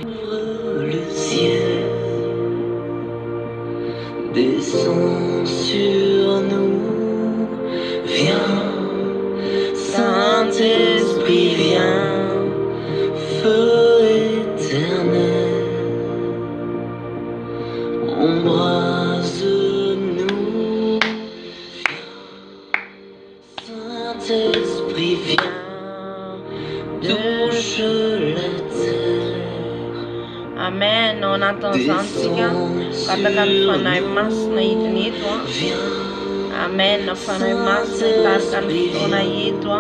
Le ciel descend sur nous, viens, Saint-Esprit, viens, feu éternel, embrase-nous, Saint-Esprit, viens, touche la terre. Amen. Natanzantsika katakan fanahy masina hidiny eto a. Amen. Fanahy masina tarikan fotoana eto a.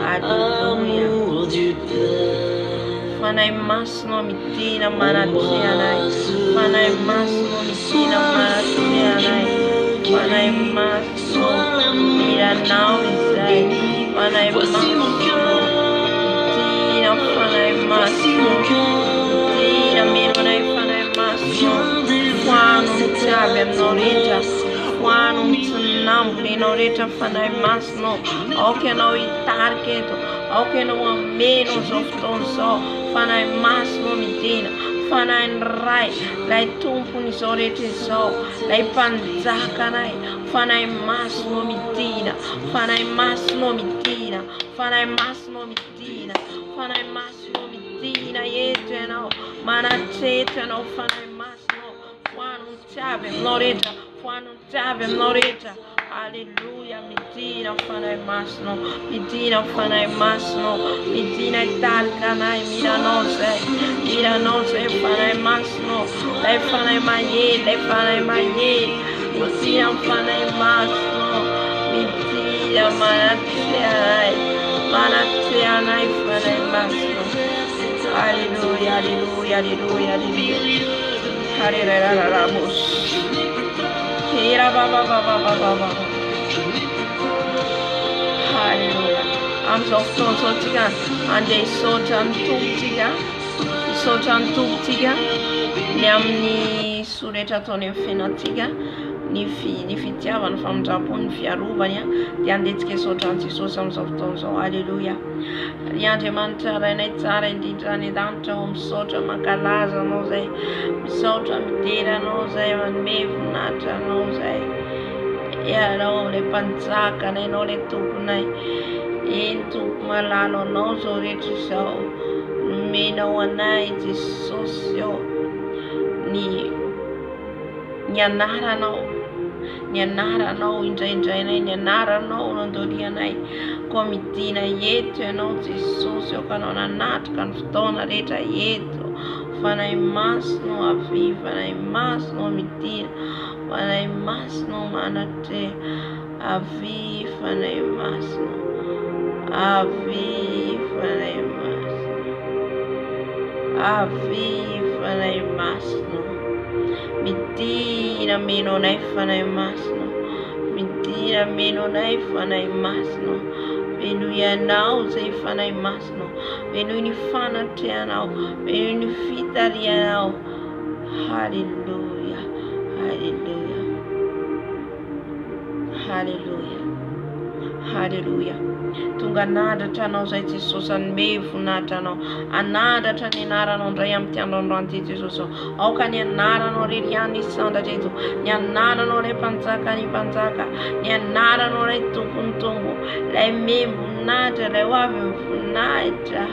Alleluia. Fanahy masina midina manatry anay. Fanahy masina midina manatry anay. Fanahy masina miranao izay. Fanahy masina midina fanahy masina. Menonay fanahy masina. Foano mitiavy aminao rehetra. Foano mitsinambona ianao rehetra fanahy masina. Aoka ianao hitarika eto. Aoka ianao ameno zao fotoana zao. Fanahy masina midina. Fanahy ny ray. Lay tompony izao rehetra izao. Lay mpanjaka anay. Fanahy masina midina. Fanahy masina midina. Fanahy masina midina. Fanahy masina midina eto ianao. Manatreto ianao fanahy masina. Foano mitiavy aminao rehetra. Foano mitiavy aminao rehetra. Alleluia. Midina fanahy masina. Midina fanahy masina. Midina hitarika anay. Miranao zay. Miranao zay fanahy masina. Lay fanahy mahely. Lay fanahy mahely. Midina fanahy masina. Midina manatry anay. Manatry anay fanahy masina. Alleluia, alleluia, alleluia, alleluia. Hallelujah. Hallelujah. Amin'izao fotoana izao tsika andeha hisaotra ny tompontsika. Hisaotra ny tompontsika ny amin'ny soretra ataony amin'ny fiainantsika. Ny fitiavana, ny famindrapony, ny fiarovany dia andetsika hisaotra ny Jesosy amin'izao fotoana izao. Alleluia. Ry Andriamanitra rainay tsara indrindra any an-danitra ho misaotra mankalaza anao zay. Misaotra midera anao zay, manome voninahitra anao zay. Ianao ilay mpanjaka anay, ianao ilay tomponay. Eny tompo malalo anao zao rehetra izao. Nomenao anay Jesosy ao ny anaranao. Ny anaranao indraindray ny anaranao nandorianay. Koa midina eto ianao Jesosy ao ka anao nanatrika ny fotoana rehetra eto. Fanahy masina avy, fanahy masina midina, fanahy masina manatry avy, fanahy masina avy, fanahy masina avy, fanahy masina. Midina menonay fanahy masina. Midina menonay fanahy masina. Venoy ianao zay fanahy masina. Venoy ny fanatrehanao. Venoy ny fitarianao. Halleluja. Halleluja. Halleluja. Halleluja. Tonga anandratra anao zay Jesosy, anome voninahitra anao. Anandratra ny anaranao indray amin'ny androandro ty Jesosy. Aoka ny anaranao rery ihany isandatra eto. Ny anaranao ilay mpanjaka ny mpanjaka. Ny anaranao ilay tompony tombo. Ilay voninahitra, ilay ho avy voninahitra.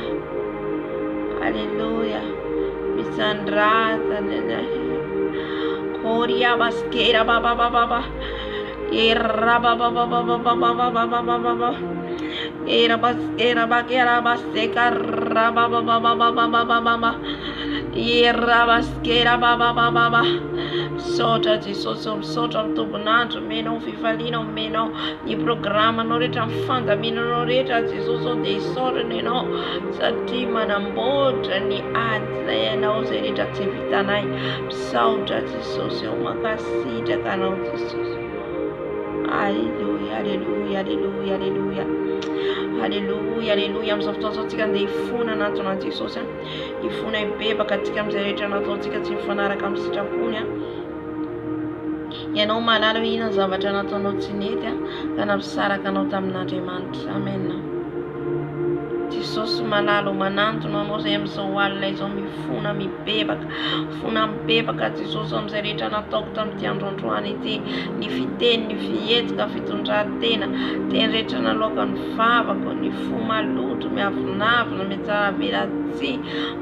Alleluia. Misandrata nenay. Koria baskera baba. Era baba. Era bakera baseka baba. Era baskera baba. Sotra Jesosy, sotra tombonandro, menao fifaliana, menao ny programanao rehetra, mifandaminanao rehetra Jesosy dia hisaorana ianao satria manamboatra ny ady izay ianao zay rehetra tsy vitanay. Misaotra Jesosy ao, mankasitraka anao Jesosy. Alleluia, alleluia, alleluia, alleluia. Alleluia, alleluia. Amin'izao fotoana izao tsika andeha hifona anatona Jesosy. Hifona hibebaka atsika amin'izay rehetra nataontsika tsy mifanaraka amin'ny sitrapony. Ianao mahalala hoe inona zavatra nataonao tsy nety ka nampisaraka anao tamin'Andriamanitra. Amen. Jesosy malalo manantona anao zay amin'izao alina izao mifona mibebaka Jesosy amin'izay rehetra nataoko tamin'ity androandroany ity, ny fiteny, ny fihetsika, fitondran-tena, teny rehetra naloaka ny vavako, ny fo maloto, miavonavina, mitsara velatsy,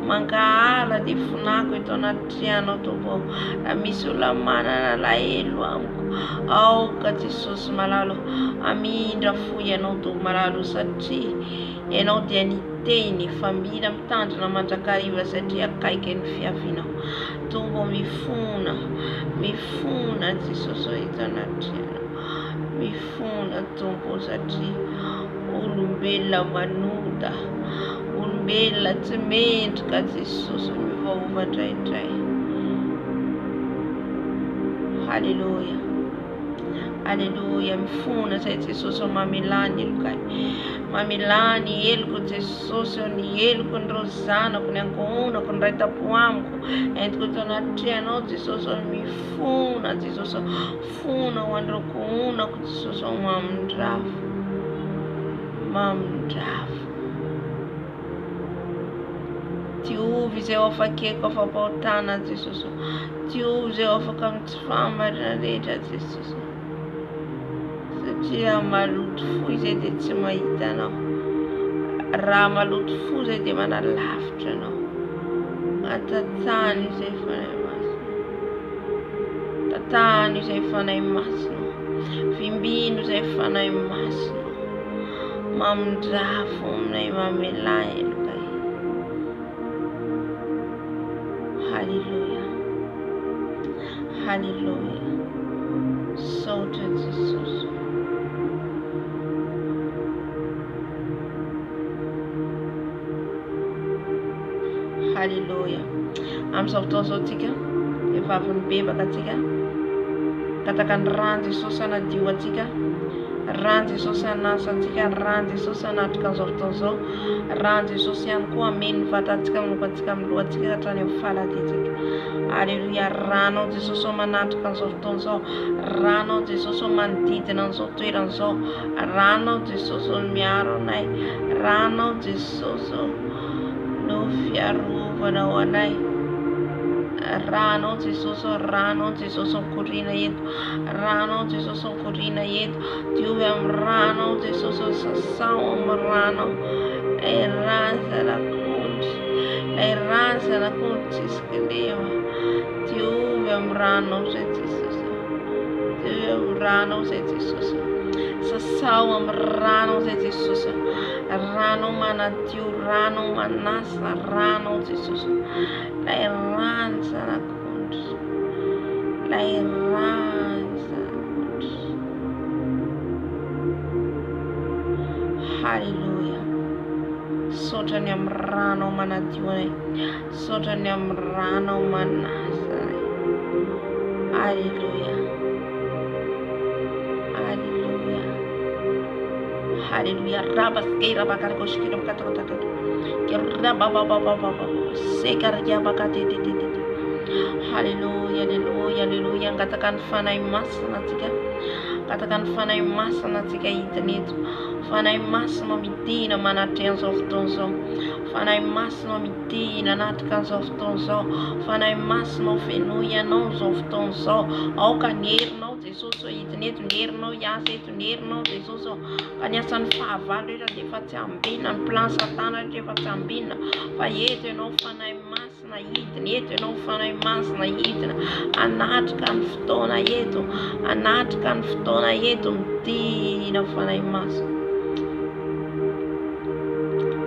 mangahala dia fonako eto anatrianao Tompo. Raha misy olona manana lahelo amiko, aoka Jesosy malalo, amindra fo ianao Tompo malalo, satria ianao dia niteny fa mila mitandrina mandrakariva satria akaiky ny fiavinao. Tompo mifona Jesosy eto anatrianao, mifona Tompo satria olombelona manoda, olombelona tsy mendrika Jesosy mivaova indraindray. Halleluja, halleluja, mifona zay Jesosy mamelany elokay, mamelany eloko Jesosy, ny eloko ny rozanako, ny ankohonako, ny raitapo amiko entiko eto anatrianao Jesosy, mifona Jesosy, fona ho androkohonako Jesosy, mamindrafo tiovy zay afakeko afampahotana Jesosy, tiovy zay afaka mitsifambarina rehetra Jesosy, satria maloto fo izay dia tsy mahita anao, raha maloto fo zay dia manalavitra anao, atatany izay fanahy masina, tatany izay fanahy masina, fimbino izay fanahy masina, mamindrafo aminay mamelay elokay. Halleluja, halleluja, saotra Jesosy. Halleluja. Amin'izao fotoan'izao tsika efa avy nibebaka atsika, kataka ny rano Jesosy anadio atsika, rano Jesosy anasa atsika, rano Jesosy anatrika amin'izao fotoan'izao, rano Jesosy ihany koa ameny vatantsika manoko antsika amin'ny lohantsika hatrany amin'ny faladitsika. Halleluja, ranao Jesosy manatrika amin'izao fotoan'izao, ranao Jesosy manodidina an'izao toeran'izao, ranao Jesosy miaro anay, ranao Jesosy no fiarovanao anay, ranao Jesosy ankorina eto, ranao Jesosy ankorina eto, diovy amin'ny ranao Jesosy, sasao amin'ny ranao, lay ransan'akondro tsisy kilema, diovy amin'ny ranao zay Jesosy, diovy amin'ny ranao zay Jesosy, sasao amin'ny ranao zay Jesosy, ranao manadio, ranao manasa, ranao Jesosy, lay ransan'akondro, lay ransan'akondro. Halleluja, saotrany amin'ny ranao manadio anay, saotrany amin'ny ranao manasa anay. Halleluja, halleluja, halleluja. Rabaskera bakarikoshkira bakatakataka, kerababababababa, sekarya bakatetetete. Halleluja, halleluja, halleluja. Ngataka ny fanahy masina atsika, ngataka ny fanahy masina atsika hitany eto, fanahy masina midina manatitra an'izao fotoan'izao, fanahy masina midina anatrika an'izao fotoan'izao, fanahy masina fenoy anao izao fotoan'izao, aoka ny herinao Jesosy hitany eto, ny herinao hiasa eto, ny herinao Jesosy ka ny asan'ny fahavalo rehetra dia efa tsy ambinina, ny plan satana rehetra efa tsy ambinina, fa eto ianao fanahy masina hitiny, eto ianao fanahy masina hitina, anatrika ny fotoana eto, anatrika ny fotoana eto, midina fanahy masina,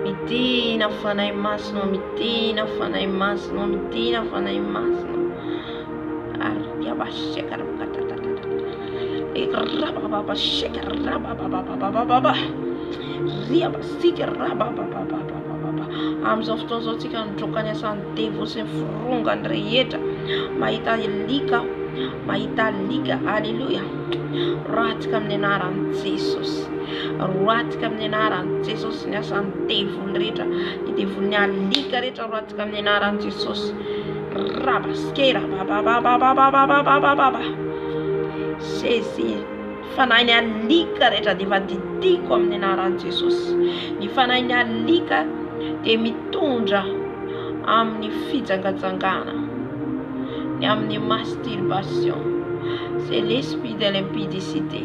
midina fanahy masina, midina fanahy masina, midina fanahy masina. Arya bashekara bakatatata, rabababa shekara rabababa, ria basika rabababa. Amin'izao fotoan'izao tsika nidroka ny asan'ny devo sy ny firongany rehetra, mahita lika, halleluja, ratsika amin'ny anaran'i Jesosy, ratsika amin'ny anaran'i Jesosy ny asan'ny devony rehetra, ny devony alika rehetra ratsika amin'ny anaran'i Jesosy. Rabaskera bababababababababa, saisis fanahy ny alika rehetra dia efa didiko amin'ny anaran'i Jesosy. Ny fanahy ny alika dia mitondra amin'ny fijangajangana, ny amin'ny masturbation. C'est l'esprit de l'impudicité.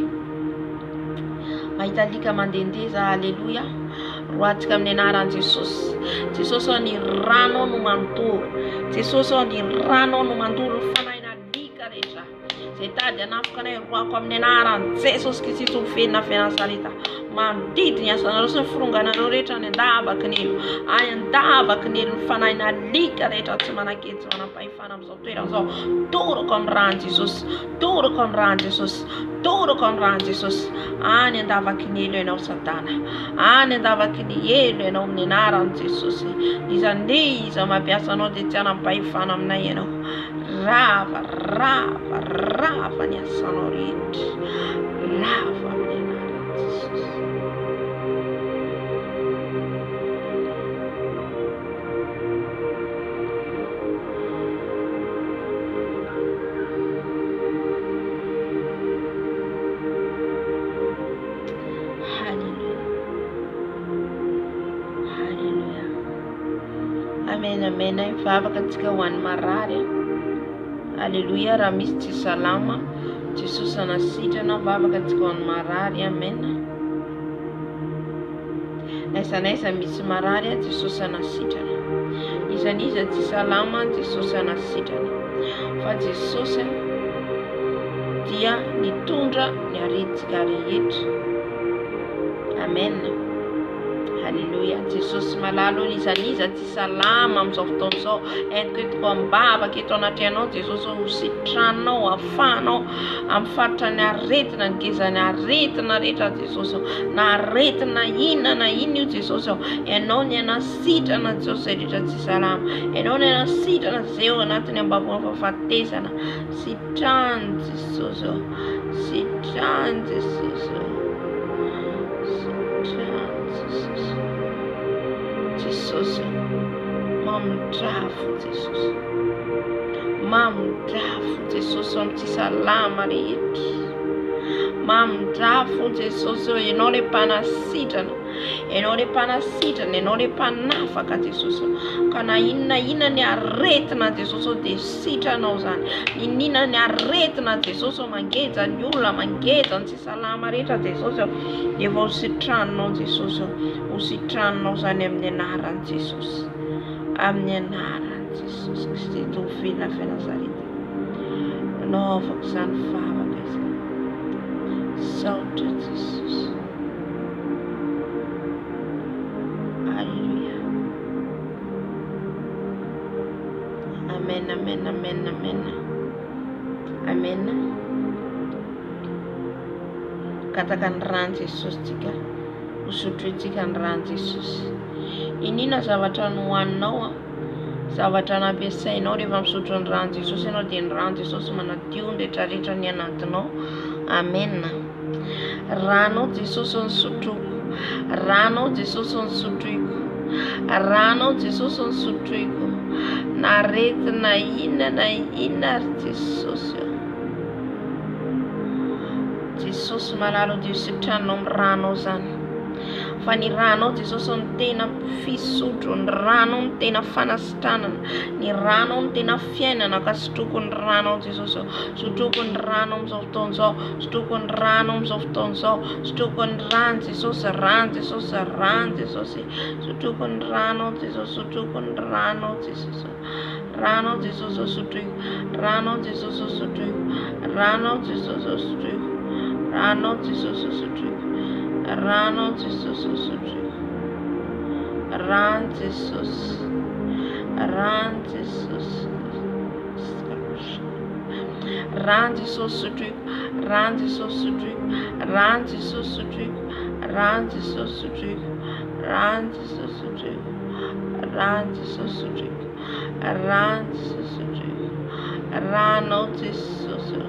Mahita alika mandendeha, alléluia. Roatsika amin'ny anaran'i Jesosy. Jesosy ao ny rano no mantoro. Jesosy ao ny rano no mantoro ny fanahy ny alika rehetra. Zay tady hanafoka anay roako amin'ny anaran'i Jesosy Kristy ho fenina Nazareta. Mandidy ny asanareo sy ny fironganareo rehetra any andavaky ny elo. Any andavaky ny elo ny fanahy ny alika rehetra tsy manaketsy manam-pahefana amin'izao toerana izao. Toroko amin'ny ran'i Jesosy. Toroko amin'ny ran'i Jesosy. Toroko amin'ny ran'i Jesosy. Any andavaky ny elo ianao Satana. Any andavaky ny elo ianao amin'ny anaran'i Jesosy. Iza mampiasa anao dia tsy hanam-pahefana aminay ianao. Rava ny asanao rehetra. Rava amin'ny anaran'i Jesosy. Amen. Vavaka antsika ho an'ny marary. Alleluia. Raha misy tsy salama, Jesosy anasitrana. Vavaka antsika ho an'ny marary. Amen. Naiza misy marary, Jesosy anasitrana. Iza tsy salama, Jesosy anasitrana. Fa Jesosy dia nitondra ny aretintsika rehetra. Amen. Alleluia. Jesosy malalo iza tsy salama amin'izao fotoana izao. Entiko eto ambavaka eto anaty anao Jesosy ho sitranao, afahanao amin'ny faritra ny aretina, ny gezany aretina rehetra Jesosy. Na aretina inona na inona io Jesosy. Ianao ny anasitrana Jesosy rehetra tsy salama. Ianao ny anasitrana zay ao anatiny ambavona fahafatesana. Sitrany Jesosy. Sitrany Jesosy. Jesosy, mamondrafo Jesosy. Mamondrafo Jesosy amin'ny tsy salama rehetra. Mamondrafo Jesosy, ianao le mpanasitrana. Ianao le mpanasitrana, ianao le mpanafaka Jesosy. Ka na inona ny aretina Jesosy dia sitranao zany. Inona ny aretina Jesosy mangeja ny olona, mangeja ny tsy salama rehetra Jesosy dia efa ho sitranao Jesosy. Ho sitranao zany amin'ny anaran'i Jesosy. Amin'ny anaran'i Jesosy Kristy ho fenina Nazareta. Naovako zany vavaka izany. Saotra Jesosy. Alléluia. Amen. Kataka ny rano Jesosy tsika. Hosotrotsika ny rano Jesosy. Inona zavatra nohaninao, zavatra nampiasainao rehefa misotro ny rano Jesosy ianao dia ny rano Jesosy manadio ny rehetrarehetra ny anatinao. Amen. Rano Jesosy ny sotroko. Rano Jesosy ny sotroiko. Rano Jesosy ny sotroiko. Na aretina inona Jesosy. Jesosy malalo dia sitranao amin'ny rano zany. Fa ny rano Jesosy ny tena fisotro, ny rano ny tena fanasitranana, ny rano ny tena fiainana. Ka sotroko ny rano Jesosy. Sotroko ny rano amin'izao fotoana izao. Sotroko ny rano amin'izao fotoana izao. Sotroko ny rano Jesosy, rano Jesosy, rano Jesosy. Sotroko ny rano Jesosy, sotroko ny rano Jesosy. Rano Jesosy sotroko. Rano Jesosy sotroko. Rano Jesosy sotroko. Rano Jesosy sotroko. Rano Jesosy sotroko. Rano Jesosy. Rano Jesosy. Rano Jesosy sotroko. Rano Jesosy sotroko. Rano Jesosy sotroko. Rano Jesosy sotroko. Rano Jesosy sotroko. Rano Jesosy sotroko. Rano Jesosy sotroko. Rano Jesosy.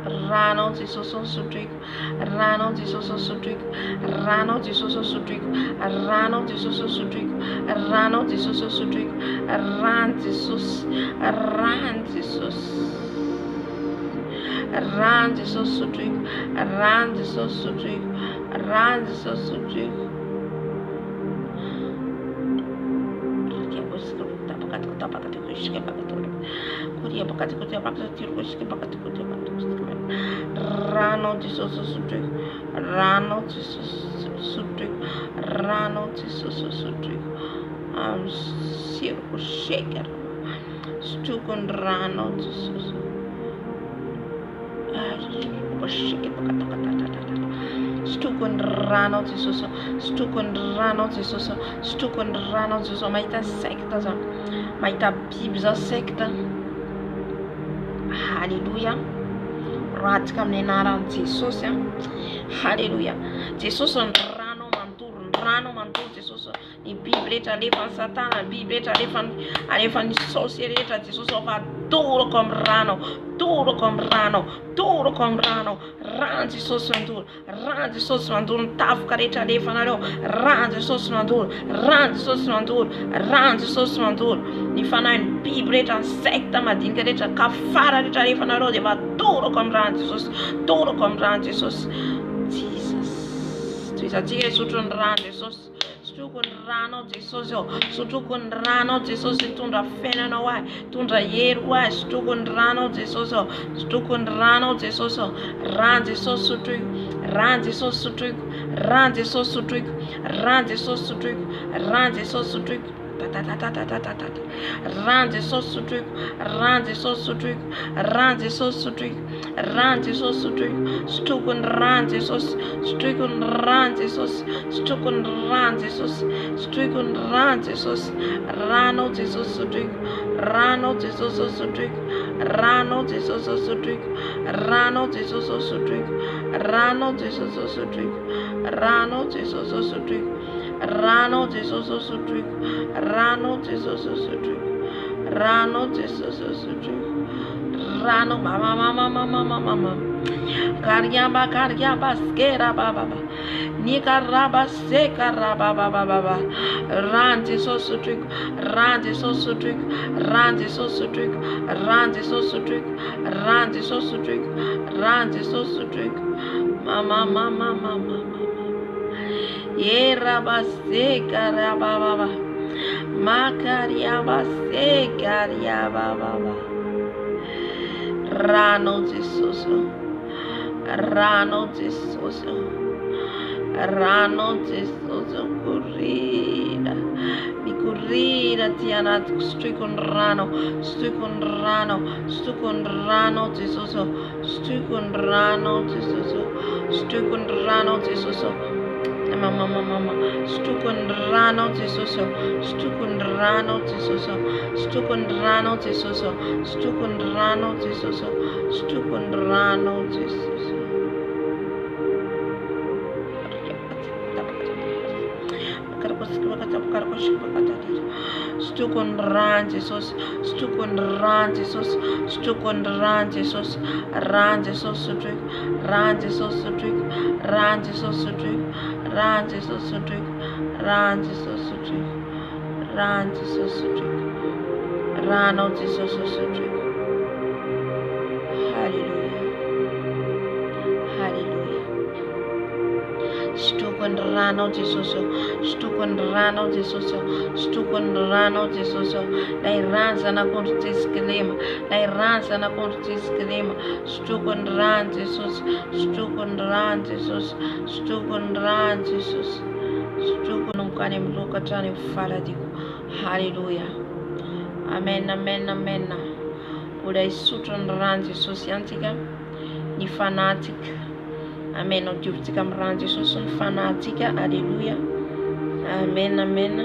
Rano Jesosy sotroko. Rano Jesosy sotroko. Rano Jesosy sotroko. Rano Jesosy sotroko. Rano Jesosy sotroko. Rano Jesosy. Rano Jesosy. rano Jesosy sotroiko, rano Jesosy sotroiko, rano Jesosy sotroiko. Rano Jesosy sotroiko, rano Jesosy sotroiko, rano Jesosy sotroiko. Circo shaker, stukon rano Jesosy. Stukon rano Jesosy, stukon rano Jesosy, stukon rano Jesosy. Mahita sekta za, mahita biby za sekta. Halleluja. Ratsika amin'ny anaran'i Jesosy. Halleluja. Jesosy ny rano mantoro Jesosy. Ny biby rehetra alefan'ny Satana, ny biby rehetra alefan'ny saosy rehetra Jesosy fa toroko amin'ny rano, toroko amin'ny rano, toroko amin'ny rano. Rano Jesosy mandoro, rano Jesosy mandoro ny tavoka rehetra alefanareo, rano Jesosy mandoro, rano Jesosy mandoro, rano Jesosy mandoro. Ny fanahin'ny biby rehetra, ny sekta madinika rehetra, kafara rehetra alefanareo dia fa toroko amin'ny rano Jesosy, toroko amin'ny rano Jesosy. Toizatsika isotro ny rano Jesosy. Sotroko ny rano Jesosy ao, sotroko ny rano Jesosy tondra fiainana ho ahy, tondra hery ho ahy. Sotroko ny rano Jesosy ao, sotroko ny rano Jesosy ao. Rano Jesosy sotroiko, rano Jesosy sotroiko, rano Jesosy sotroiko, rano Jesosy sotroiko, rano Jesosy sotroiko. Rano Jesosy sotroiko, rano Jesosy sotroiko, rano Jesosy sotroiko, rano Jesosy sotroiko. Sotroko ny rano Jesosy, sotroiko ny rano Jesosy, sotroko ny rano Jesosy, sotroiko ny rano Jesosy. Rano Jesosy sotroiko, rano Jesosy sotroiko, rano Jesosy sotroiko, rano Jesosy sotroiko, rano Jesosy sotroiko, rano Jesosy sotroiko, rano Jesosy sotroiko, rano Jesosy sotroiko, rano Jesosy sotroiko, rano mama karyamba skera baba nikaraba sekara baba. Rano Jesosy sotroiko, rano Jesosy sotroiko, rano Jesosy sotroiko, rano Jesosy sotroiko, rano Jesosy sotroiko, rano Jesosy sotroiko. Mama Yeraba sekara baba makariaba sekara baba. Rano Jesosy, rano Jesosy, rano Jesosy corrida, mi corrida ti anato. Sotroiko ny rano, sotroiko ny rano, sotroiko ny rano Jesosy, sotroiko ny rano Jesosy, sotroiko ny rano Jesosy. Mama sotroko ny rano Jesosy, sotroko ny rano Jesosy, sotroko ny rano Jesosy, sotroko ny rano Jesosy, sotroko ny rano Jesosy. Sotroko ny rano Jesosy, sotroko ny rano Jesosy, sotroko ny rano Jesosy, rano Jesosy sotroiko, rano Jesosy sotroiko, rano Jesosy sotroiko, rano Jesosy sotroiko, rano Jesosy sotroiko, rano Jesosy sotroiko, rano Jesosy sotroiko. Halleluja, halleluja. Sotroko ny rano Jesosy, sotroko ny rano Jesosy, sotroko ny rano Jesosy. Lay rano zanak'ondry Jesikilema, lay rano zanak'ondry Jesikilema. Sotroko ny rano Jesosy, sotroko ny rano Jesosy, sotroko ny rano Jesosy, sotroko nomokany amin'ny loka hatrany amin'ny faladiko. Halleluja, amen, amen, amen. Mbola hisotro ny rano Jesosy antsika, ny fanatika. Amen. Diovitsika amin'ny rano Jesosy ny fanatika. Halleluja, amen, amen.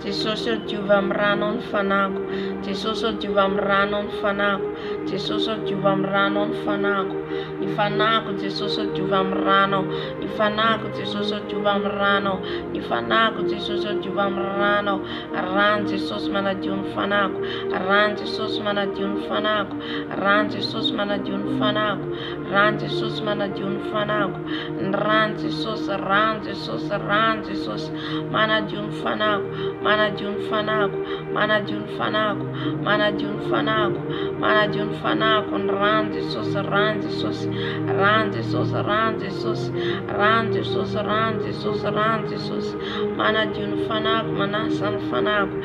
Jesosy diova amin'ny rano ny fanako, Jesosy diova amin'ny rano ny fanako, Jesosy diova amin'ny rano ny fanako, Ny fanahiko Jesosy diova amin'ny ranao. Ny fanahiko Jesosy diova amin'ny ranao. Ny fanahiko Jesosy diova amin'ny ranao. Rano Jesosy manadio ny fanahiko. Rano Jesosy manadio ny fanahiko. Rano Jesosy manadio ny fanahiko. Rano Jesosy manadio ny fanahiko. Rano Jesosy, rano Jesosy, rano Jesosy manadio ny fanahiko. Manadio ny fanahiko. Manadio ny fanahiko. Manadio ny fanahiko. Manadio ny fanahiko. Rano Jesosy, rano Jesosy, rano Jesosy, rano Jesosy, rano Jesosy, rano Jesosy, rano Jesosy manadio ny fanahiko. Manasa ny fanahiko.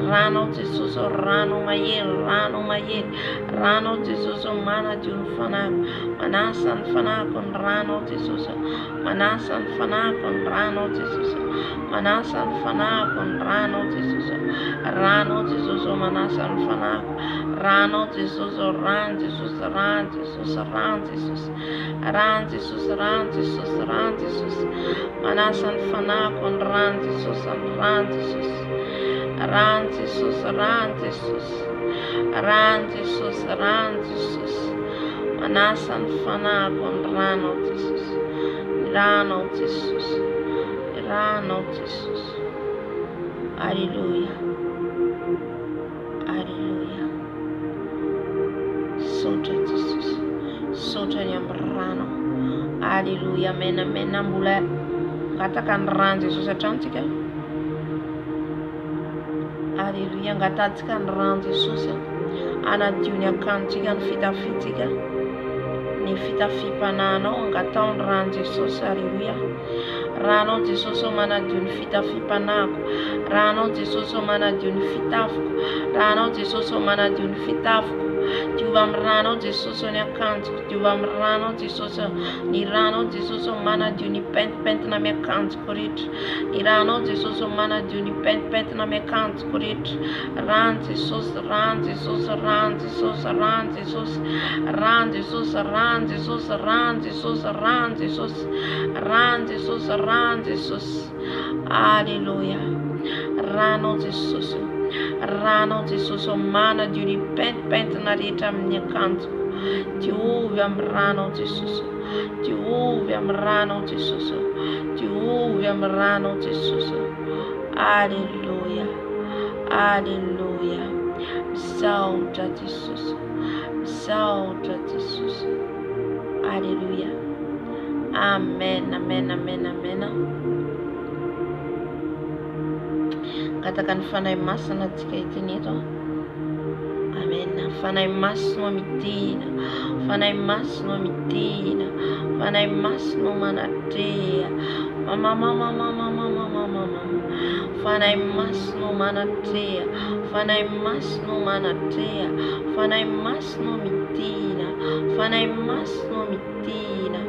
Rano Jesosy, rano mahery, rano mahery. Rano Jesosy manadio ny fanahiko. Manasa ny fanahiko ny rano Jesosy. Manasa ny fanahiko ny rano Jesosy. Manasa ny fanahiko ny rano Jesosy. Rano Jesosy manasa ny fanahiko. Rano Jesosy, rano Jesosy, rano Jesosy, rano Jesosy, rano Jesosy, rano Jesosy, rano Jesosy manasa ny fanahiko ny rano Jesosy, rano Jesosy, rano Jesosy, rano Jesosy, rano Jesosy, rano Jesosy manasa ny fanahiko ny rano Jesosy, rano Jesosy, rano Jesosy. Alleluia, alleluia. Sotra Jesosy, sotra ny amin'ny rano. Alleluia, amen, amen. Mbola ngataka ny rano Jesosy atrantsika. Alleluia, ngatatsika ny rano Jesosy anadio ny akantsika ny fitafitsika. Ny fitafipananao ngatao ny rano Jesosy. Alleluia. Rano Jesosy manadio ny fitafipanako. Rano Jesosy manadio ny fitafiko. Rano Jesosy manadio ny fitafiko. Diova amin'ny rano Jesosy ny akanjoko. Diova amin'ny rano Jesosy. Ny rano Jesosy manadio ny pentipentina miakanjoko rehetra. Ny rano Jesosy manadio ny pentipentina miakanjoko rehetra. Rano Jesosy, rano Jesosy, rano Jesosy, rano Jesosy, rano Jesosy, rano Jesosy, rano Jesosy, rano Jesosy, rano Jesosy, rano Jesosy. Alleluia. Rano Jesosy. Rano Jesosy manadio ny pentipentina rehetra amin'ny akanjoko. Diovy amin'ny rano Jesosy. Diovy amin'ny rano Jesosy. Diovy amin'ny rano Jesosy. Alleluia. Alleluia. Misaotra Jesosy. Misaotra Jesosy. Alleluia. Amen, amen, amen, amen. Ngataka ny fanahy masina antsika itiny eto. Amen. Fanahy masina midina. Fanahy masina midina. Fanahy masina manatrea. Fanahy masina manatrea. Fanahy masina manatrea. Fanahy masina midina. Fanahy masina midina.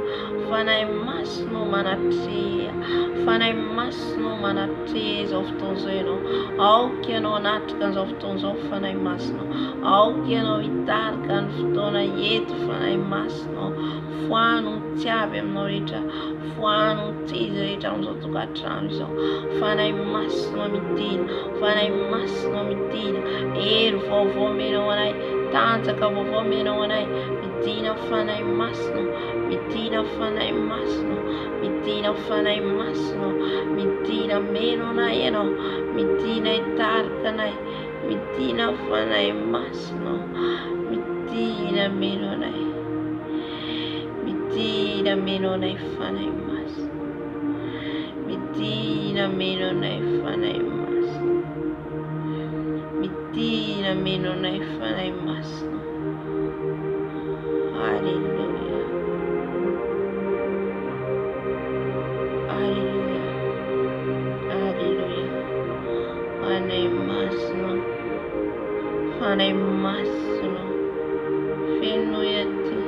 Fanahy masina manatrea. Fanahy masina manatrea izao fotoana izao ianao. Aoka ianao anatrika an'izao fotoana izao fanahy masina. Aoka ianao hitarika ny fotoana eto fanahy masina. Foano ny tsiavy aminao rehetra. Foano ny tsizy rehetra amin'izao tokantrano izao. Fanahy masina midina. Fanahy masina midina. Hery vaovao menao anay. Tanjaka vaovao menao anay. Midina fanahy masina. Midina fanahy masina. Midina fanahy masina. Midina meno anay ianao. Midina hitarika anay. Midina fanahy masina. Midina meno anay. Midina meno anay fanahy masina. Midina meno anay fanahy masina. Midina meno anay fanahy masina. Alleluia. Alleluia. Alleluia. Fanahy masina. Fanahy masina. Feno aty.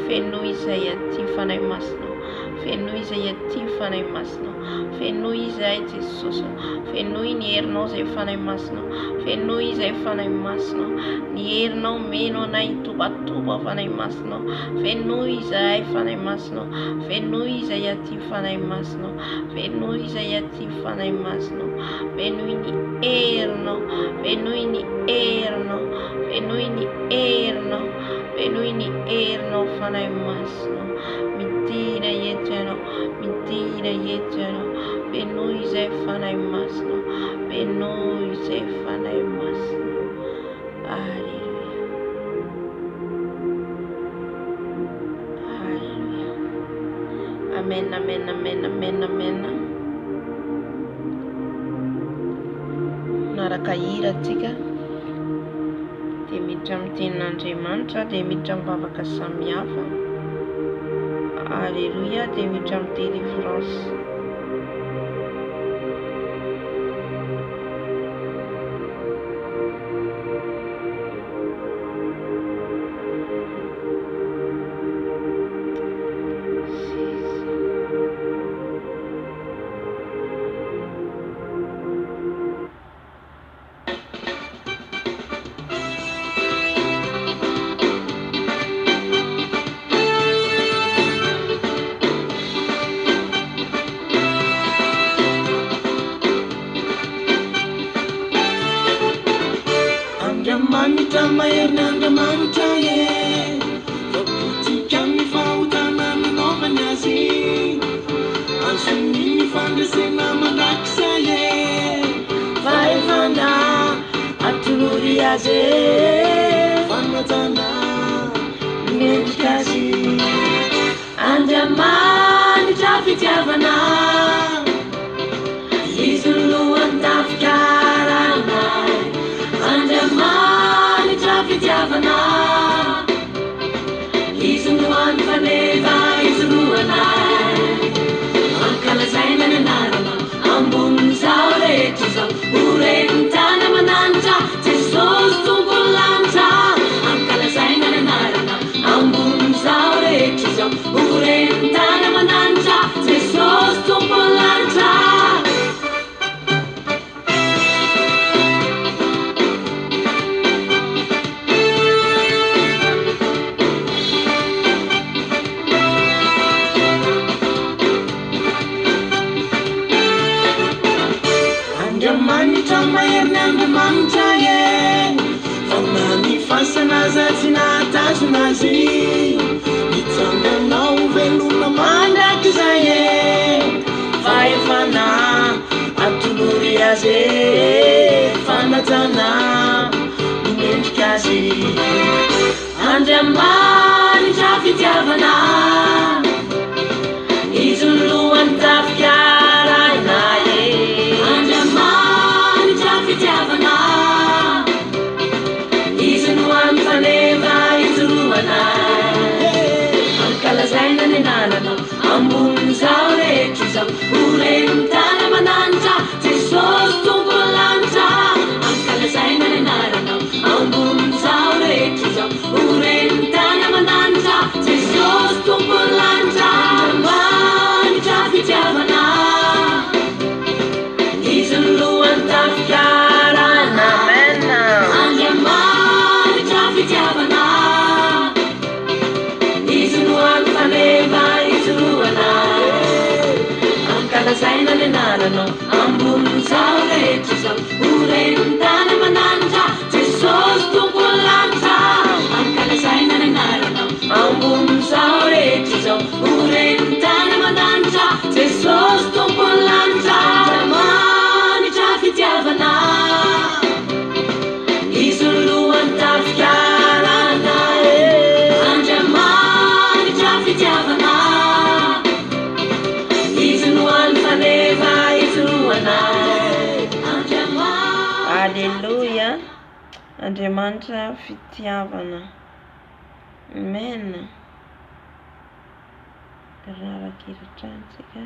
Feno izay aty fanahy masina. fenoy izay aty fanahy masinao, fenoy izay Jesosy, fenoy ny herinao izay fanahy masinao, fenoy izay fanahy masinao, ny herinao meno anay tobatoba fanahy masinao, fenoy izay fanahy masinao, fenoy izay aty fanahy masinao, fenoy izay aty fanahy masinao, fenoy ny herinao, fenoy ny herinao, fenoy ny herinao, fenoy ny herinao fanahy masinao, midina eto ianao, midina eto ianao, fenoy izay fanahy masinao, fenoy izay fanahy masinao. Alleluia, alleluia, amen, amen, amen, amen, amen. Naraka hira atsika dia miditra amin'ny tenin'Andriamanitra, dia miditra amin'ny vavaka samihafa. Alleluia, dia miditra amin'ny délivrance. Mantra maernanda mantra ye Vaputika mi fautana minovanyazi Ansuni mi fandesena mandaksa ye Vaivana atuluri aze Vanatana mendikazi Andamani tafitiavana Izuluan tafkarana Andamani tafitiavana Izuluan faneva izuluanai Ankalazaina nanarama Ambun saure tizam Urentana mananta Jesus tumpulanta Ankalazaina nanarama Ambun saure tizam Urentana mananta Jesus tumpulanta Mantra maernanda mantra ye Fanani fasana zatina tazunazi Mitsangana veluna mandakza ye Vaivana atuluri aze Fanatana mendikazi Andamani tafitiavana Izuluan tafkarana ye Javana Izunuan faneva izuruana Ankalazaina nenanano Ambun zaure tizam Urentana mananta Jesus tumbulanta Ankalazaina nenanano Ambun zaure tizam Urentana mananta Jesus tumbulanta Mani tafitiavana Izuluan tafkarana Andamani tafitiavana Izuluan faneva izuluana Ankalazaina nenanano Ambun zaure tizam Urentana mananta Jesus tumbulanta Ankalazaina nenanano Ambun zaure tizam Urentana mananta Jesus tumbulanta Javana Izuluan tafkarana Andamani tafitiavana Izuluan faneva izuluana Alleluia, Andriamanitra fitiavana. Amen. Rarakiratransika.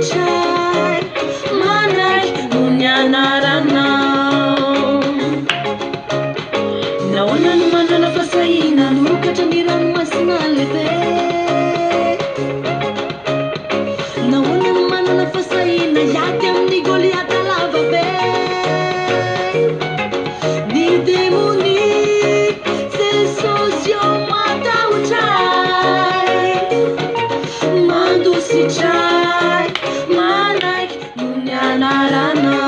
sitrahak manaiky noho ny anaranao. Nahoana no manana fasahina nokatra ny ranomasina lehibe? Nahoana no manana fasahina hiaty amin'ny Goliata lava be? Ny démonique c'est les sociaux matahotra mandositray manaiky noho ny anaranao.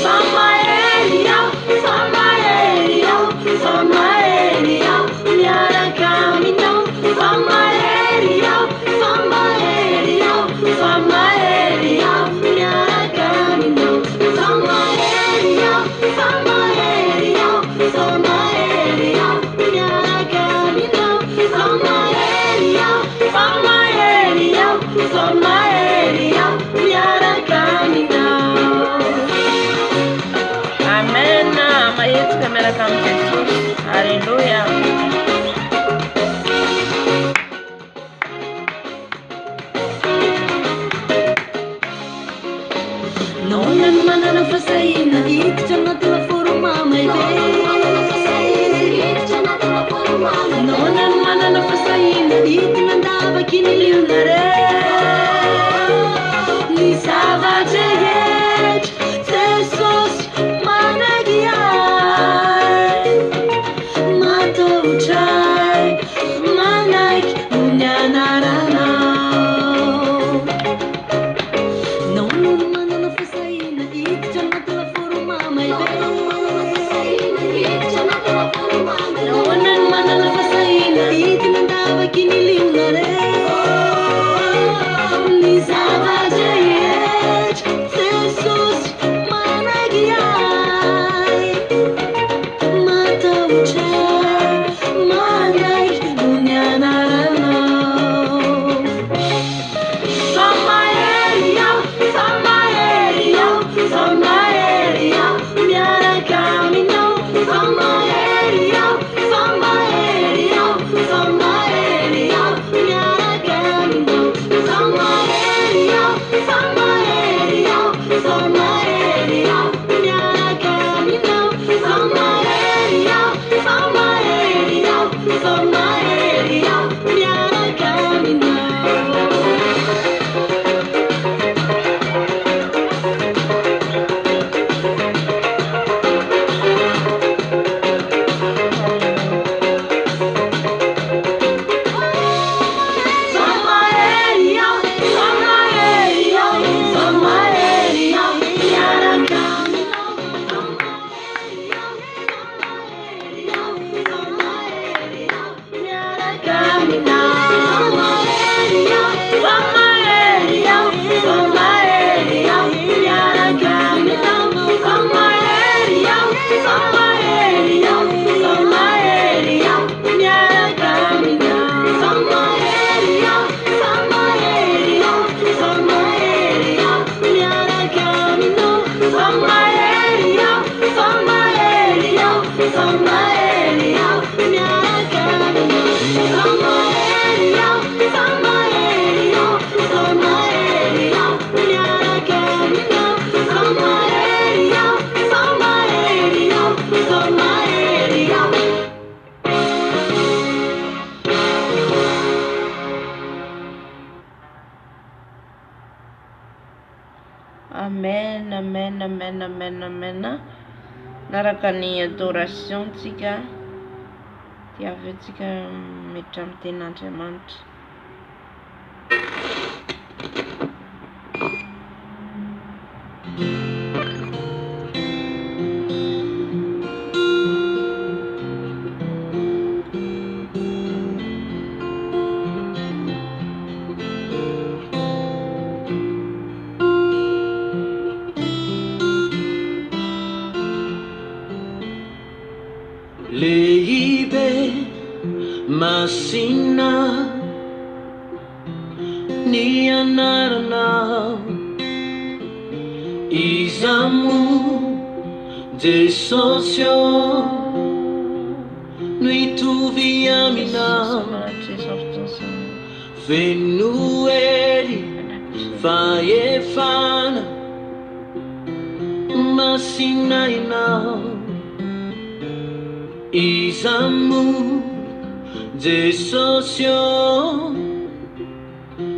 Famahery aho, famahery aho, famahery aho, miaraka aminao. Famahery aho, famahery aho, famahery aho, miaraka aminao. Famahery aho, famahery aho, famahery aho, miaraka aminao. Famahery aho, famahery aho, famahery aho, miaraka aminao. Amen. Mahetsika miaraka amin'ny Jesosy. Halleluja. Nahoana no manana fasahina hiditra anaty laforo mamay be? Nahoana no manana fasahina hidina andavaky ny liona re? Ny zavatra rehetra Jesosy manaiky ahy, matahotra manaiky noho ny anaranao. Nahoana no manana fasahina hiditra anaty laforo mamay be? Nahoana no manana fasahina hidina andavaky ny liona re? Ny zavatra rehetra Jesosy manaiky ahy, matahotra manaiky noho ny anaranao. Famahery aho, famahery aho, famahery aho, miaraka aminao. Famahery aho, famahery aho, famahery aho, miaraka aminao. Famahery aho, famahery aho, famahery aho, miaraka aminao. Famahery aho, famahery aho, famahery aho, miaraka aminao. Famahery aho, famahery aho, famahery aho, miaraka aminao. Famahery aho, famahery aho, famahery aho, miaraka aminao. Famahery aho, famahery aho, famahery aho, miaraka aminao. Famahery aho, famahery aho, famahery aho, miaraka aminao. Famahery aho, famahery aho, famahery aho, miaraka aminao. Famahery aho, famahery aho, famahery aho, miaraka aminao. Famahery aho, famahery aho, famahery aho, miaraka aminao. Famahery aho, famahery aho, famahery aho. Amen, amen, amen, amen, amen. Naraka ny adoration tsika dia avy eo tsika miditra amin'ny tenin'Andriamanitra. Lehibe masina ny anaranao, izamo Jesosy no hitovy aminao, Venueli faefana masina inao Isamu Jesosio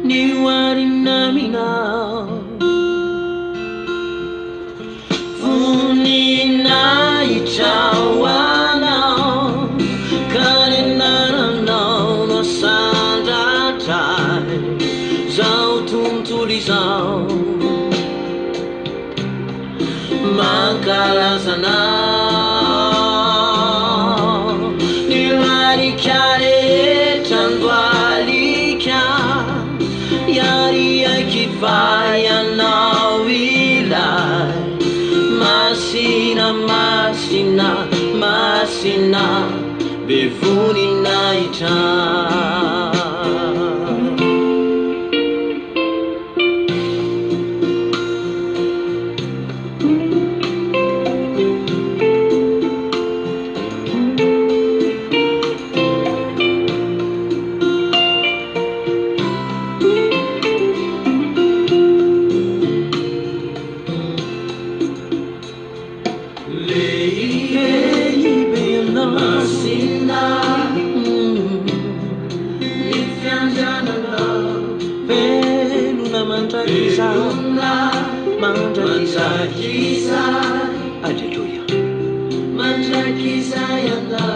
Niwari naminao Funina ichawanao Karenanao no sandatai Zao tuntulizao Mankalazanao Niwari kare tandwalika Yari akifaya na wilai Masina, masina, masina Bevuni naita Hallelujah. Mandrakiza yanda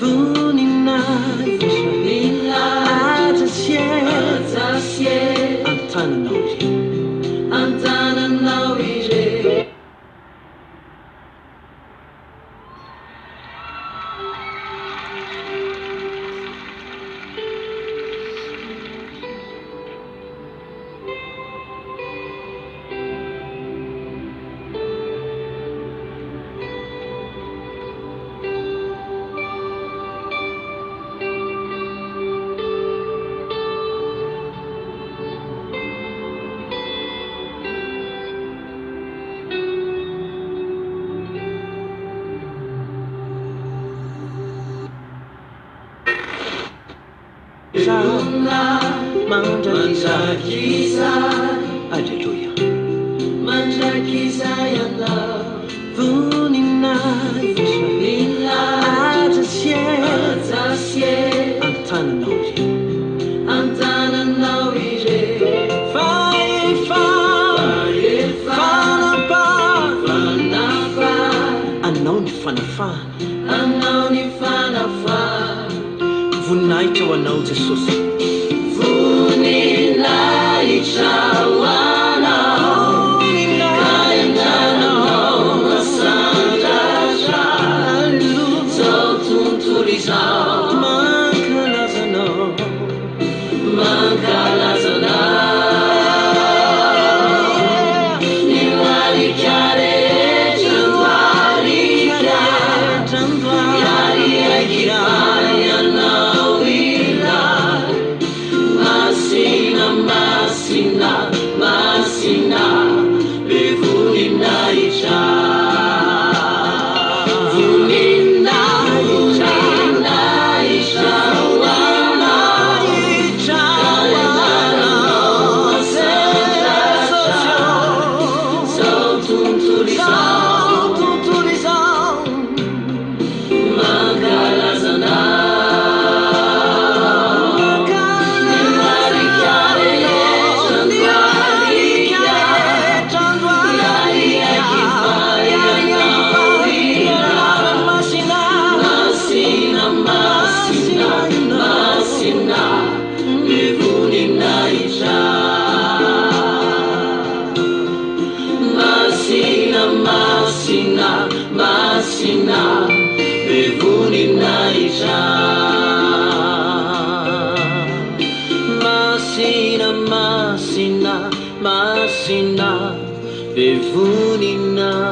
Vunina Israelila Atasie Antana nauire Mandrakiza Hallelujah. Mandrakiza yanda Vunina Israelila Atasie Antana nauire Fanapa Anao ni fanafa Vunaita wanao Jesús Vunilaita wanao Kaendanao Masandasha Zautuntulizao Mankalazanao Niwari kare Tandwalika Yari akifaya na wila Masina Bevuni naita Masina Bevuni naita Masina Bevuni naita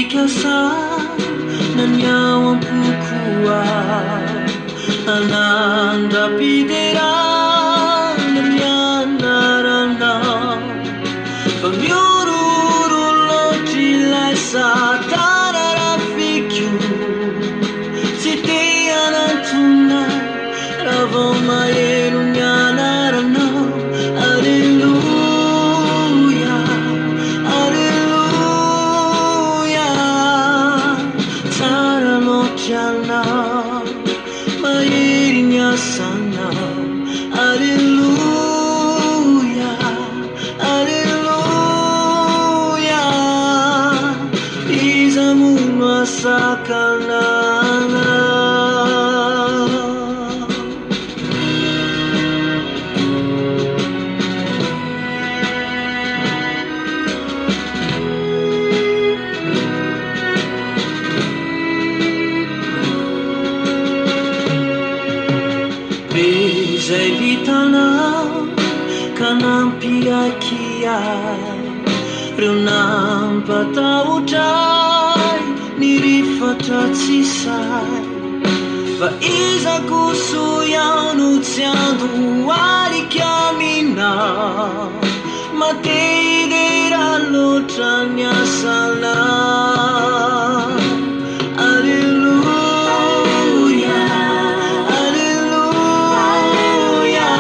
mikasa nanyawan pukua ananda pidera nanyanarana pamiururo tilai satara rafikyu siti anantuna ravoma yerunyanarana Alleluia Alleluia tarano jana mairinya sana Alleluia Alleluia izamunwa sakanana Zay vitanao kanampiakiai reo nampataotray nirifatra tsisay fa izako soiano tsy andohalika aminao mateidera loatra ny asanao Alleluia Alleluia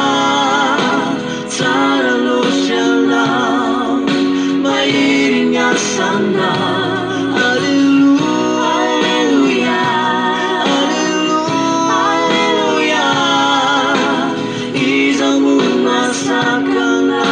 tsara loatra anao mahery ny asanao Alleluia Alleluia izaho masakana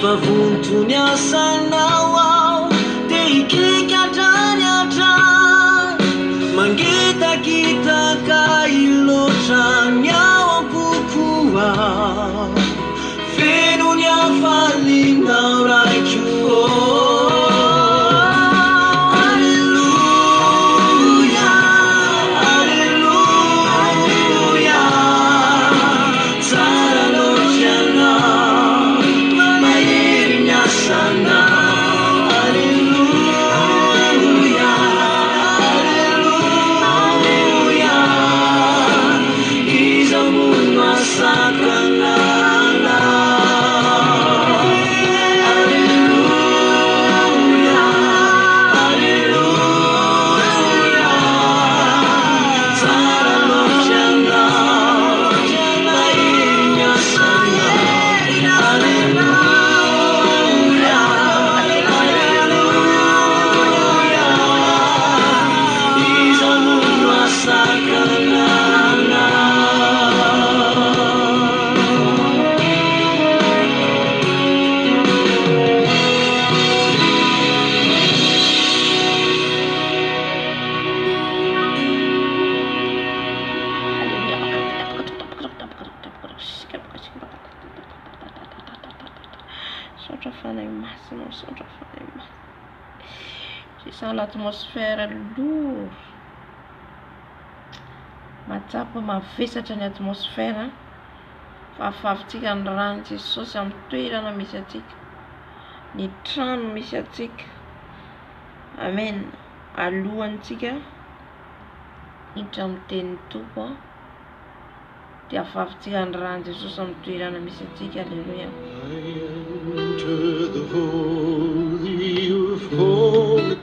Vavuntunya sanawau teikika tanyatra mangita kita kailotranya wampukua fenunya falina raichuo Alleluia Alleluia tsara lochana Sana Alleluia Alleluia izamun masakana Alleluia Alleluia tsara lochana mainya sana Alleluia Sisa l'atmosphère lourd matsapa mavesatra ny atmosphère fahafahafintsika ny rano Jesosy amin'ny toerana misy atsika ny trano misy atsika amen alohantsika hiditra amin'ny tenin'ny Tompo dia ahafahafintsika ny rano Jesosy amin'ny toerana misy atsika alleluia Enter the holy of holies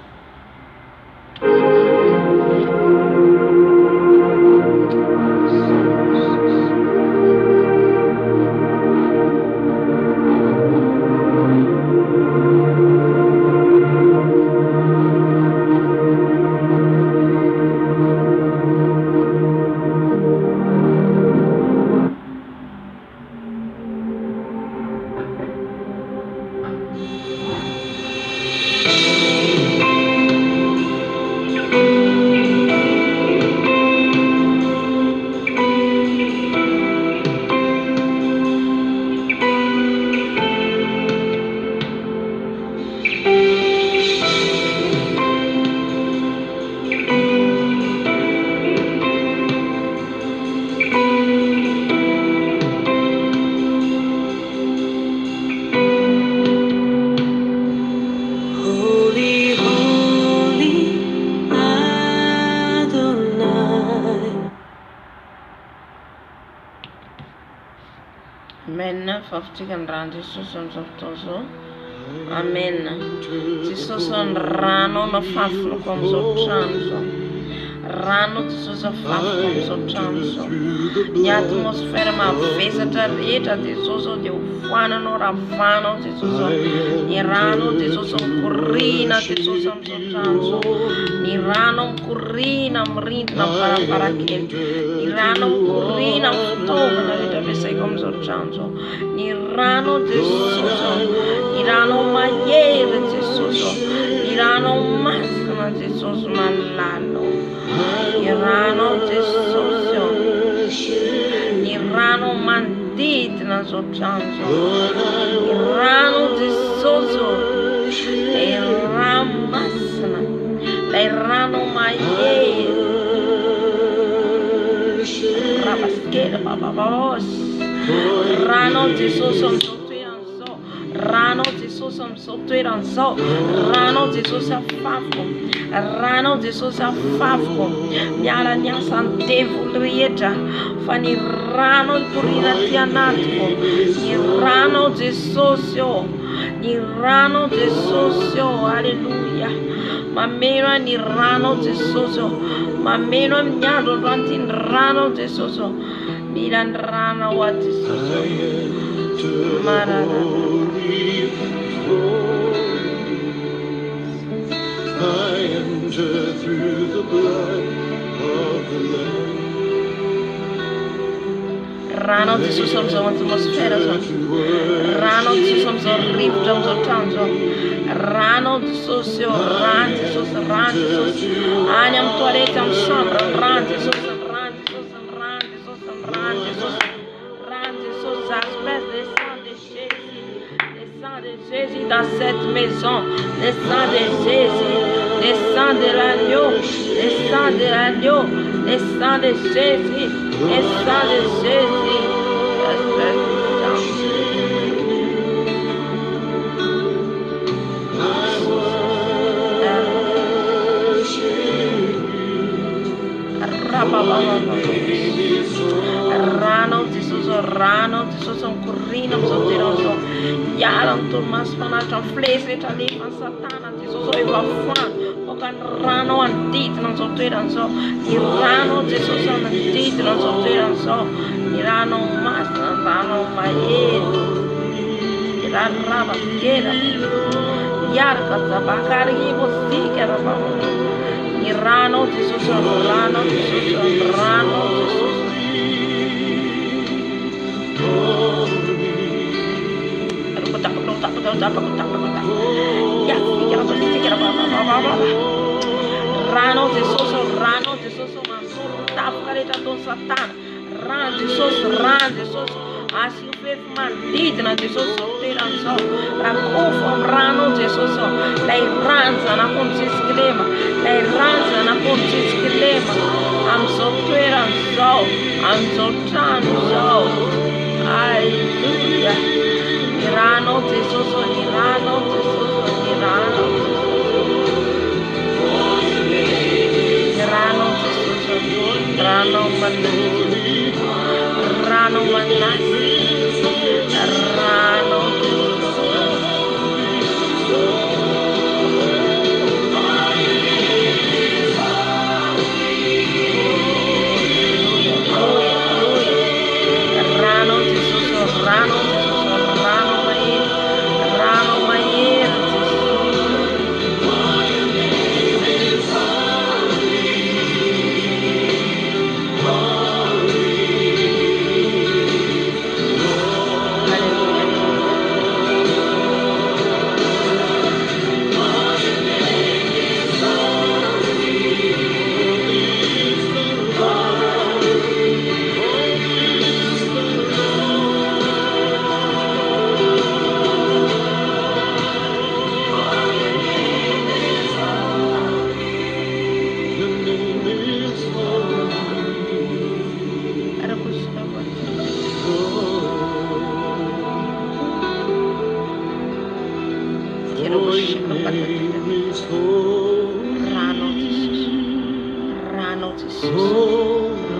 Amen. Faftikan ran Jesus am zoptozo. Amen. Jesus on rano na fafno kom zoptranzo. Rano Jesus on fafno zoptranzo. Ni atmosfera ma vesatra rehetra Jesus on de ufanano ravano Jesus on. Ni rano Jesus on kurina Jesus on zoptranzo. Ni rano kurina mrindna varavarakely. Ni rano kurina fitaovana rehetra ampiasay kom zoptranzo. Ni rano Jesus on. Ni rano mahery Jesus on. Ni rano masina Jesus malalo. Ni rano Jesus on. Ni rano manditina zoptranzo. Ni rano Jesus on. Ni ramasina. Ni rano mahery. Rabaskele bababos. Rano Jesus on. Rano Jesus am sotweranso. Rano Jesus a fafo. Rano Jesus a fafo. Miala nyasan devil rehetra. Fa ny rano ikorina ty anatiko. Ny rano Jesus io. Ny rano Jesus io. Alleluia. Mameno ny rano Jesus io. Mameno amin'ny andro androany ty ny rano Jesus io. Mila ny rano ho Jesus io. I enter through the blood of the Lamb. Rano Jesus amizao atmosfera zao. Rano Jesus amizao rivotra amizao trano zao. Rano Jesus io. Rano Jesus, rano Jesus. Any amin'ny toilette amin'ny chambre. Rano Jesus, rano Jesus, rano Jesus, rano Jesus. Rano Jesus, j'espère le sang de Jésus. Le sang de Jésus dans cette maison. Le sang de Jésus. Le sang de l'agneau. Le sang de l'agneau. Le sang de Jésus. Le sang de Jésus. J'espère le sang. Rano Jesus, rano Jesus am corrina amizao toerana zao. Iara ny toromaso fanaritra ny flesy rehetra alefa ny satana Jesus ao efa foana. Boka ny rano anodidina amizao toerana zao. Ny rano Jesus anodidina amizao toerana zao. Ny rano masina, ny rano mahery. Ny rano ravakely. Iaraka zabakarivo sika ravavana. Ny rano Jesus, rano Jesus, rano Jesus. Rano Jesus, rano Jesus, mansuru tapka rehetra ataon'ny satana. Rano Jesus, asio fefy manodidina Jesus zao toerana zao. Rakofo amin'ny rano Jesus ao. Lay ranjana akony Jesikilema. Lay ranjana akony Jesikilema amizao toerana zao. Amizao trano zao. Alleluia. Ny rano Jesus, ny rano Jesus, ny rano Jesus. Ny rano Jesus, rano manasy. Rano manasy. Rano Jesus. Rano Jesus, rano Jesus, rano mahery. Rano mahery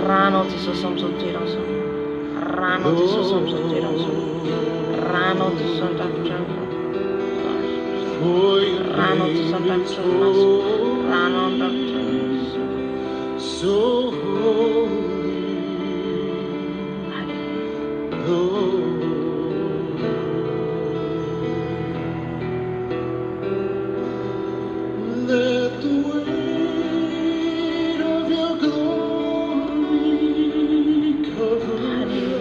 Rano Jesus amizao toerana zao. Ranao Jesosy amin'izao toerana izao. Ranao Jesosy an-tapitra ny Ranao Jesosy an-tapitra ny maso. Ranao an-tapitra ny maso. So holy, Lord. Let the weight of your glory cover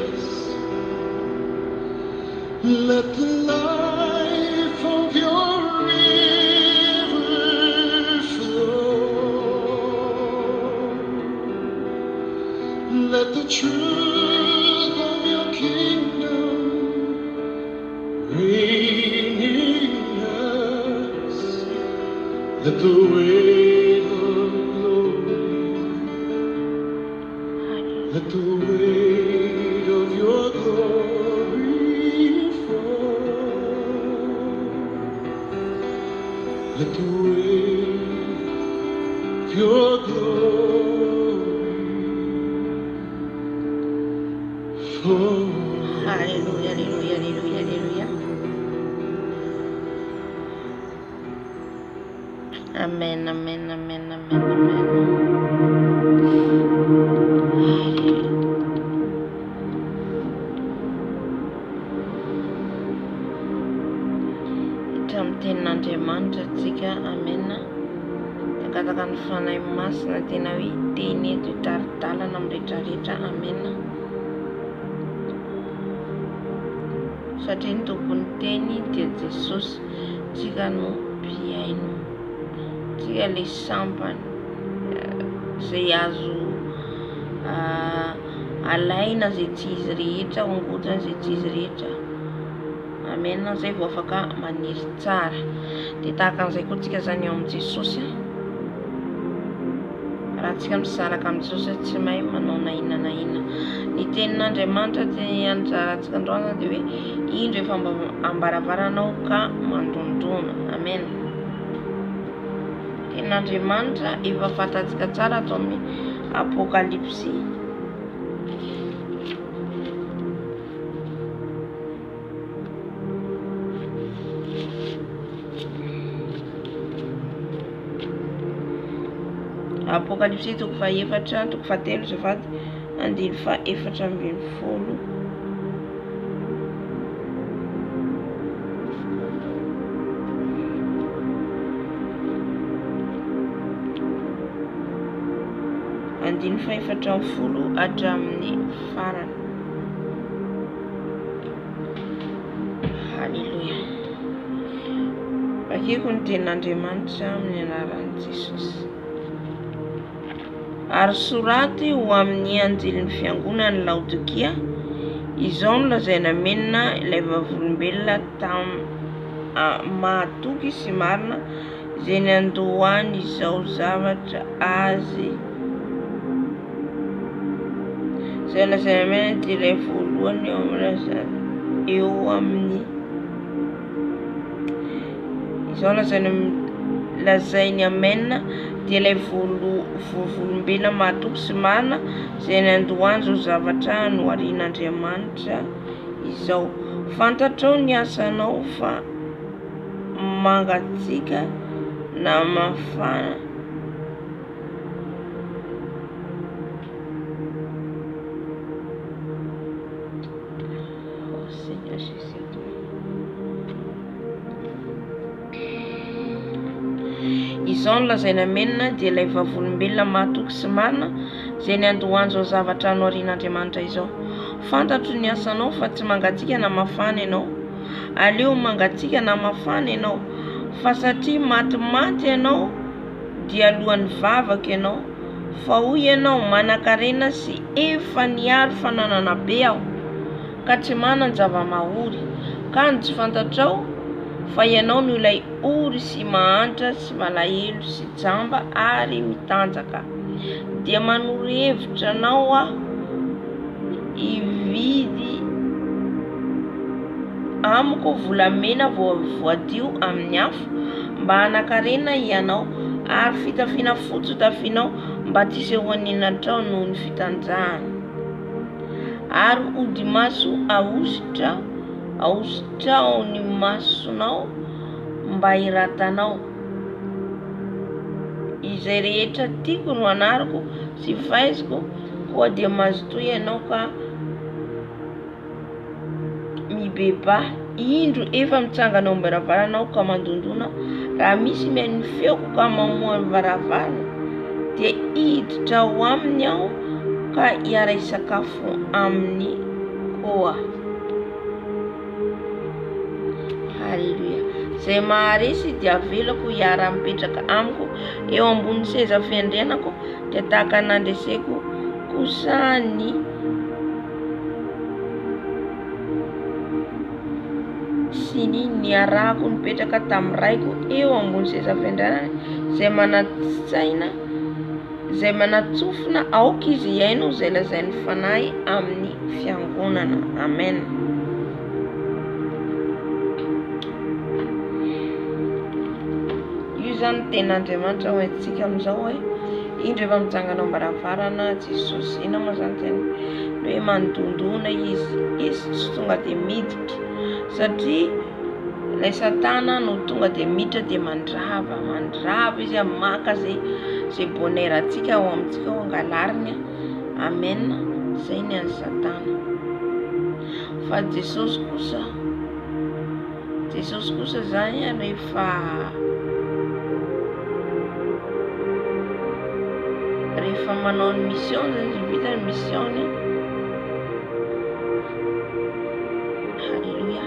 us. Let the life of your river flow. Let the truth of your kingdom reign in us. Let the weight of glory, let the weight of your glory fall. Let the weight of your glory fall. Hallelujah, hallelujah, hallelujah, hallelujah. Amen, amen, amen, amen, amen. Ita amin'ny tenin'Andriamanitra antsika, amen. Takataka ny fanahy masina tena hoe teny eto hitaridalana amin'ny rehetrarehetra, amen. Satria ny tompon'ny teny dia Jesosy, tsika no mpiaino, tsika le sampany izay azo alaina zay tsy izy rehetra, ongotrana zay tsy izy rehetra, amen. Zay vao afaka maniry tsara. Dia tahaka an'izay koa tsika zany eo amin'ny Jesosy. Raha tsika misaraka amin'ny Jesosy tsy mahay manao na inona na inona. Ny tenin'Andriamanitra dia anjarantsika androany dia hoe indro efa ambaravarana ka mandondona, amen. Tenin'Andriamanitra efa fantatsika tsara atao amin'ny Apokalipsy. Apokalipsy toko fahaefatra, toko fahatelo zafady, andiny fahaefatra ambin'ny folo. Andiny fahaefatra ambin'ny folo hatramin'ny farany. Halleluja. Bakeko ny tenin'Andriamanitra amin'ny anaran'i Jesosy. Ary soraty ho amin'ny anjelin'ny fiangonan'ny Laodikia, izao no lazaina menina ilay vavolombelona mahatoky sy marina, izay nandohany izao zavatra azy. Izay lazaina menina dia ilay voalohany eo amin'ny izao lazainy amenina dia ilay volombelona mahatoky sy marina, izay nandohany izao zavatra noharian'Andriamanitra izao. Fantatrao ny asanao fa mangatsiaka na mafana. Oh Seigneur Jésus. Izao no lazaina menina dia ilay vavolombelona mahatoky sy marina, izay nandohany izao zavatra noharian'Andriamanitra izao. Fantatro ny asanao fa tsy mangatsiaka na mafana ianao. Aleo mangatsiaka na mafana ianao, fa satria matimaty ianao dia alohan'ny vavaka ianao. Fa hoy ianao manan-karena sy efa niary fananana be aho, ka tsy manana zava-mahory. Ka ny tsy fantatrao fa ianao no ilay ory sy mahantra sy malahelo sy jamba ary mitanjaka. Dia manoro hevitra anao aho hividy amiko volamena voadio amin'ny afo, mba hanan-karena ianao ary fitafiana fotsy tafianao, mba tsy sehoan'inatrao noho ny fitanjahana. ary ody maso ahositra ao ny masonao mba hiratanao. Izay rehetra tiako no anariko sy faiziko koa dia mazotoy ianao ka mibeba. Indro efa mitsangana ao am-baravaranao ka mandondona. Raha misy mihaino feoko ka mamoha ny varavarana dia hiditra ao aminy aho ka hiara isakafo aminy koa. Halleluja. Zay maharesy dia avelako hiara mipetraka amiko eo ambony seza fiandrianako dia tahaka nandreseko kosa ny siny niarako nipetraka tamin'ny raiko eo ambony seza fiandrianana, zay manatsaina, zay manatsofina aoka izy iaino zay lazain'ny fanahy amin'ny fiangonana. Amen. Io zany ten'Andriamanitra ho antsika amin'izao hoe indro efa mitsangana am-baravarana Jesosy. Ina moa zany teny hoe mandondona izy tsy tonga dia miditra, satria ilay Satana no tonga dia miditra dia mandrava izy maka zay bonheur atsika ao amintsika ao angalariny. Amen. Zay ny an'ny Satana. Fa Jesosy kosa zany rehefa manao ny mission zany, vita ny mission. Halleluja.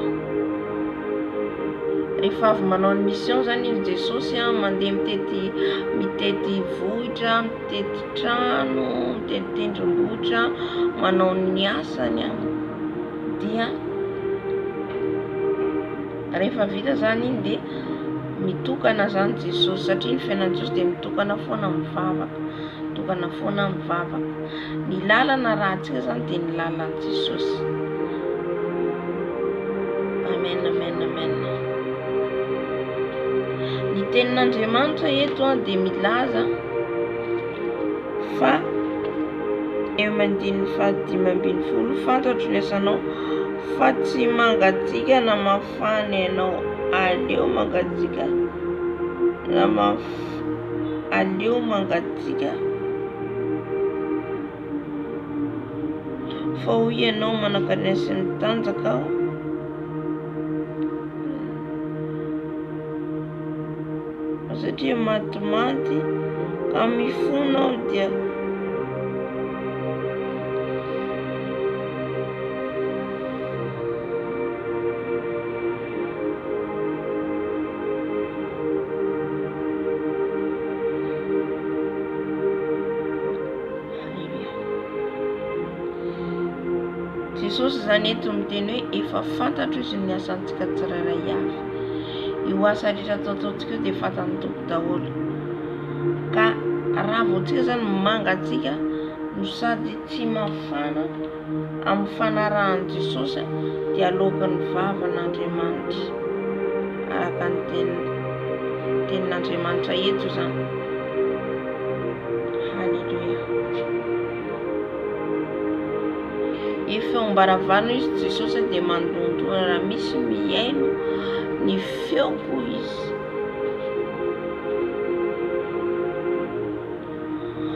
Rehefa avy manao ny mission zany izy Jesosy mandeha mitety vohitra, mitety trano, mitety tendrombohitra, manao ny asany dia rehefa vita zany iny dia mitokana zany Jesosy, satria ny fiainan'i Jesosy dia mitokana foana mivavaka. Ny lalana raha antsika zany dia ny lalan'i Jesosy. Amen. Ny tenin'Andriamanitra eto dia milaza fa eo mandiny 5:12 fantatro lesanao fa tsy mangatsika na mafana ianao. Aleo mangatsika fa hoy ianao manankarena sy ny tanjaka aho. Satria matimaty ka mifona aho dia Jesosy zany eto miteny hoe efa fantatro izy ny asantsika tsirairay avy. Io asa rehetra ataontsika dia fantan'ny Tompo daholo. Ka raha vao tsika zany mangatsika no sady tsy mafana amin'ny fanarahan'i Jesosy dia alokan'ny vavan'Andriamanitra. Araka ny tenin'Andriamanitra eto zany. Halleluja. Efa am-baravarana izy Jesosy dia mandondona raha misy mihaino ny feoko izy.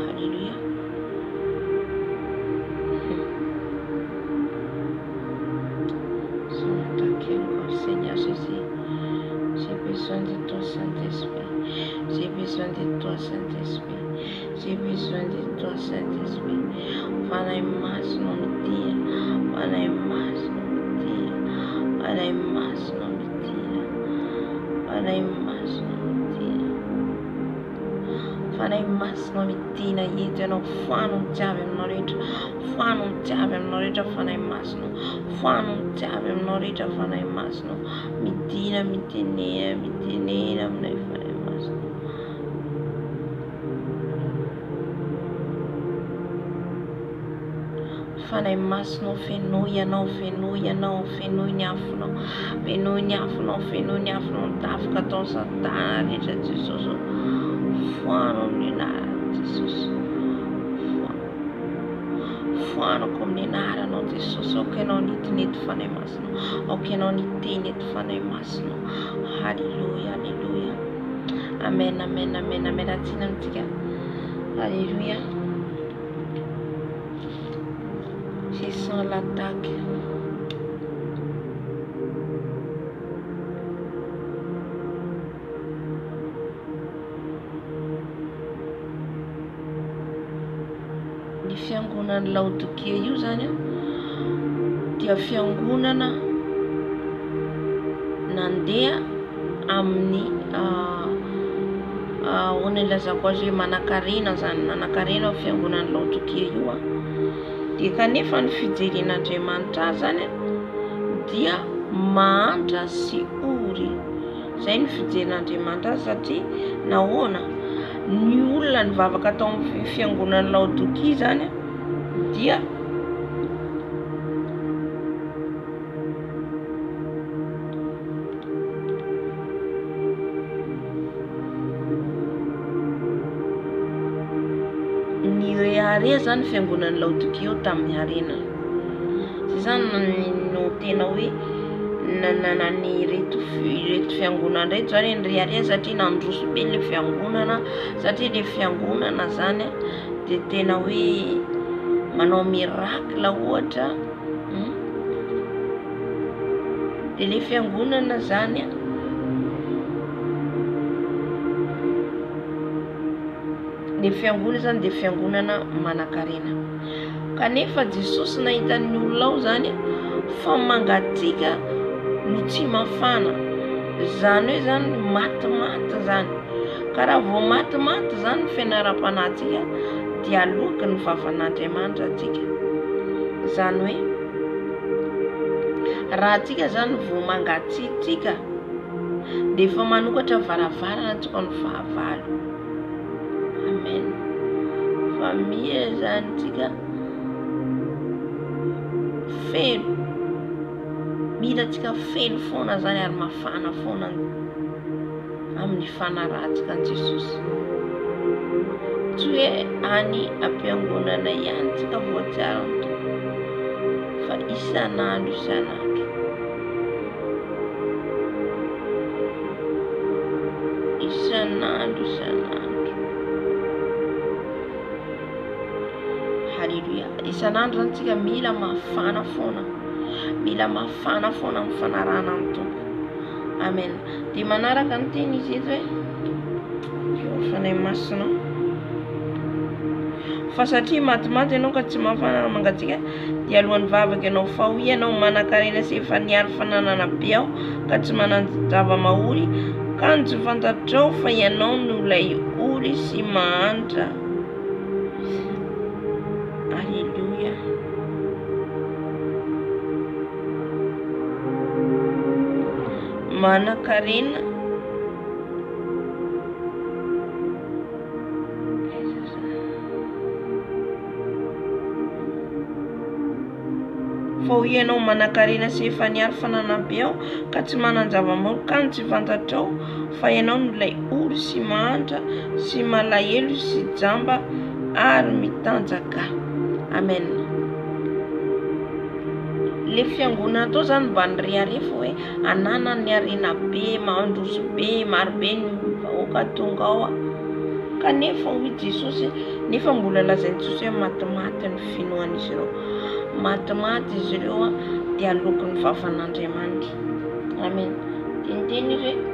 Alléluia. Seigneur Jésus, j'ai besoin de toi, Saint-Esprit. J'ai besoin de toi, Saint-Esprit. J'ai besoin de toi, Saint-Esprit. Fala mais no dia, fala mais no dia, fala mais no dia, fala mais no dia, fala mais no dia. Yetu no fano chave mnorita, fano chave mnorita, fala mais no, fano chave mnorita, fala mais no, mitina, mitinera, mnai fala mais no. Fanay masino fenoy ianao, fenoy ianao, fenoy ny afonao, fenoy ny afonao, fenoy ny afonao, tafika ataon'ny Satana rehetra Jesosy. Foano amin'ny anaran'i Jesosy. foanako amin'ny anaranao Jesosy. Aoka ianao nitinety fanahy masinao. Aoka ianao niteny eto fanahy masinao. Halleluja, halleluja. Amen, amen, amen, amen. Atsina amintsika. Alléluia. Je sens l'attaque. Ny fiangonan'ny Laodikia io zany dia fiangonana nandeha amin'ny hoana ilazako azy hoe manan-karena zany, manan-karena fiangonan'ny Laodikia io dia kanefa ny fijeren'Andriamanitra azy zany dia mahantra sy ory. Zay ny fijeren'Andriamanitra azy satria nahoana ny olona nivavaka tao amin'ny fiangonan'ny Laodikia zany dia are zany fiangonan'ny Laodikia tamin'ny harena. Zay zany no tena hoe nanany reto fiangonana reto zany ny reare satria nandroso be le fiangonana, satria le fiangonana zany dia tena hoe manao miracle ohatra. Dia le fiangonana zany le fiangonana zany dia fiangonana manan-karena. Kanefa Jesosy nahitan'ny olona ao zany fa mangatsiaka no tsy mafana, zany hoe zany matimaty zany. Ka raha vao matimaty zany fianaram-panahintsika dia aloky ny vavan'Andriamanitra atsika. Zany hoe raha atsika zany vao mangatsiatsika dia efa manokatra varavarana tsika ny fahavalo. Amen. Famille zany tsika feno, mila tsika feno foana zany ary mafana foana amin'ny fanarahantsika an Jesosy. Tsy hoe any ampiangonana ihany tsika voatsara ny tompo, fa isan'andro isan'andro. Isan'andro isan'andro. Halleluja. Isan'andro zany tsika mila mafana foana, mila mafana foana amin'ny fanarahana amin'ny tompo. Amen. Dia manaraka ny teny izy eto hoe fanahy masinao. Fa satria matimaty ianao ka tsy mafana mangatsiaka dia alohan'ny vavaka ianao fahoy ianao manan-karena sy efa niary fananana be aho ka tsy manan-java-mahory, ka ny tsy fantatrao fa ianao no ilay ory sy mahantra. Alléluia. Manan-karena fa hoy ianao manan-karena sy efa niary fananana be aho ka tsy manan-java-mahory, ka ny tsy fantatrao fa ianao no ilay ory sy mahantra sy malahelo sy jamba ary mitanjaka. Amen. Le fiangonana tao zany mba nireharefa hoe anana ny harena be, mandroso be, marobe ny vahoaka tonga ao. Kanefa hoy Jesosy, nefa mbola lazainy Jesosy hoe matimaty ny finoan'izy ireo. Matimaty izy ireo dia aloky ny vavan'Andriamanitra. Amen. Teniteny izy hoe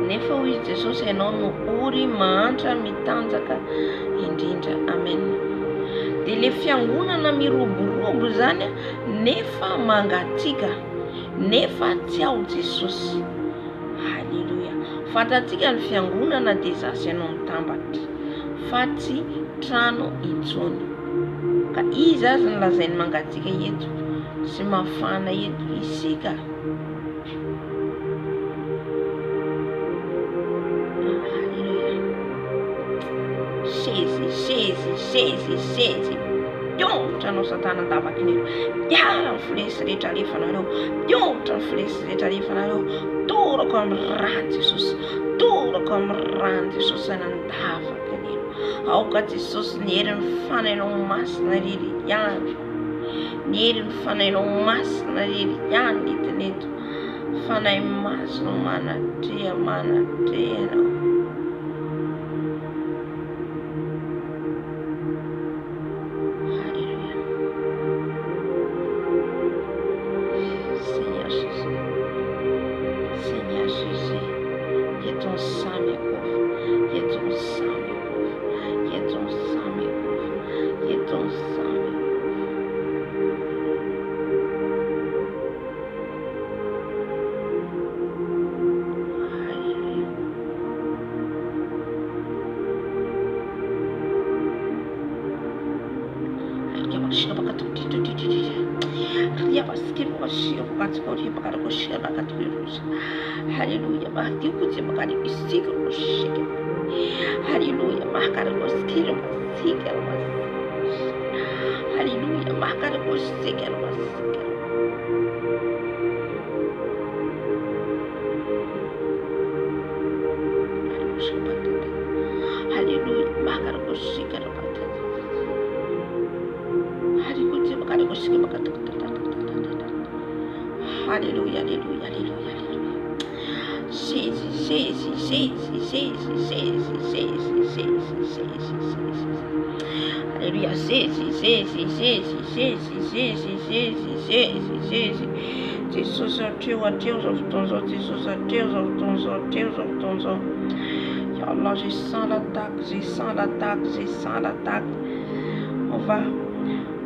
nefa hoy Jesosy ianao no ory mahantra mitanjaka indrindra. Amen. Dia le fiangonana miroborobo zany nefa mangatsiaka, nefa tsy ao Jesosy. Halleluja. Fatatsika ny fiangonana dia zasy ianao mitambatra fa tsy trano intsony. Ka izy azy ny lazainy mangatsiaka eto sy mafana eto isika. Piôntra no Satana andava aqui nele. Piara no fleece de tarifa na piôntra no fleece de tarifa na tudo como rante Jesus. Tudo como rante Jesus andava aqui nele. Ao que Jesus nele fane no mas na ele yan. Nele fane no mas na ele yan dito. Fane mas no mana dia no. Hallelujah, Mahdi kuti makani isiga ushike. Hallelujah, mahkara koskira masika mas. Hallelujah, mahkara koskira masika. Hallelujah, mahkara koskira masika. Hallelujah, makani koskira masika. Hallelujah, hallelujah, hallelujah. Alléluia, Jesus are Tears of Tonzo, Jesus are Tears of Tonzo, Tears of Tonzo. Ya Allah, je sens l'attaque, je sens l'attaque, je sens l'attaque.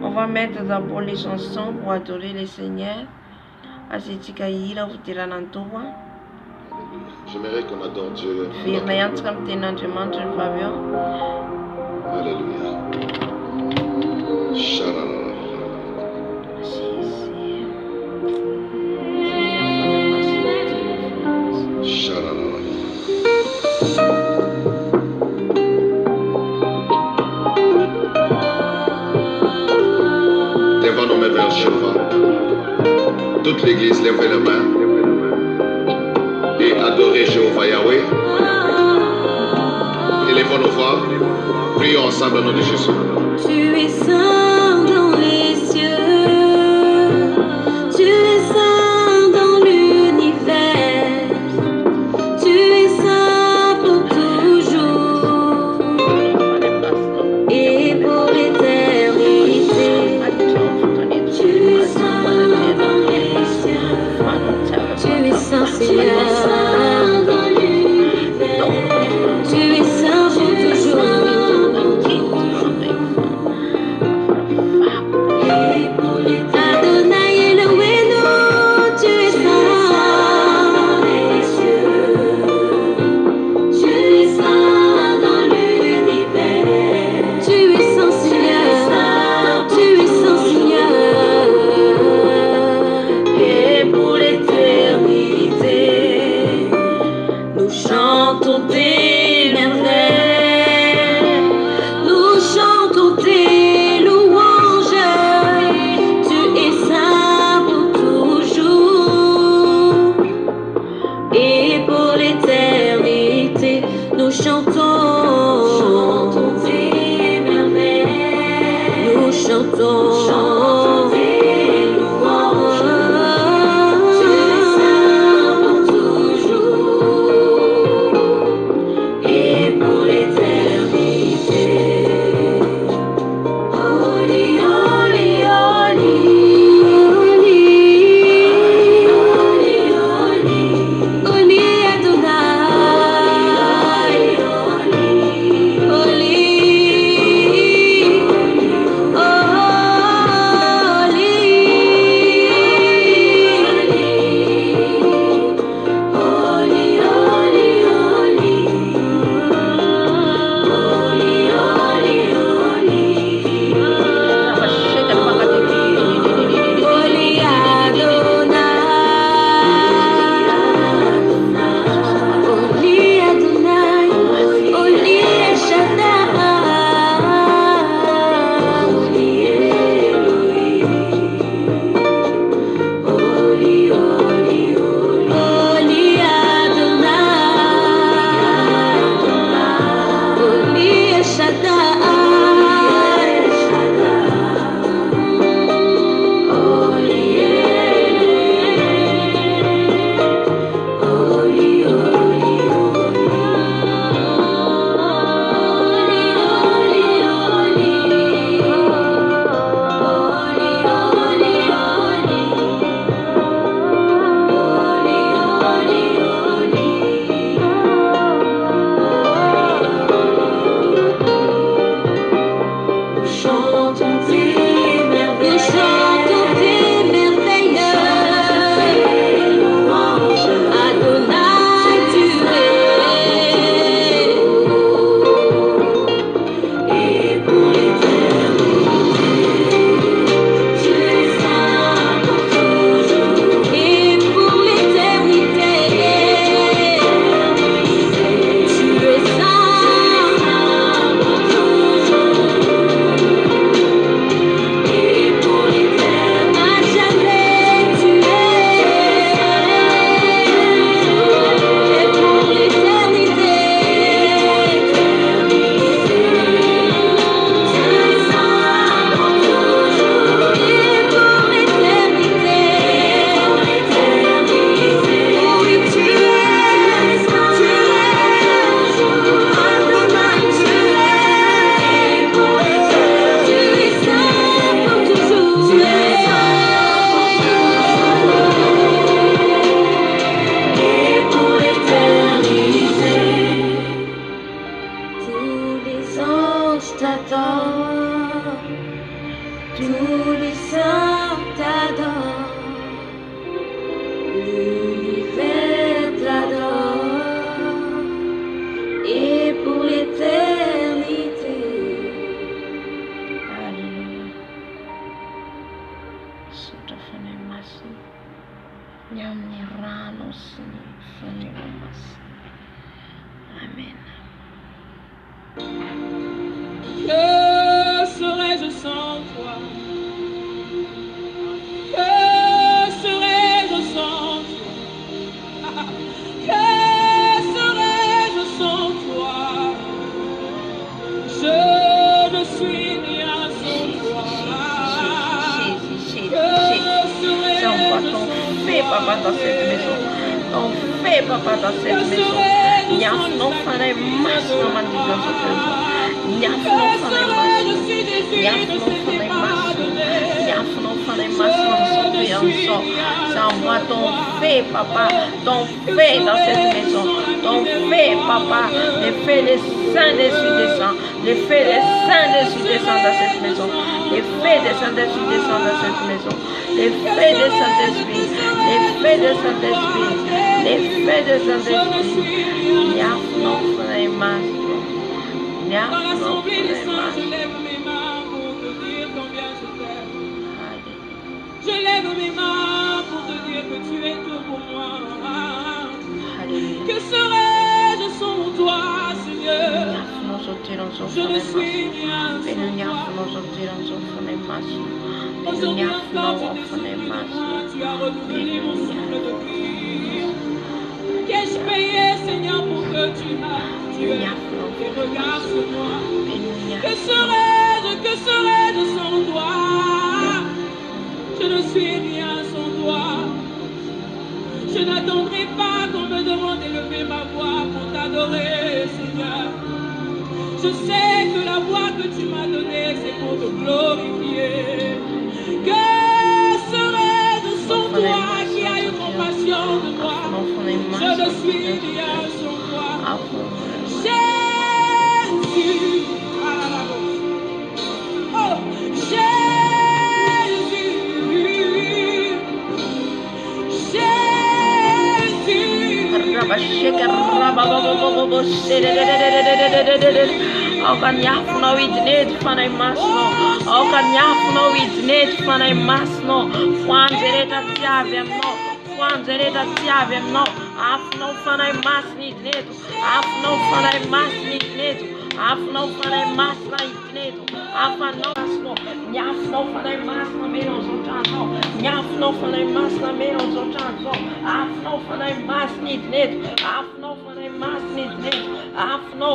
On va mettre d'abord les chansons pour adorer le Seigneur. Asitikaira utiranantua. J'aimerais qu'on adore Dieu. Alléluia. Lèvons nos mains vers Jéhovah. Toute l'église lève les mains et adorez Jéhovah Yahweh. Élevons nos voix, prions ensemble au nom de Jésus. Tu es saint dans les cieux, tu es saint dans l'univers, tu es saint pour toujours et pour l'éternité. Tu es saint dans les cieux, tu es saint Seigneur dans l'univers, tu es saint pour toujours. papa, dans cette maison. Ton fait, papa, dans cette maison. Niaf non fanay mas no mandigo sotezo. Niaf no fanay mas. Niaf no fanay mas. Niaf no fanay mas no sotezo. Ça envoie ton fait, papa, ton fait dans cette maison. Ton fait, papa, les faits des saints d'Esprit descend. Les faits des saints d'Esprit descend dans cette maison. Les faits des saints d'Esprit descend dans cette maison. Les faits des Saint-Esprit. Les faits des Saint-Esprit. Les faits des Saint-Esprit. Niaf non fanay mas. Niaf non fanay mas. Je lève mes mains pour te dire que tu es tout pour moi. Que serais-je sans toi, Seigneur? Je ne suis rien sans toi. Aujourd'hui encore, tu décides de moi, tu as redoublé mon souffle de vie. Qu'ai-je payé, Seigneur, pour que tu m'aies et regarde sur moi? Que serais-je sans toi? Je ne suis rien sans toi. Je n'attendrai pas qu'on me demande d'élever ma voix pour t'adorer, Seigneur. Je sais que la voix que tu m'as donnée, c'est pour te glorifier. Que serais-je sans toi qui a eu compassion de toi? Je ne suis rien sans toi. Jésus, oh, Jésus, Kan yafno idnet fanay masno. Kan yafno idnet fanay masno. Fuanzereta tiavemno. Fuanzereta tiavemno. Afno fanay masni idneto. Afno fanay masni idneto. Afno fanay masna idneto. Afano masno. Nyafno fanay masna menos otanzo. Nyafno fanay masna menos otanzo. Afno fanay masni idneto. Afno fanay masni idneto. Afno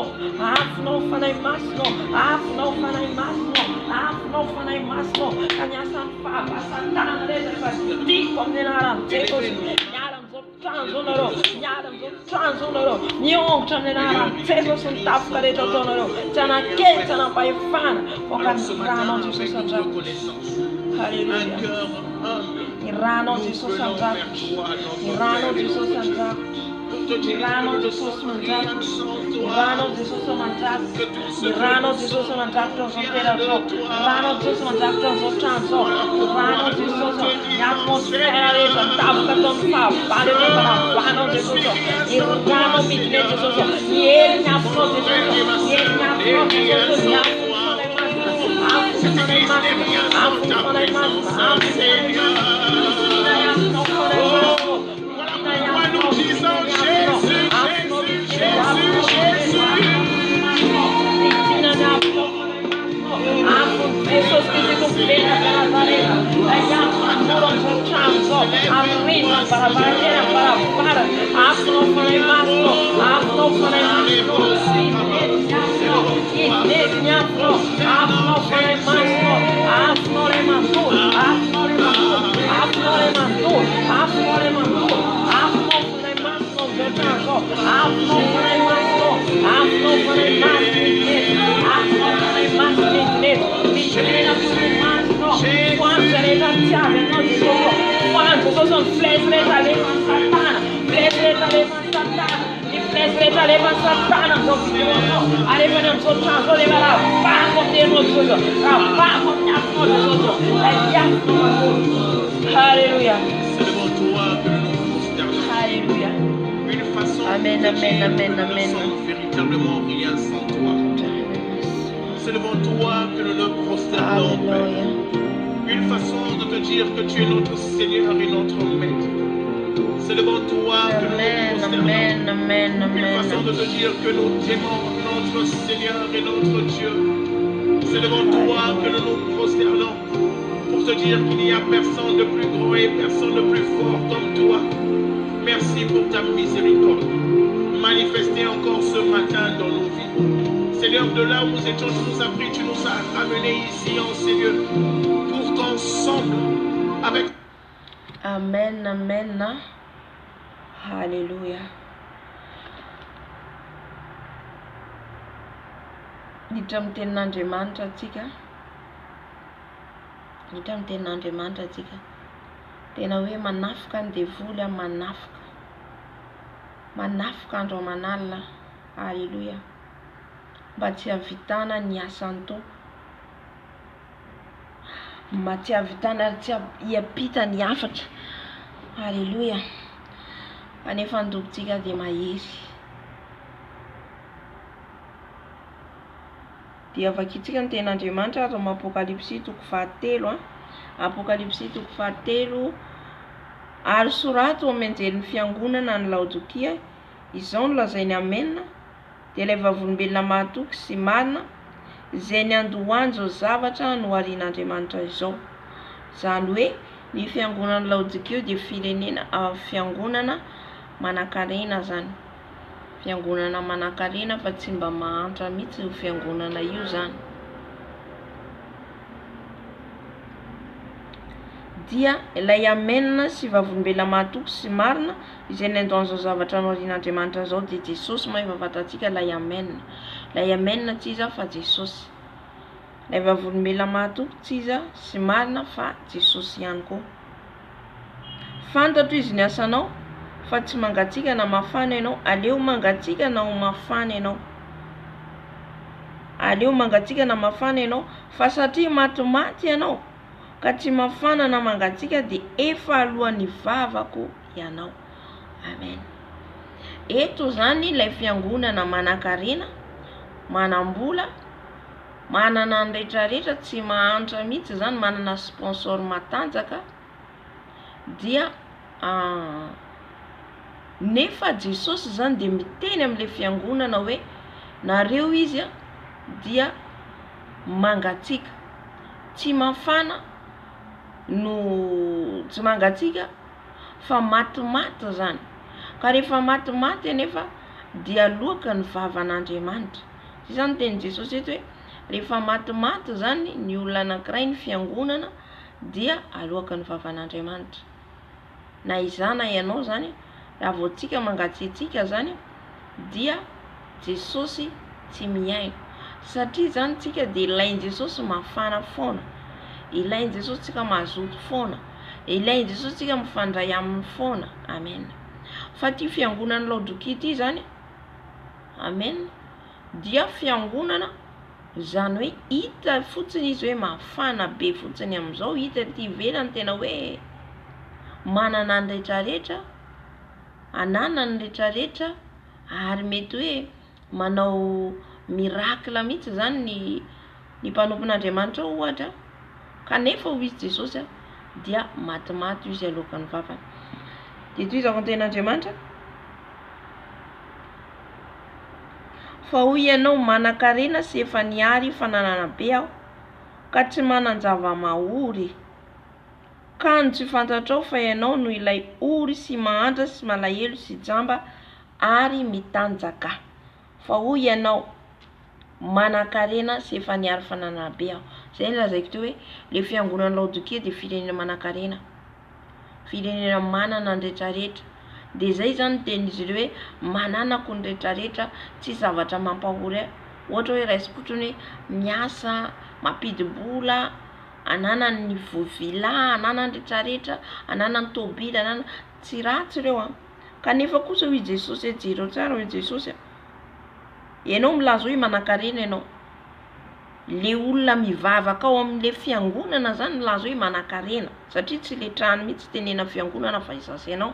fanay masno. Afno fanay masno. Afno fanay masno. Kanyasan papa satana leza di kondenaram tekos. Nyaram zotanzonoro. Nyaram zotanzonoro. Nyong chandenaram tekos untafkare totonoro. Tana ke tana paifana. Fokan rano di sosanjak. Hallelujah. Irano di sosanjak. Irano di sosanjak. Irano di sosanjak. Irano di sosanjak. Irano di sosanjak tosoterazo. Irano di sosanjak tosotanzo. Irano di sosanjak. Atmosfera resa tavka tonfa. Pare de para plano de soso. Irano mitne de soso. Yer nyafno de soso. Yer nyafno de soso. Hallelujah. Hallelujah. Amen, amen, amen, amen. Véritablement rien sans toi. C'est devant toi que nous nous prosternons, Père. Une façon de te dire que tu es notre Seigneur et notre Maître. C'est devant toi que nous nous prosternons. Une façon de te dire que nous t'aimons, notre Seigneur et notre Dieu. C'est devant toi que nous nous prosternons. Pour te dire qu'il n'y a personne de plus grand et personne de plus fort comme toi. Merci pour ta miséricorde. Manifestez encore ce matin dans nos vies. Seigneur, de là où nous étions, tu nous as pris, tu nous as amenés ici en ces lieux pour qu'ensemble, avec Amen, amen. Hallelujah. Hiditra amin'ny tenin'Andriamanitra atsika. Hiditra amin'ny tenin'Andriamanitra atsika. Tena hoe manafika ny devoly a manafika. Manafika andro aman'alina. Hallelujah. Mba tsy havitana ny asan'ny Tompo. Mba tsy havitana tsy hiampita ny hafatra. Hallelujah. Anefa ny tompontsika dia mahery. Dia vakitsika ny tenin'Andriamanitra ato amin'ny Apokalipsy 3:7. Apokalipsy 3:7. Ary sorato amin'ny anjelin'ny fiangonana ny Laodikia, izao no lazainy amen, dia ilay vavolombelona mahatoky sy marina, izay ny andohany zao zavatra no arian'Andriamanitra izao. Zany hoe ny fiangonana Laodikia dia firenena fiangonana manan-karena zany. Fiangonana manan-karena fa tsy mba mahantra mihitsy io fiangonana io zany. Dia ilay amen sy vavolombelona mahatoky sy marina, izay ny andohany zao zavatra no arian'Andriamanitra zao dia Jesosy mahay fatatsika ilay amen. Ilay amen tsy iza fa Jesosy. Ilay vavolombelona mahatoky tsy iza sy marina fa Jesosy ihany koa. Fantatro izy ny asanao fa tsy mangatsika na mafana ianao. Aleo mangatsika na mafana ianao. Aleo mangatsika na mafana ianao, fa satria matimaty ianao ka tsy mafana na mangatsika dia efa alohan'ny vavako ianao. Amen. Eto zany ilay fiangonana manan-karena, manam-bola, manana ny rehetrarehetra, tsy mahantra mihitsy zany, manana sponsor matanjaka. Dia nefa Jesosy zany dia miteny amin'ilay fiangonana hoe nareo izy dia mangatsika, tsy mafana no tsy mangatsika fa matimaty zany. Ka rehefa matimaty anefa dia aloaka ny vavan'Andriamanitra. Izany teny Jesosy eto hoe rehefa matimaty zany ny olona anankiray ny fiangonana dia aloaka ny vavan'Andriamanitra. Na izana ianao zany, raha vao tsika mangatsiatsika zany dia Jesosy tsy miaino. Satria zany tsika dia ilainy Jesosy mafana foana. Ilainy Jesosy tsika mazoto foana. Ilainy Jesosy tsika mifandray aminy foana. Amen. Fa ty fiangonana Laodikia ity zany, amen, dia fiangonana zany hoe hita fotsiny izy hoe mafana be fotsiny amin'izao, hita ty ivelany tena hoe manana ny rehetrarehetra, anana ny rehetrarehetra, ary mety hoe manao miracle mihitsy zany ny mpanompon'Andriamanitra ohatra, kanefa ho izy Jesosy dia matimaty izy alokan'ny vavany. Dia toy izao ny tenin'Andriamanitra, fa hoy ianao manan-karena sy efa niary fananana be aho, ka tsy manan-java mahory. Kano tsy fantatrao fa ianao no ilay ory sy mahantra sy malahelo sy jamba ary mitanjaka. Fa hoy ianao manan-karena sy efa niary fananana be aho. Zay lazaiko teo hoe le fiangonana Laodikia dia firenena manan-karena, firenena manana ny rehetrarehetra. Dia zay zany tenin'izy ireo hoe mananako ny rehetrarehetra, tsy zavatra mampahory. Ohatra hoe raisim-potrony miasa, mampidi-bola, anana ny vovila, anana ny rehetrarehetra, anana ny tôbila, anana tsy ratsy ireo kanefa kosa hoy Jesosy, jereo tsara hoy Jesosy, ianao milaza hoe manan-karena ianao. Le olona mivavaka ao amin'le fiangonana zany milaza hoe manan-karena, satria tsy letrahany mihitsy tenena fiangonana fa izasy ianao.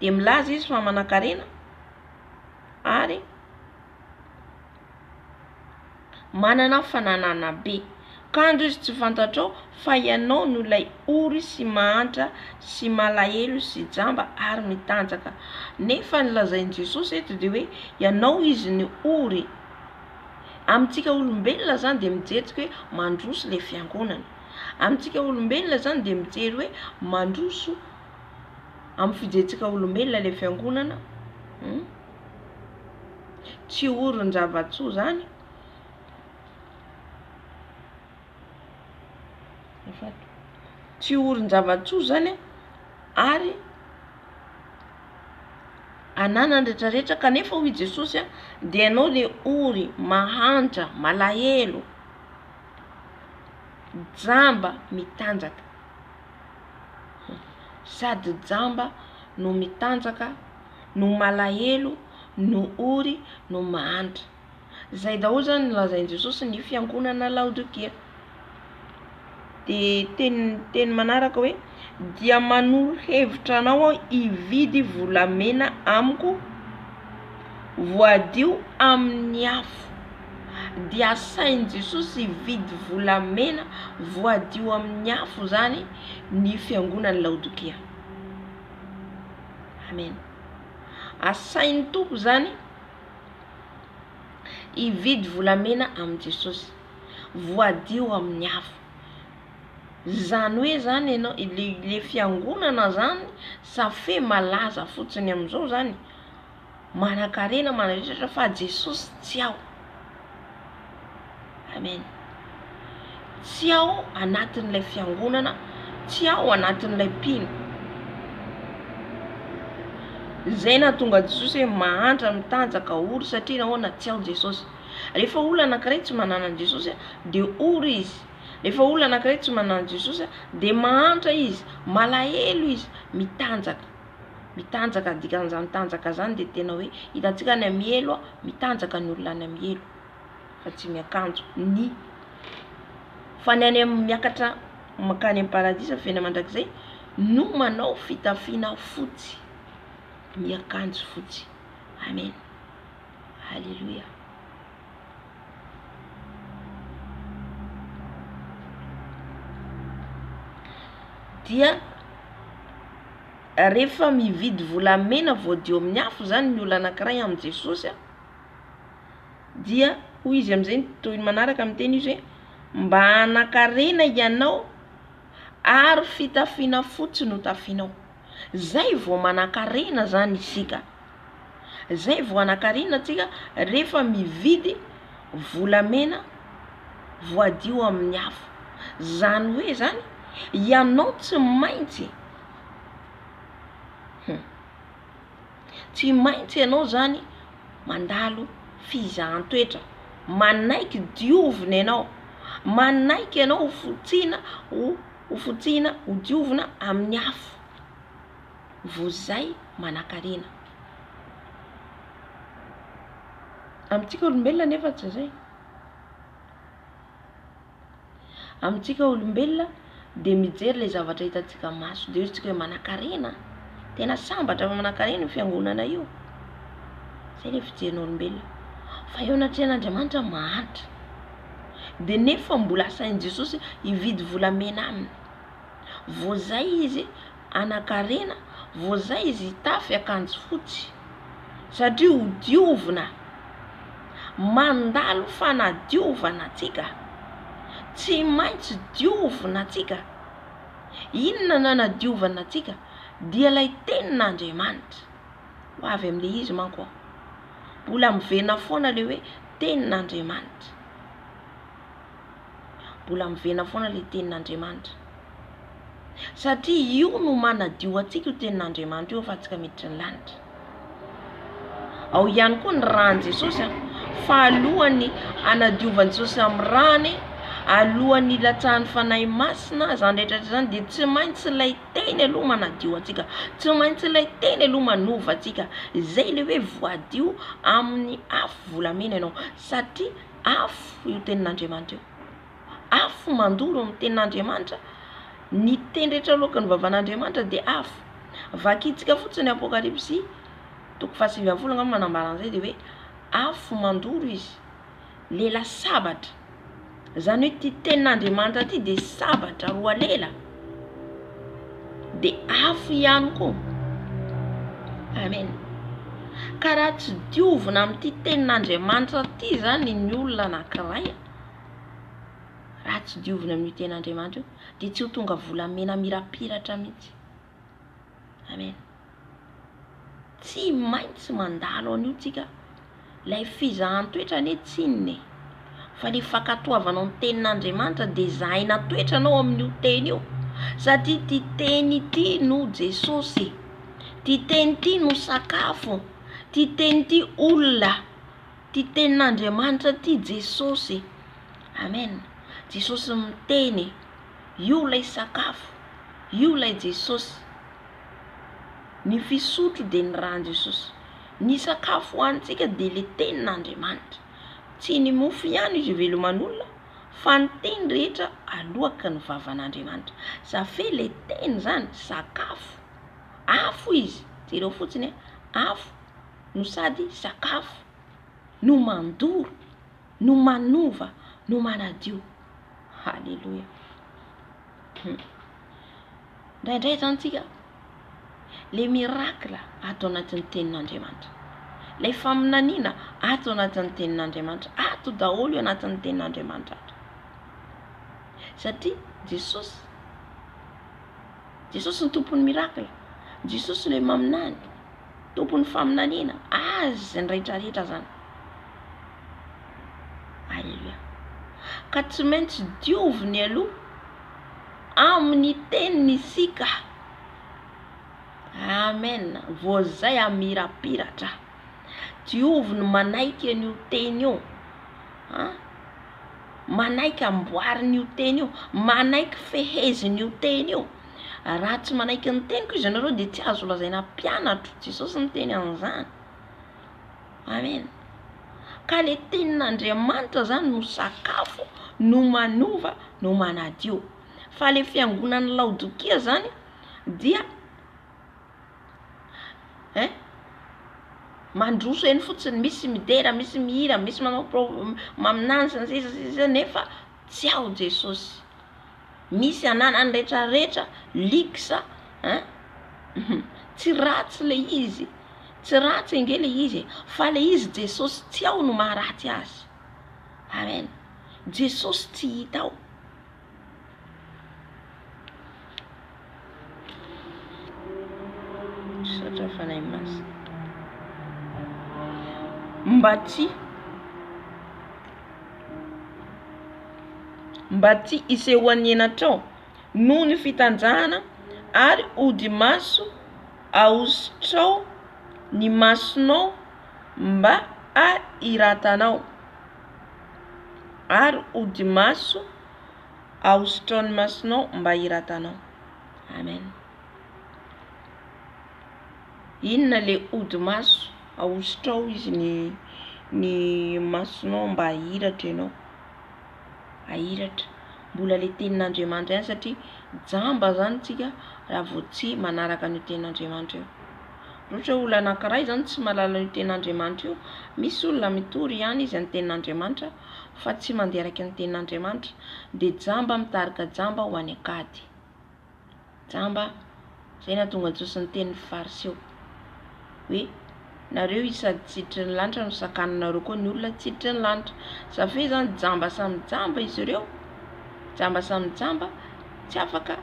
Dia milaza izy fa manan-karena ary manana fananana be. Kandro izy tsy fantatrao fa ianao no ilay ory sy mahantra sy malahelo sy jamba ary mitanjaka. Nefa nilazainy Jesosy eto dia hoe ianao izy ny ory. Amintsika olombelona zany dia mijeritsika hoe mandroso le fiangonana. Amintsika olombelona zany dia mijery hoe mandroso amin'ny fijeritsika olombelona le fiangonana. Tsy ory ny zavatsoa zany. Tsy ory ny zavatsoa zany ary ananany rehetrarehetra kanefa hoy Jesosy dia anao le ory mahantra malahelo jamba mitanjaka sady jamba no mitanjaka no malahelo no ory no mahantra. Zay daholo zany nolazainy Jesosy ny fiangonana Laodikia. De teny manaraka hoe dia manoro hevitra anao hividy volamena amiko voadio amin'ny afo. Dia asainy Jesosy hividy volamena voadio amin'ny afo zany ny fiangonana Laodikia. Amen. Asainy Tompo zany hividy volamena amin'ny Jesosy voadio amin'ny afo. Zany hoe zany ianao le fiangonana zany safe malaza fotsiny am'izao zany manan-karena manaritra fa Jesosy tsy ao. Amen. Tsy ao anatin'ilay fiangonana, tsy ao anatin'ilay mpino. Zay na tonga Jesosy hoe mahantra mitanjaka ory satria nahoana tsy ao Jesosy. Rehefa olona anankiray tsy manana Jesosy dia ory izy. Rehefa olona anankiray tsy manana Jesosy dia mahantra izy, malahelo izy, mitanjaka dikan'izany mitanjaka zany dia tena hoe hitantsika ny amielo mitanjaka ny olona ny amielo fa tsy miakanjo ny fa ny any miakatra makany amin'ny paradisa fena mandrakizay no manao fitafiana fotsy miakanjo fotsy. Amen. Halleluja. Dia rehefa mividy volamena voadio amin'ny afo zany ny olona anankiray amin'ny Jesosy dia hoy izy amin'izay toy ny manaraka amin'ny teny izy hoe mba hanan-karena ianao ary fitafiana fotsy no tafianao. Zay vao manan-karena zany isika. Zay vao hanan-karena tsika rehefa mividy volamena voadio amin'ny afo. Zany hoe zany ianao tsy maintsy ianao zany mandalo fizahan-toetra, manaiky diovina ianao, manaiky ianao ho fotsina ho diovina amin'ny afo. Vozay manan-karena. Amintsika olombelona nefa tsy zay. Amintsika olombelona dia mijery le zavatra hitantsika maso dia tsika hoe manan-karena. Tena sambatra fa manan-karena fiangonana io. Zay le fijerin'olombelona. Fa eo anatrehan'Andriamanitra mahantra. Dia nefa mbola asainy Jesosy hividy volamena aminy. Voazay izy hanan-karena, voazay izy hitafy akanjo fotsy. Satria ho diovina. Mandalo fanadiovana tsika. Tsy maintsy diovina tsika. Inona nanadiovana tsika? Dia lay tenin'Andriamanitra. Ho avy amin'ilay izy manko. Mbola mivena foana le hoe tenin'Andriamanitra. Mbola mivena foana le tenin'Andriamanitra. Satria io no manadio atsika io tenin'Andriamanitra io fa tsika miditra ny lanitra. Ao ihany koa ny rany Jesosy fa alohany anadiovany Jesosy amin'ny rany, alohany ilatsahany fanahy masina zany rehetra zany dia tsy maintsy lay teny aloha manadio atsika, tsy maintsy lay teny aloha manova atsika. Zay le hoe voadio amin'ny afo volamena ianao satria afo io tenin'Andriamanitra io. Afo mandoro amin'ny tenin'Andriamanitra. Ny teny rehetra alohan'ny vavan'Andriamanitra dia afo. Vakitsika fotsiny Apokalipsy 7:20 ngamba manambara an'izay dia hoe afo mandoro izy. Lela sabatra. Zany hoe ty tenin'Andriamanitra ty dia sabatra roa lela. Dia afo ihany koa. Amen. Ka raha tsy diovina amin'ity tenin'Andriamanitra ty zany ny olona anankiray. Raha tsy diovina amin'ny tenin'Andriamanitra io dia tsy ho tonga volamena mirapiratra mihitsy. Amen. Tsy maintsy mandalo an'io tsika. Lay fizahan-toetra ane tsinne. Fa ny fankatoavanao ny tenin'Andriamanitra dia zahay natoetra anao amin'io teny io. satria ty teny ity no Jesosy, ty teny ity no sakafo, ty teny ity olona, ty tenin'Andriamanitra ty Jesosy. Amen. Jesosy miteny, io lay sakafo, io lay Jesosy. Ny fisotro de ny rano Jesosy, ny sakafo hoanitsika de le tenin'Andriamanitra. Tsy ny mofo ihany izy veloman'olona, fa ny teny rehetra alohaka ny vavan'Andriamanitra. Safe le teny zany sakafo, afo izy, jereo fotsiny afo no sady sakafo, no mandoro, no manova, no manadio. Halleluja. Ndraindray zany tsika le miracle ato anatin'ny tenin'Andriamanitra, le faminaniana ato anatin'ny tenin'Andriamanitra, ato daholo anatin'ny tenin'Andriamanitra ato. Satria Jesosy ny tompon'ny miracle, Jesosy le maminany, tompon'ny faminaniana azy ny rehetrarehetra zany. Halleluja. Ka tsy maintsy dioviny aloha amin'ny teniny isika. Amen. Voazay amirapiratra, dioviny manaiky an'io teny io, manaiky amboarin'io teny io, manaiky fehezin'io teny io. Raha tsy manaiky ny teniko izy anareo de tsy azo lazaina mpianatro. Jesosy ny teny an'izany. Amen. Ka le tenin'Andriamanitra zany no sakafo, no manova, no manadio. Fa le fiangonan'ny Laodikia zany dia mandroso eny fotsiny, misy midera, misy mihira, misy manao maminany sy ny sisa nefa tsy ao Jesosy. Misy ananany rehetrarehetra, liksa, tsy ratsy le izy, tsy ratsy enge le izy, fa le izy Jesosy tsy ao no maharatsy azy. Amen. Jesosy tsy hita ao. Satra fanay masy. Mba tsy isehoan'ny enatrao noho ny fitanjahana ary ody maso ahositrao ny masonao mba ahiratanao. Ary ody maso ahositrao ny masonao mba ahiratanao. Amen. Inona le ody maso ahositrao izy ny masonao mba ahiratra ianao. Ahiratra mbola le tenin'Andriamanitra ihany, satria jamba zany tsika raha vao tsy manaraka ny tenin'Andriamanitra io. Ohatra olona anankiray zany tsy mahalala ny tenin'Andriamanitra io, misy olona mitory ihany izy ny tenin'Andriamanitra fa tsy mandeha araka ny tenin'Andriamanitra, de jamba mitarika jamba ho any akady. Jamba zay nahatonga Jesosy ny teny fariseo hoe nareo sady tsitry ny lanitra no sakananareo koa ny olona tsitry ny lanitra. Safe zany jamba samy jamba izy ireo, jamba samy jamba, tsy afaka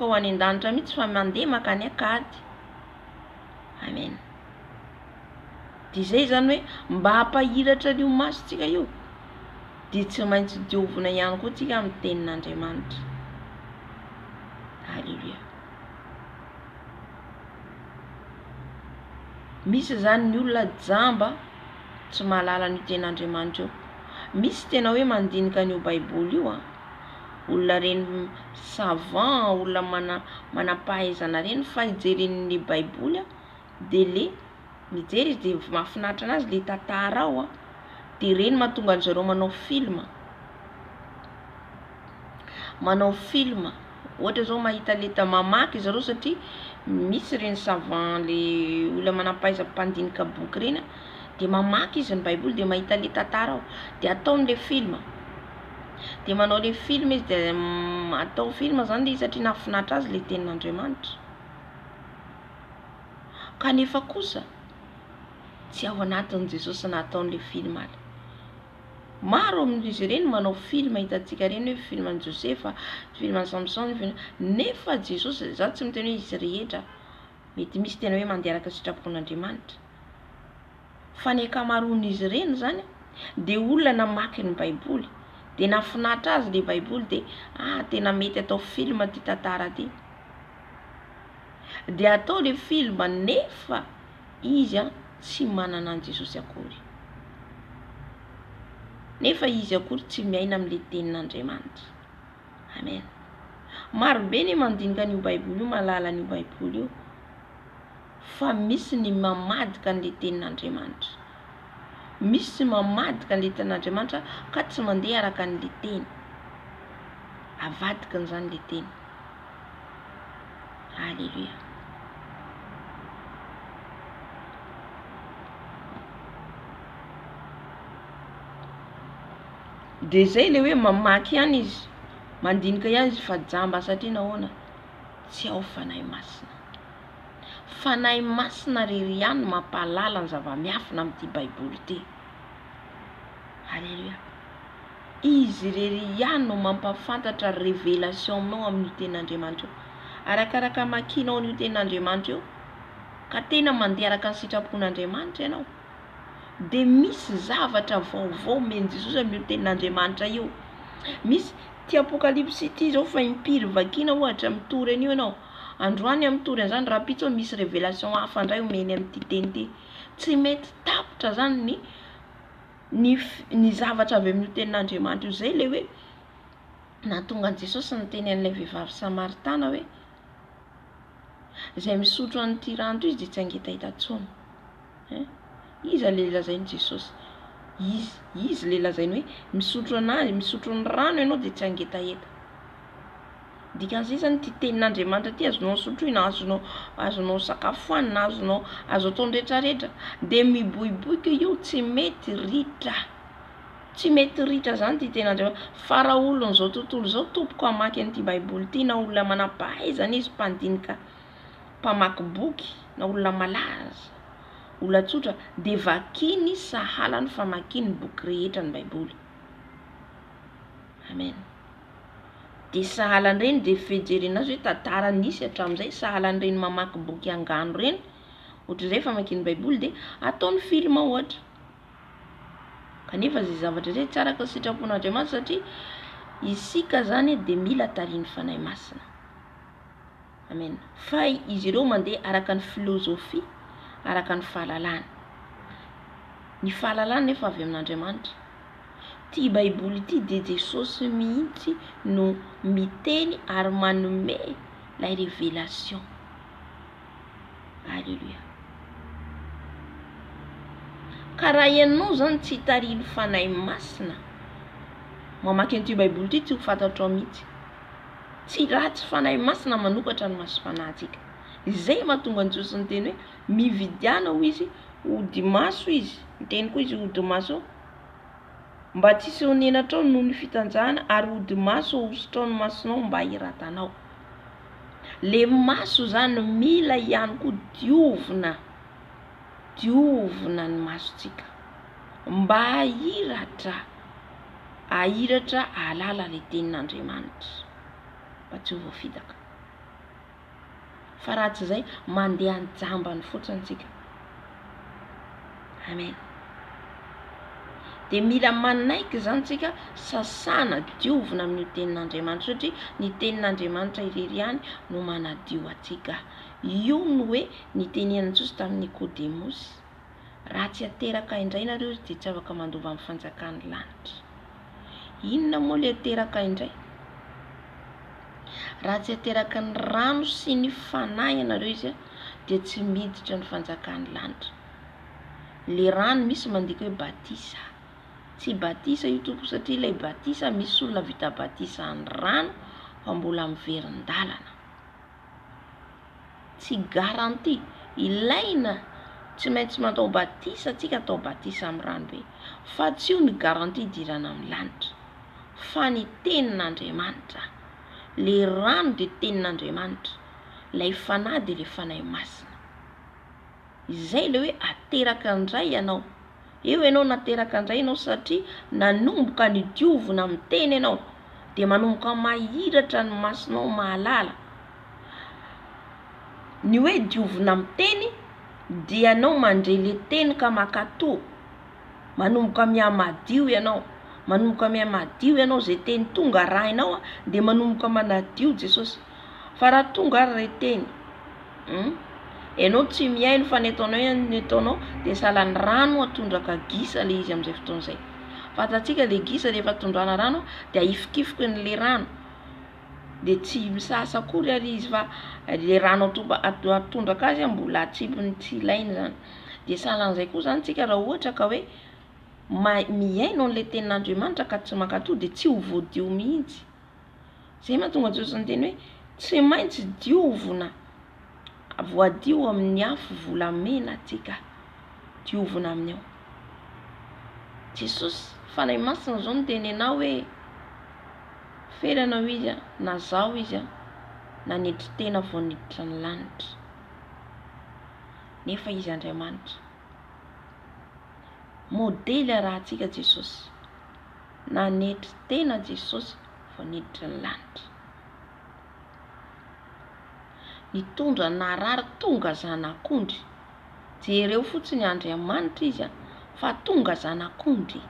ho any an-danitra mihitsy fa mandeha makany akady. Amen. De zay zany hoe mba hampahiratra an'io masontsika io de tsy maintsy diovina ihany koa tsika amin'ny tenin'Andriamanitra. Halleluja. Misy zany ny olona jamba tsy mahalala ny tenin'Andriamanitra io. Misy tena hoe mandinika an'io Baiboly io olona reny savant, olona manampahaizana reny, fa ijeren'ny Baiboly de le mijery izy de mahafinaritra anazy le tantara ao de reny mahatonga an'zareo manao film. Ohatra zao mahita leta mamaky zareo, satria misy reny savant le olona manapaiza mpandinika boky reny de mamaky izy ny Baiboly de mahita le tantara ao de ataony le film. De manao le film izy de atao film zany le izy satria nahafinaritra azy le tenin'Andriamanitra. Kanefa kosa tsy ao anatin'ny Jesosy nataony le film ale. Maro amin'izy ireny manao film, hitantsika reny hoe film an'i Josefa, film an'i Samson, nefa Jesosy za tsy miteny hoe izy rehetra, mety misy tena hoe mandeha araka sitrapon'Andriamanitra. Fa ny ankamaroan'izy ireny zany de olona namaky ny Baiboly dia nafinatra azy le baiboly dia tena mety atao film ty tantara ty. Dia atao le film nefa izy tsy manana an Jesosy akory, nefa izy akory tsy miaina amin'le tenin'Andriamanitra. Amen. Marobe ny mandinika an'io baiboly io, malala an'io baiboly io, fa misy ny mamadika an'le tenin'Andriamanitra, misy mamadika an'le tenin'Andriamanitra ka tsy mandeha araka an'le teny, avadika an'izany le teny. Alléluia. Dia zay le hoe mamaky ihany izy, mandinika ihany izy fa jamba, satria nahoana? Tsy ao fanahy masina. Fanahy masina rery ihany mampahalala ny zava-miafina amin'ity baiboly ty. Alléluia. Izy rery ihany no mampafantatra révélation aminao amin'io tenin'Andriamanitra io. Arakaraka makinao an'io tenin'Andriamanitra io ka tena mandeha araka ny sitrapon'Andriamanitra ianao, dia misy zavatra vaovao men Jesosy amin'io tenin'Andriamanitra io. Misy ty apokalypsy ty zao fa impiry vakina ohatra mitory an'io ianao, androany amitory an'izany raha pitsy misy révélation hafa indray omeny amin'ity teny ty, tsy mety tapitra zany ny zavatra avy amin'io tenin'Andriamanitra io. Zay le hoe nahatonga an Jesosy niteny an'ilay vehivavy Samaritana hoe izay misotro an'ity rano izy dia tsy angetaita intsony. Iza le lazainy Jesosy? Izy le lazainy hoe misotro anazy, misotro ny rano ianao dia tsy angetaeta. Dikan'izay zany ty tenin'Andriamanitra ty azonao sotroina, azonao sakafoanina, azo atao rehetrarehetra, dia miboiboika io tsy mety ritra. Tsy mety ritra zany ty tenin'Andriamanitra. Fa raha olona n'izao tontolo zao tompoko hamaky an'ity baiboly ty, na olona manam-pahaizana izy, mpandinika, mpamaky boky, na olona malaza, olona tsotra, dia vakiny sahalany famakiny boky rehetra ny baiboly. Amen. Dia sahalany reny dia fijerena azy hoe tantara nisy hatramin'izay, sahalany reny mamaky boky angano reny, ohatr'izay famakiny baiboly dia ataony film ohatra. Kanefa zay zavatra zay tsy araka sitrapon'Andriamanitra, satria isika zany dia mila tariny fanahy masina. Amen. Fa izy ireo mandeha araka ny filôzofia, araka ny fahalalana. Ny fahalalana nefa avy amin'Andriamanitra. Ty baiboly ty dia Jesosy mihitsy no miteny ary manome la révélation. Alléluia. Ka raha ianao zany tsy tariny fanahy masina, mamaky an'ity baiboly ty tsy ho fantatrao mihitsy. Tsy ratsy fanahy masina manokatra ny masom-panahintsika. Izay mahatonga ny Jesosy niteny hoe mividiana ho izy ody maso izy, miteny koa izy ody maso, mba tsy hisy nenatrao noho ny fitanjahana, ary ody maso hosotrao ny masonao mba hiratanao. Le maso zany mila ihany koa diovina ny masontsika mba ahiratra ahalala le tenin'Andriamanitra, mba tsy ho voafitaka. Fa raha tsy zay mandeha anjambany fotsiny tsika. Amen. Dia mila manaiky zany tsika sasana, diovina amin'io tenin'Andriamanitra, satria ny tenin'Andriamanitra irery ihany no manadio atsika. Io no hoe niteniana Jesosy tamin'ny Nikodemosy, raha tsy ateraka indray nareo dia tsy afaka mandova amin'ny fanjakany lanitra. Inona moa le ateraka indray? Raha tsy ateraka ny rano sy ny fanahy ianareo izy dia tsy miditra ny fanjakany lanitra. Le rano misy mandika hoe batisa, tsy batisa io tompo, satria ilay batisa misy olona vita batisa ny rano fa mbola miverin-dalana. Tsy garanti, ilaina tsy maintsy matao batisa tsika, atao batisa amin'ny rano be, fa tsy io ny garanti idirana amin'ny lanitra, fa ny tenin'Andriamanitra. Le rano dia tenin'Andriamanitra, ilay fanahy dia le fanahy masina. Izay le hoe ateraka indray ianao. Eo ianao nateraka indray ianao, satria nanomboka ny diovina amin'ny teny ianao, dia manomboka mahiratra ny masonao mahalala. Ny hoe diovina amin'ny teny dia ianao mandre le teny ka makatò, manomboka miamadio ianao, manomboka miha madio ianao zay teny tonga rainao dia manomboka manadio Jesosy. Fa raha tonga ary ray teny ianao tsy miaino fa netaonao dia salan'ny rano atondraka gisa le izy amin'izay fotoan'izay. Fatatsika le gisa rehefa tondrana rano dia ahifikifiky le rano dia tsy misasa akory ary izy fa le rano atondraka azy mbola atsipony tsy ilainy zany. Dia salan'izay koa zany tsika raha ohatra ka hoe miaino an'le tenin'Andriamanitra ka tsy mankatoy dia tsy ho voadio mihitsy. Zay mahatonga Jesosy nyteny hoe tsy maintsy diovina voadio amin'ny afo volamena atsika, diovina amin'ny ao. Jesosy fanahy masina zao niteny anao hoe feranao izy na zao izy nanetry tena vao niditra ny lanitra. Nefa izy Andriamanitra modely arahantsika Jesosy, nanetry tena Jesosy vao niditra ny lanitra. Nitondra narary tonga zanak'ondry. Jereo fotsiny Andriamanitra izy fa tonga zanak'ondry.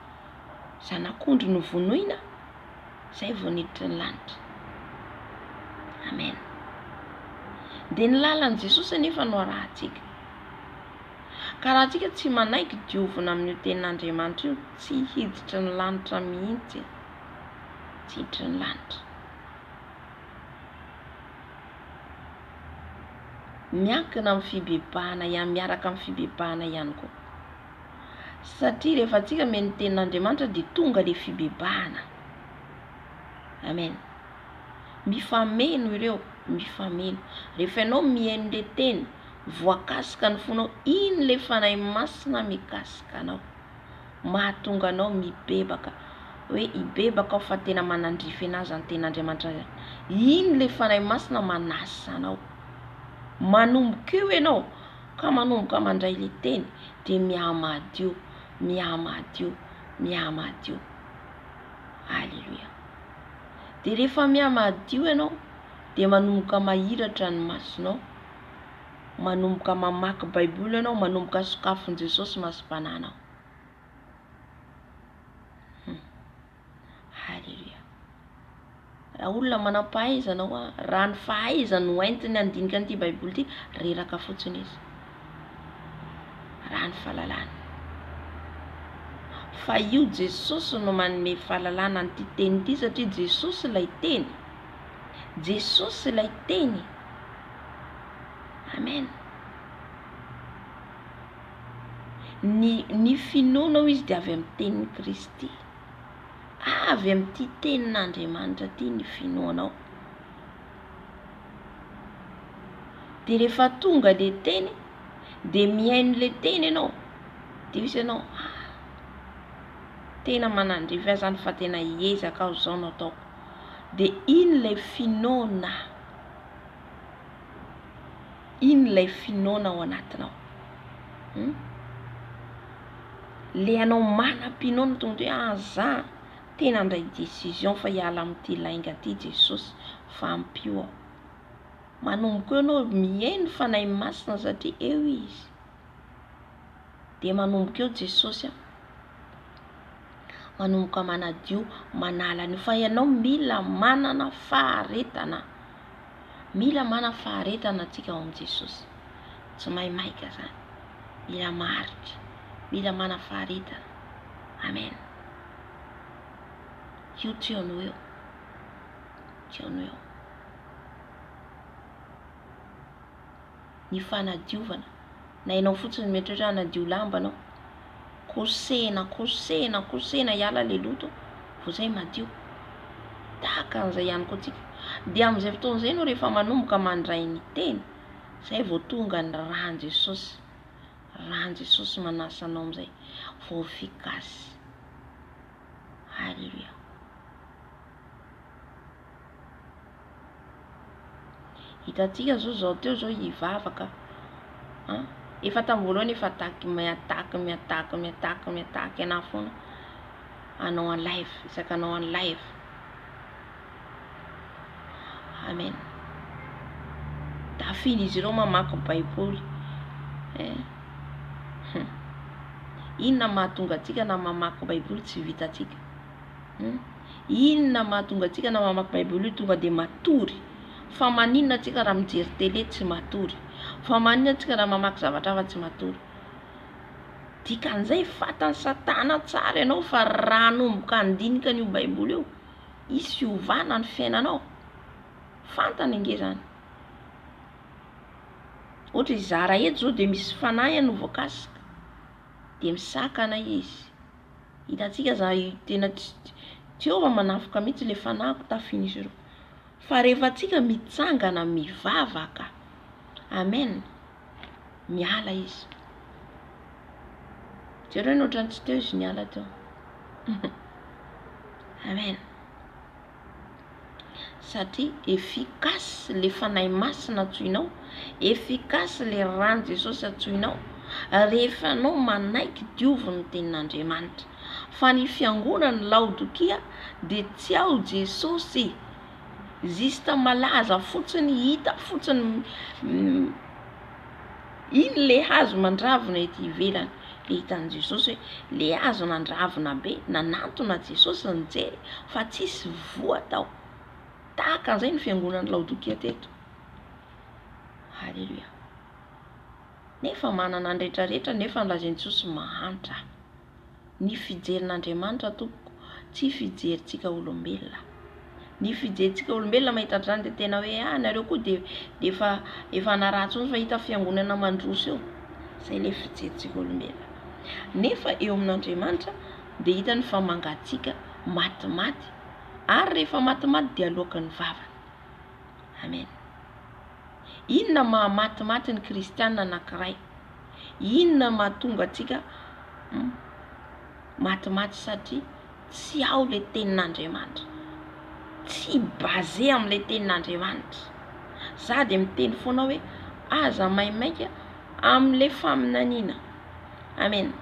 Zanak'ondry novonoina zay vao niditra ny lanitra. Amen. Dia ny lalan'i Jesosy anefa no arahantsika. Ka raha antsika tsy manaiky diovina amin'io tenin'Andriamanitra io, tsy hiditra ny lanitra mihitsy. Tsy hiditra ny lanitra. Miankina amin'ny fibebahana ihany, miaraka amin'ny fibebahana ihany koa. Satria rehefa antsika miaino ny tenin'Andriamanitra dia tonga le fibebahana. Amen. Mifameno ireo, mifameno. Rehefa ianao miaino le teny, voakasika ny fonao, iny le fanahy masina mikasika anao. Mahatonga anao mibebaka. Hoe ibebaka aho fa tena manandrify anazy ny tenin'Andriamanitra. Iny le fanahy masina manasa anao. Manomboka eo ianao ka manomboka mandray le teny dia miamadio, miamadio, miamadio. Halleluja. Dia rehefa miamadio ianao dia manomboka mahiratra ny masonao, manomboka mamaky Baiboly ianao, manomboka sokafon'i Jesosy masompananao. Halleluja. Raha olona manam-pahaizanao raha ny fahaizany no entiny andinika an'ity Baiboly ity, reraka fotsiny izy. Raha ny fahalalana. Fa io Jesosy no manome fahalalana an'ity teny ity satria Jesosy ilay teny. Jesosy ilay teny. Amen. Ny finoanao izy dia avy amin'ny tenin'i Kristy. Avy amin'ity tenin'Andriamanitra ity ny finoanao. Dia rehefa tonga le teny dia miaino le teny ianao, dia misy ianao tena manandrify azany fa tena hiezaka aho zao no ataoko. Dia iny ilay finoana, iny ilay finoana ao anatinao. Le anao manam-pinoana tonga hoe za tena andray décision fa hiala amin'ity lainga ty Jesosy fa ampio aho. Manomboka eo ianao mihaino fanahy masina satria eo izy. Dia manomboka eo Jesosy manomboka manadio, manala an'io. Fa ianao mila manana faharetana. Mila manana faharetana antsika ao amin'i Jesosy. Tsy maimaika zany. Mila maharitra. Mila manana faharetana. Amen. Io tianao eo. Tianao eo. Ny fanadiovana. Na ianao fotsiny mieritreritra hanadio lamba anao. Kosehina hiala le loto vao zay madio. Tahaka an'izay ihany koa tsika. Dia amin'izay fotoan'izay ianao rehefa manomboka mandray ny teny, zay vao tonga ny rahan'i Jesosy. Rahan'i Jesosy manasa anao amin'izay vao efikasy. Halleluja. Hitantsika zao teo zao hivavaka. Efa tam'voalohany efa miataka ana foana. Anao en live, isaka anao en live. Amen. Dafily izy ireo mamaky Baiboly. Inona mahatonga atsika na mamaky Baiboly tsy vitatsika? Inona mahatonga antsika na mamaky baiboly io tonga de matory? Fa maninona antsika raha mijery télé tsy matory? Fa maninona antsika raha mamaky zavatra hafa tsy matory? Dikan'izay fatany Satana tsara ianao fa raha nomboka andinika an'io baiboly io isy fiovana ny fiainanao. Fantany ange zany. Ohatra izara eto zao de misy fanahy no voakasika de misakana izy. Hitantsika za tena Jehova manafoka mihitsy le fanahiko tafinisy ireo. Fa rehefa antsika mitsangana mivavaka, amen, miala izy. Jereo ny ohatrany tsy teo izy niala teo. Amen. Satria efficace le fanahy masina atsoinao, efficace le rano Jesosy atsoinao rehefa anao manaiky diovy ny tenin'Andriamanitra. Fa ny fiangonany Laodikia de tsy ao Jesosy, zista malaza fotsiny, hita fotsiny iny le hazo mandravona ety ivelany. Le hitan'i Jesosy hoe le hazo nandravona be, nanantona Jesosy nijery fa tsisy voa tao. Tahaka an'izay ny fiangonany Laodikia teto. Halleluja. Nefa manana ny rehetrarehetra nefa nolazain'i Jesosy mahantra. Ny fijerin'Andriamanitra tompoko, tsy fijerintsika olombelona. Ny fijerintsika olombelona mahita zany de tena hoe nareo koa de efa naratsony fa hita fiangonana mandroso eo. Zay le fijerintsika olombelona. Nefa eo amin'Andriamanitra de hitany fa mangatsika matimaty, ary rehefa matimaty dia alokan'ny vavany. Amen. Inona mahamatimaty ny kristianina anankiray? Inona mahatonga antsika matimaty? Satria tsy ao le tenin'Andriamanitra, tsy basé am'le tenin'Andriamanitra. Za de miteny foana hoe aza maimaika am'le faminaniana. Amen.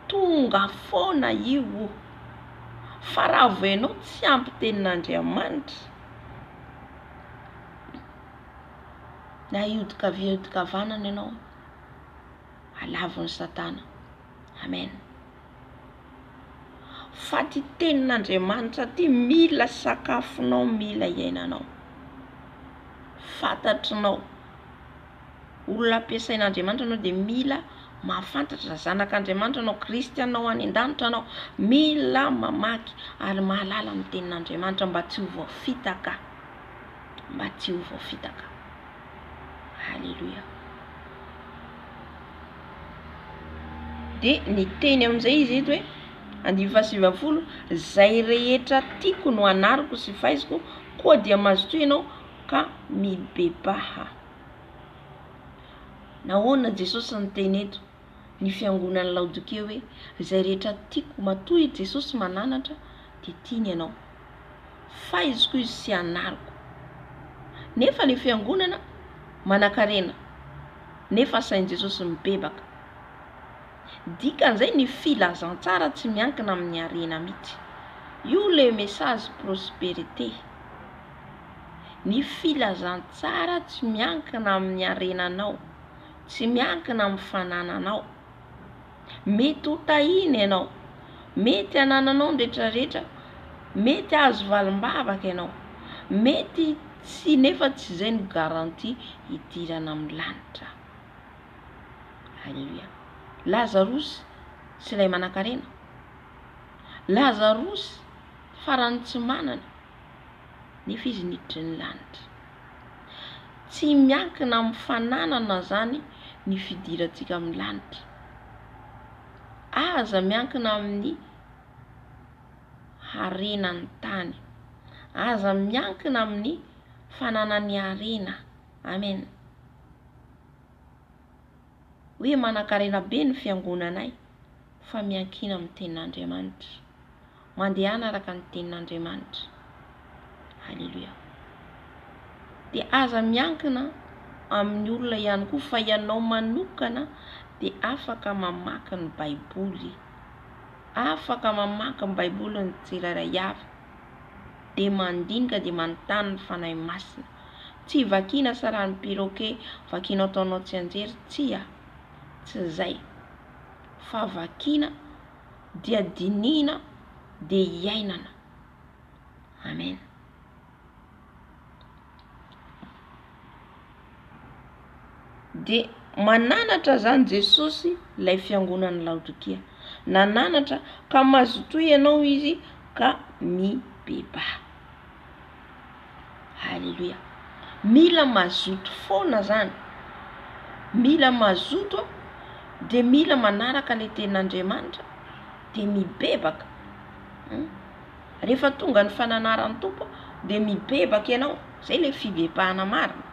Tonga foana io. Fa raha voenao tsy ampy tenin'Andriamanitra, na iodikavanana ianao, alavon'ny Satana. Amen. Fa ty tenin'Andriamanitra ty mila sakafonao, mila iainanao. Fantatrinao. Olona ampiasain'Andriamanitra anao de mila mahafantatra zanak'Andriamanitra anao, kristianina ho any an-danitra anao, mila mamaky ary mahalala amin'ny tenin'Andriamanitra mba tsy ho voafitaka. Mba tsy ho voafitaka. Halleluja. De ny teny amin'izay izy eto hoe 9:20, zay rehetra tiako no anariko sy faiziko, koa dia mazotoy ianao ka mibebaha. Nahoana Jesosy niteny eto ny fiangonany Laodikia hoe zay rehetra tiako, matoy Jesosy mananatra de tiany ianao, faiziko izy sy anariko. Nefa ny fiangonana manan-karena, nefa sain'i Jesosy mibebaka. Dikan'izay ny filazantsara tsy miankina amin'ny harena mihitsy. Io le message prospérité. Ny filazantsara tsy miankina amin'ny harenanao, tsy miankina amin'ny fanananao. Mety ho tahiny ianao, mety hanananao ny rehetrarehetra, mety azo valim-bavaka ianao, mety tsy, nefa tsy izay no garantie hidirana amin'ny lanitra. Halleluja. Lazarosy tsy ilay manan-karena, Lazarosy farany tsy manana, nefa izy niditra ny lanitra. Tsy miankina amin'ny fananana zany ny fidirantsika amin'ny lanitra. Aza miankina amin'ny harenan'ny tany, aza miankina amin'ny fananany harena. Amen. Hoe manan-karena be ny fiangonanay, fa miankina amin'ny tenin'Andriamanitra, mandehana araka ny tenin'Andriamanitra. Halleluja. De aza miankina amin'ny olona ihany koa, fa ianao manokana de afaka mamaky ny baiboly, afaka mamaky ny baiboly ny tsirairay avy, de mandinika de manontany ny fanahy masina. Tsy vakiana saran'ny perroquet, vakiana ataonao tsy anjery, tsy zay. Fa vakiana dia dinina dia hiainana. Amen. Dia mananatra zany Jesosy ilay fiangonan'ny Laodikia. Nananatra ka mazotoy ianao izy ka mibebaha. Halleluja. Mila mazoto foana zany. Mila mazoto dia mila manaraka ilay tenin'Andriamanitra dia mibebaka. Rehefa tonga ny fananaran'ny Tompo dia mibebaka ianao. Zay ilay fibebahana marina.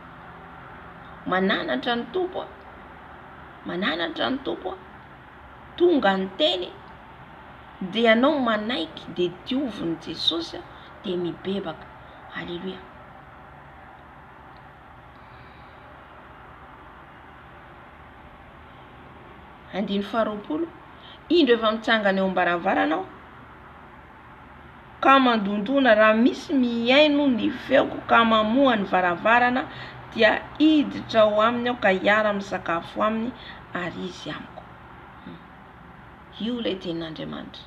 Mananatra ny Tompo. Mananatra ny Tompo. Tonga ny teny dia ianao manaiky dia diovin' Jesosy dia mibebaka. Halleluja. Andiny faharoapolo. Indro efa mitsangana eo am-baravarana ka mandondona raha misy miaino ny feoko ka mamoha ny varavarana dia hiditra ao aminy aho ka hiara misakafo aminy ary izy amiko. Io ilay tenin'Andriamanitra.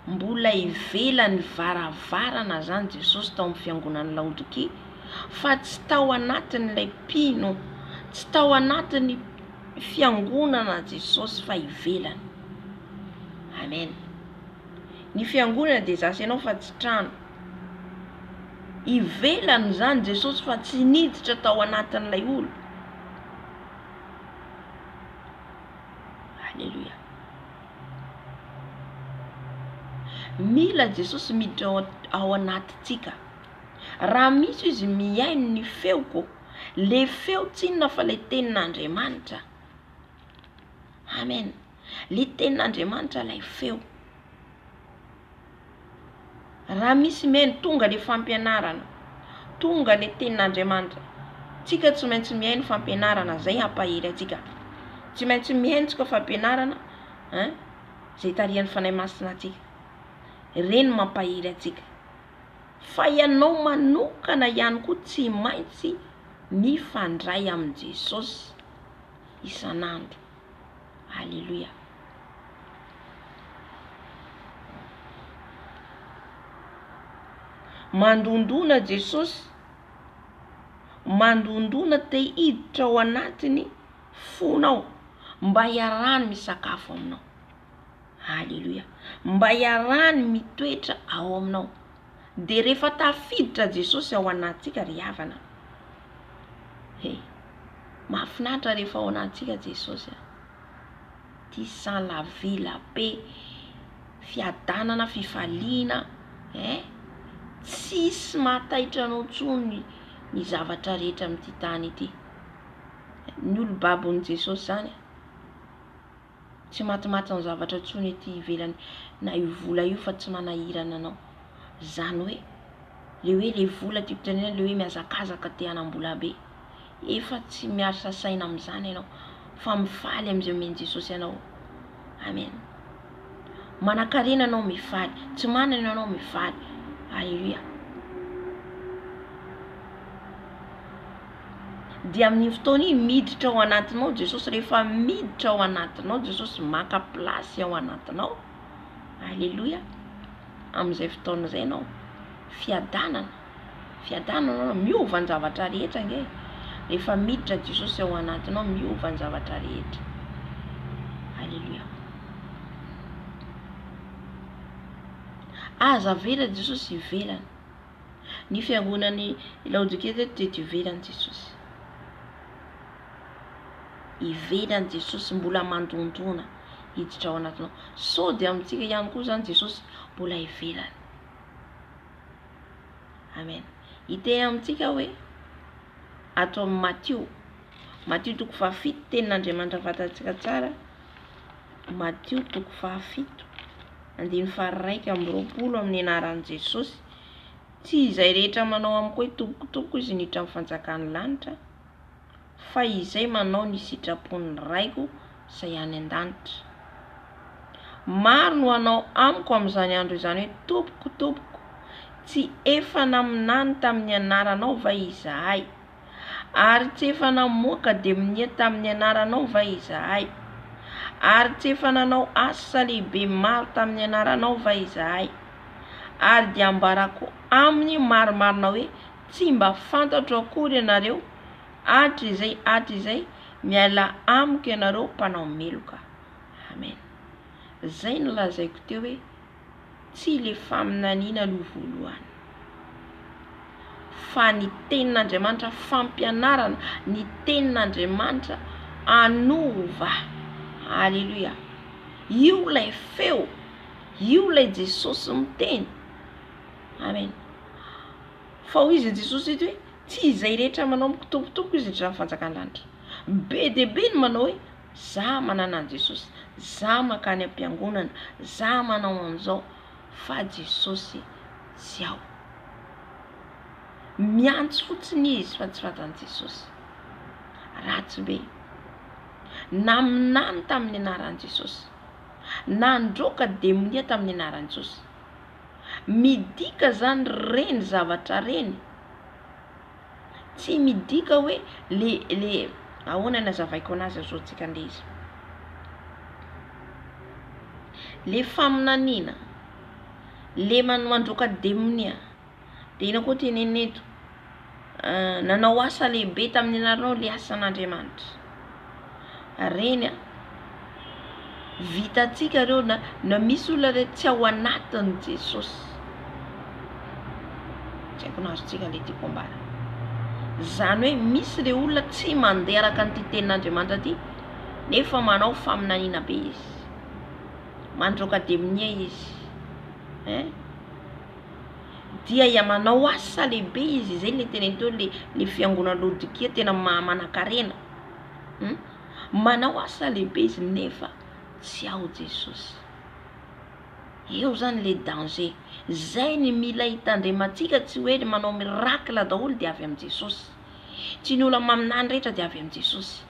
Mbola ivelany varavarana zany Jesosy tao amin'ny fiangonan'ny Laodikia, fa tsy tao anatin'ilay mpino, tsy tao anatin'ny fiangonana Jesosy fa ivelany. Amen. Ny fiangonana dia zasy ianao fa tsy trano. Ivelany zany Jesosy fa tsy niditra tao anatin'ilay olo. Halleluja. Mila Jesosy miditra ao anatintsika. Raha misy izy miaino ny feoko, le feo tsy inona fa le tenin'Andriamanitra. Amen. Le tenin'Andriamanitra lay feo. Raha misy miaino tonga le fampianarana, tonga le tenin'Andriamanitra. Tsika tsy maintsy miaino fampianarana, zay hampahery atsika. Tsy maintsy miaino tsika fampianarana, zay tarihan'ny fanahy masina atsika. Reny mampahery atsika. Fa ianao manokana ihany koa tsy maintsy mifandray amin' Jesosy isan'andro. Halleluja. Mandondona Jesosy, mandondona te hiditra ao anatiny fonao mba iarahany misakafo aminao. Halleluja. Mba iarahany mitoetra ao aminao. Dia rehefa tafiditra Jesosy ao anatsika ry havana. Mahafinaritra rehefa ao anatsika Jesosy. Ty sans la vie la paix, fiadanana, fifaliana, tsisy mahataitra anao tsony ny zavatra rehetra amin'ity tany ity. Ny olo-babon'i Jesosy zany tsy matimaty ny zavatra tsony ety ivelany na io vola io fa tsy manahirana anao. Zany hoe le vola ty pitanina le hoe miazakazaka te hanam-bola be, efa tsy miasa saina amin'izany ianao fa mifaly amin'izay omeny Jesosy ianao. Amen. Manan-karena anao mifaly, tsy manana ianao mifaly. Halleluja. Dia amin'ny fotoana iny miditra ao anatinao Jesosy. Rehefa miditra ao anatinao Jesosy, maka plasy ao anatinao. Halleluja. Amin'izay fotoana izay ianao fiadanana anao, miova ny zavatra rehetra nge. Rehefa miditra Jesosy ao anatinao, miova ny zavatra rehetra. Halleluja. Aza vera Jesosy ivelany. Ny fiangonan'ny Laodikia dia ivelany Jesosy. Ivelany Jesosy mbola mandondona hiditra ao anatinao. So dia amintsika ihany koa zany Jesosy mbola ivelany. Amen. Hiteny amintsika hoe atao amin'ny Matthieu toko 7 tenin'Andriamanitra fantatsika tsara. Matthieu toko 7 andiny faha 1:20 amin'ny anaran'i Jesosy. Tsy izay rehetra manao amiko hoe tobokotoboko izy niditra amin'ny fanjakany lanitra, fa izay manao ny sitrapon'ny raiko izay any an-danitra. Maro no anao amiko amin'izany andro izany hoe tobokotoboko, tsy efa naminany tamin'ny anaranao va izahay, ary tsy efa namoaka dia minia tamin'ny anaranao va izahay, ary tsy efa nanao asa lehibe maro tamin'ny anaranao va izahay, ary dia ambarako amin'ny marimarina hoe tsy mba fantatro akory ianareo hatrizay miala amiko ianareo mpanao meloka. Amen. Zay no lazaiko teo hoe tsy le faminaniana no voalohany, fa ny tenin'Andriamanitra fampianarana, ny tenin'Andriamanitra anova. Halleluja. Io lay feo, io lay Jesosy miteny. Amen. Fa hoy izy Jesosy ito hoe tsy izay rehetra manao mikitokotoko izy raha fanjakan-danitra. Be dia be ny manao hoe za manana an Jesosy, za makany am-piangonana, za manao an'izao, fa Jesosy tsy ao. Miantso fotsiny izy fa tsy fantany Jesosy. Ratsy be. Naminany tamin'ny anaran'i Jesosy, nandroaka demonia tamin'ny anaran'i Jesosy. Midika zany reny zavatra reny, tsy midika hoe le ahoana nazavaiko anazy azotsika an'le izy, le faminaniana, le mandroaka demonia. Dia ina koa tenenina eto, nanao asa lehibe tamin'ny anaranao, le asan'Andriamanitra. Reny vitatsika reo na misy olona re tsy ao anatin'ny Jesosy. Tsy haiko nazotsika le tiako ambara. Zany hoe misy le olona tsy mandeha araka an'ity tenin'Andriamanitra ty, nefa manao faminaniana be izy, mandroaka demonia izy, dia manao asa lehibe izy. Zay le teneny teo le fiangonana Laodikia tena manan-karena. Manao asa lehibe izy nefa tsy ao Jesosy. Eo zany le danger. Zay ny mila hitandremantsika, tsy hoe manao miracle daholo dia avy amin'ny Jesosy, tsy ny olona maminany rehetra dia avy amin'ny Jesosy.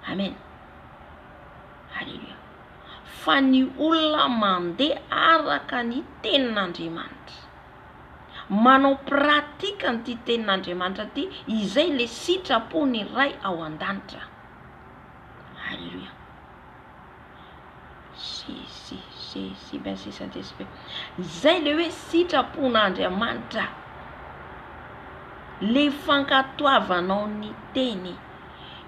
Amen. Halleluja. Fa ny olona mandeha araka ny tenin'Andriamanitra, manao pratika n'ity tenin'Andriamanitra ty, izay le sitrapony iray ao an-danitra. Halleluja. Si merci Saint-Esprit. Zay le hoe sitrapon'Andriamanitra, le fankatoavanao ny teny,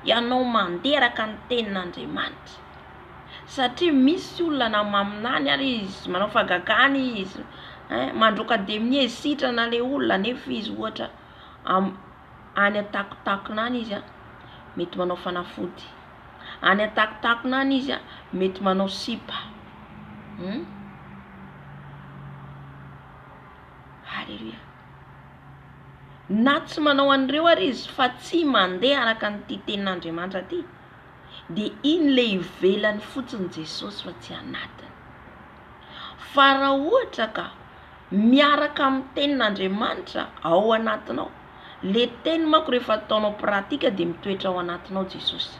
ianao mandeha araka ny tenin'Andriamanitra. Satria misy olona na maminany ary izy manao fagagany izy, mandroaka demonia izy, sitrana le olona, nefa izy ohatra any atakotakonany izy mety manao fanafody, any atakotakonany izy mety manao sipa. Halleluja. Na tsy manao an'ireo ary izy fa tsy mandeha araka n'ity tenin'Andriamanitra ty, dia iny le ivelany fotsiny Jesosy fa tsy anatiny. Fa raha ohatra ka miaraka amin'ny tenin'Andriamanitra ao anatinao, le teny manko rehefa ataonao pratika dia mitoetra ao anatinao Jesosy.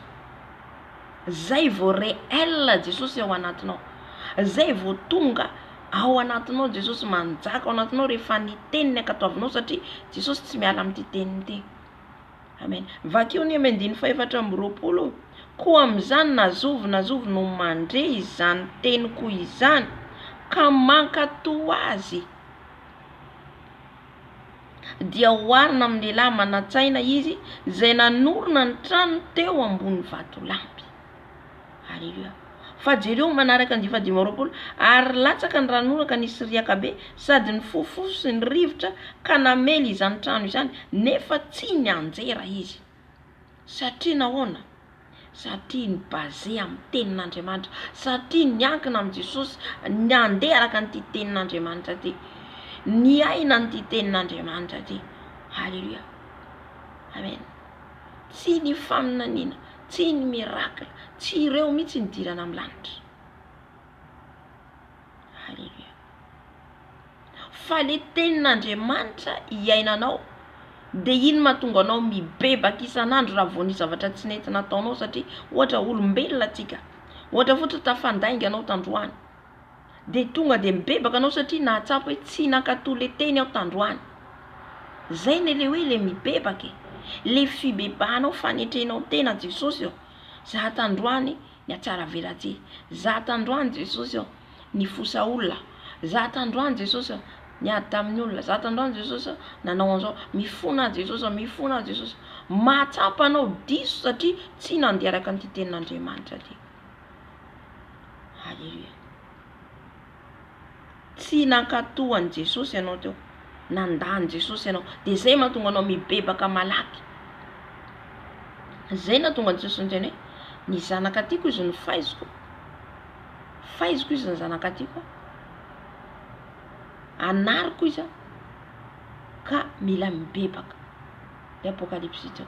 Zay vao réel Jesosy ao anatinao, zay vao tonga ao anatinao Jesosy, manjaka ao anatinao rehefa ny teniny ankatoavinao, satria Jesosy tsy miala amin'ity teniny ity. Amen. Vakeo ny 4:20, koa amin'izany nazovo no mandre izany teniko izany, ka mankatoa azy, dia hoarina amin'ny lehilahy manantsaina izy, zay nanorona ny trano teo ambony vatolampy. Halleluja. Fa jereo manaraka ny 5:20, ary latsaka ny ranonaka nisy riaka be, sady ny fofo sy ny rivotra, ka namely izany trano izany, nefa tsy nianjera izy. Satria nahoana? Satria ny basé amin'ny tenin'Andriamanitra, satria niankina amin'ny Jesosy, nandeha araka n'ity tenin'Andriamanitra ty, ny aina n'ity tenin'Andriamanitra ty. Halleluja. Amen. Tsy ny faminaniana, tsy ny miracle, tsy ireo mitsy ny dirana amin'ny lanitra. Halleluja. Fa le tenin'Andriamanitra iainanao, dia iny mahatonga anao mibebaka isan'andro raha vao ny zavatra tsy nentina ataonao, satria ohatra olombelona tsika, ohatra fotsiny tafandainga anao tandroany, dia tonga dia mibebaka anao satria nahatsapa hoe tsy nankatoa le teny ao tandroany. Zay ny le hoe le mibebaka, le fibebahanao fanetrenao tena Jesosy eo. Za tandroany ny atsara velatsy. Za tandroany Jesosy ao ny fosa olona, za tandroany Jesosy ao niady tamin'ny olona, za tandroany Jesosy ao nanao an'izao, mifona Jesosy ao, mifona Jesosy. Mahatsapa anao diso satria tsy nandeha araka an'ity tenin'Andriamanitra ty. Halleluja. Tsy nankatohany Jesosy ianao teo, nandany Jesosy ianao, de zay mahatonga anao mibebaka malaky. Zay nahatonga Jesosy niteny hoe ny zanaka tiako izy no faiziko, faiziko izy ny zanaka tiako, anariko izy ka mila mibebaka. Le Apocalypse teo.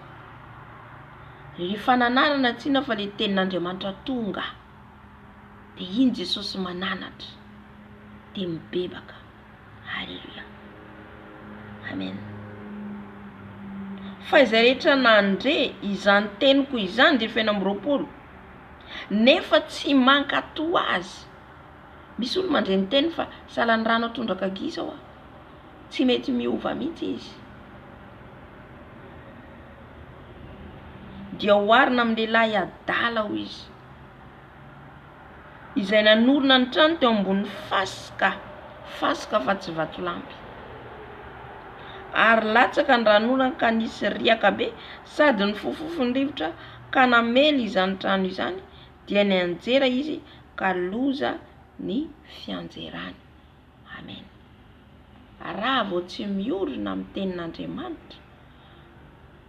Rehefa nanarana tsina fa le tenin'Andriamanitra tonga, de iny Jesosy mananatra de mibebaka. Halleluja. Amen. Fa izay rehetra nandre izany teniko izany de fena am'roapolo, nefa tsy mankatoa azy. Misy olo mandre ny teny fa salan'ny rano atondraka giza ao, tsy mety miova mihitsy izy. Dia oharina amin'ny lehilahy adala ho izy, izay nanorona ny trano teo ambony fasika fa tsy vatolampy. Ary latsaka ny ranonana ka nisy riaka be sady ny fofofony rivotra ka namely izany trano izany, dia ny anjera izy ka loza ny fianjerany. Amen. Raha vao tsy miorina amin'ny tenin'Andriamanitra,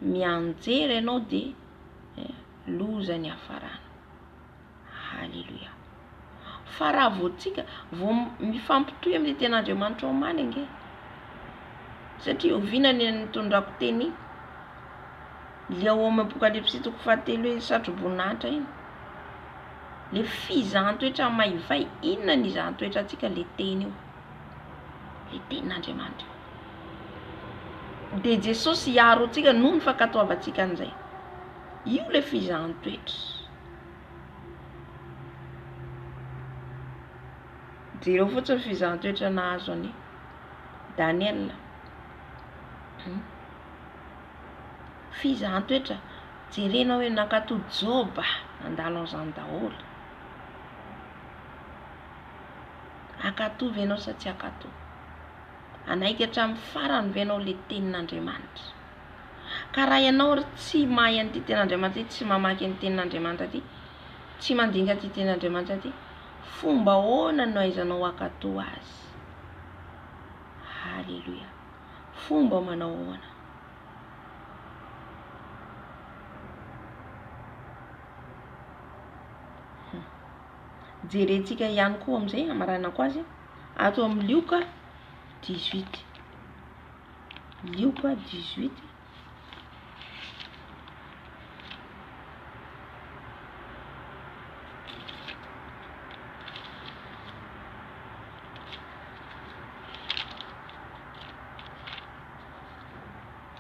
mianjera ianao de loza ny hafarana. Halleluja. Fa raha vao tsika vao mifampitohy amin'ny tenin'Andriamanitra omaly ange, satria ovinany nitondrako teny le ao amin'ny Apocalypse toko fahatelo hoe satroboninahitra iny, le fizahanttoetra maivay, inona ny izahanttoetra atsika? Le teny io, le tenin'Andriamanitra. De Jesosy hiaro atsika noho ny fankatoavantsika an'izay. Io le fizahanttoetra. Jereo fotsiny fizahanttoetra nahazo any Daniel. Fizahanttoetra jerena hoe nankatody Joba nandalo an'izany daholo. Akatovy ianao sa tsy akatovy? Anaiky hatramin'ny farany ve ianao le tenin'Andriamanitra? Ka raha ianao tsy mahay an'ity tenin'Andriamanitra ty, tsy mamaky an'ity tenin'Andriamanitra ty, tsy mandinika an'ity tenin'Andriamanitra ty, fomba ahoana no ahaizanao akatoa azy? Halleluja. Fomba manao ahoana? Jerentsika ihany koa amin'izay amaranako azy ato amin'ny Lioka 18. Lioka 18.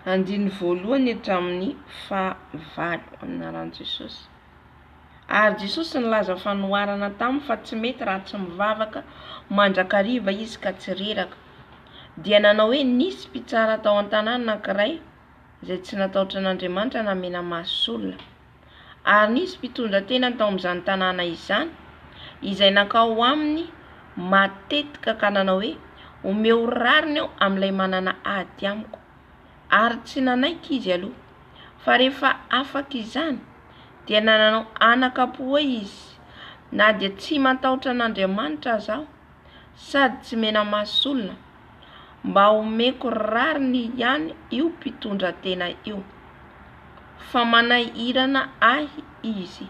Andiny voalohany hatramin'ny fahavalo anaran'i Jesosy. Ary Jesosy nilaza fanoharana taminy fa tsy mety raha tsy mivavaka mandrakariva izy ka tsy reraka. Dia nanao hoe nisy mpitsara tao an-tanàna anankiray izay tsy natahotra an'Andriamanitra namena maso olona. Ary nisy mpitondra tena tao amin'izany tanàna izany, izay nakao aminy matetika ka nanao hoe omeo rariny aho amin'ilay manana ady amiko. Ary tsy nanaiky izy aloha, fa rehefa afaka izany dia nanao anaka-po izy, na dia tsy matahotra an'Andriamanitra zaho sady tsy mena maso olona, mba omeko rariny ihany io mpitondra tena io. Fa manahirana ahy izy,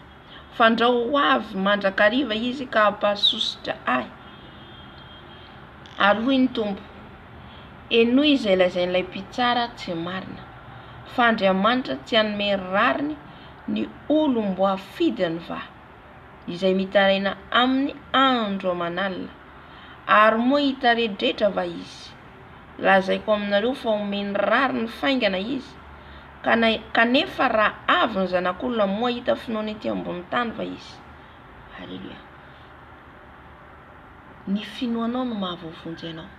fandrao ho avy mandrakariva izy ka hampasositra ahy. Ary hoy ny Tompo, enoy izay lazain'ilay mpitsara tsy marina, fa Andriamanitra tsy hanome rariny ny olo mbo hafidiny va, izay mitaraina amin'ny andro aman'alina. Ary moa hitaredretra va izy, lazaiko aminareo fa omeny rariny faingana izy, kanefa raha avy ny zanak'olona moa hita finoana ety ambony tany va izy. Halleluja. Ny finoanao no mahavonjy anao.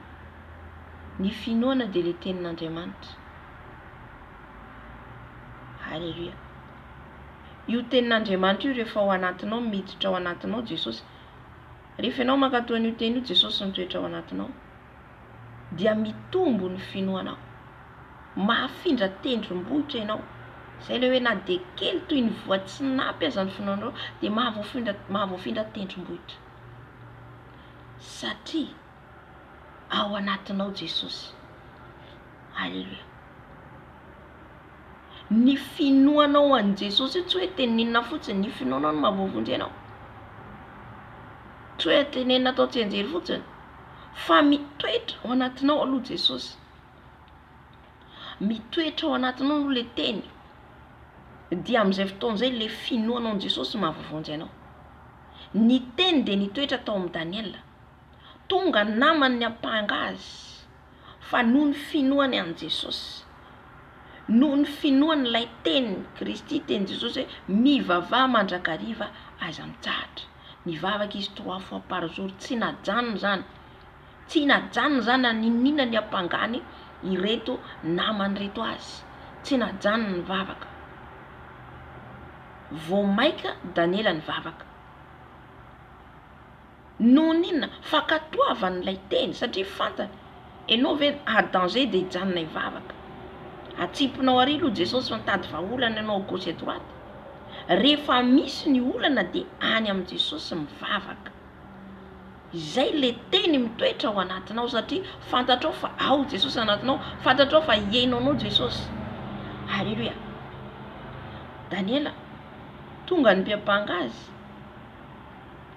Ny finoana dia le tenin'Andriamanitra. Halleluja. io tenin'Andriamanitra io rehefa ao anatinao miditra ao anatinao Jesosy. Rehefa ianao mankatoa an'io teny io Jesosy mitoetra ao anatinao dia mitombo ny finoanao. Mahafindra tendrombohitra ianao. Zay le hoe na de kely toy ny voatsinapy aza ny finoanao dia mahavoafindra tendrombohitra. Satria ao anatinao Jesosy. Halleluja. Ny finoanao an Jesosy tsy hoe teninina fotsiny ny finoanao no mahavoavondry ianao. Tsy hoe tenenina atao tsy anjery fotsiny, fa mitoetra ao anatinao aloha Jesosy. Mitoetra ao anatinao no le teny. Dia amin'izay fotoan'izay le finoanao an Jesosy mahavoavondry ianao. Ny teny dia nitoetra tao amin'ny Daniel. Tonga namany apanga azy fa noho ny finoany an Jesosy. Noho ny finoany lay teny Kristy teny Jesosy hoe mivavaha mandrakariva aza mitsahatra. Mivavaka izy 3 fois par jour. Tsy najanona zany. Tsy najanona zany na ninina ny apangany ireto namany reto azy. Tsy najanona ny vavaka. Vao maika Daniela ny vavaka. Noho ninona fakatoavan'ilay teny satria fantany ianao ve danger dia hijanona hivavaka. Atsipinao ary aloha Jesosy mitady vahaolana ianao gauche et droite. Rehefa misy ny olana dia any amin'ny Jesosy mivavaka. Izay le teny mitoetra ao anatinao satria fantatrao fa ao Jesosy anatinao, fantatrao fa iainao anao Jesosy. Halleluja. Daniela tonga ny mpiapanga azy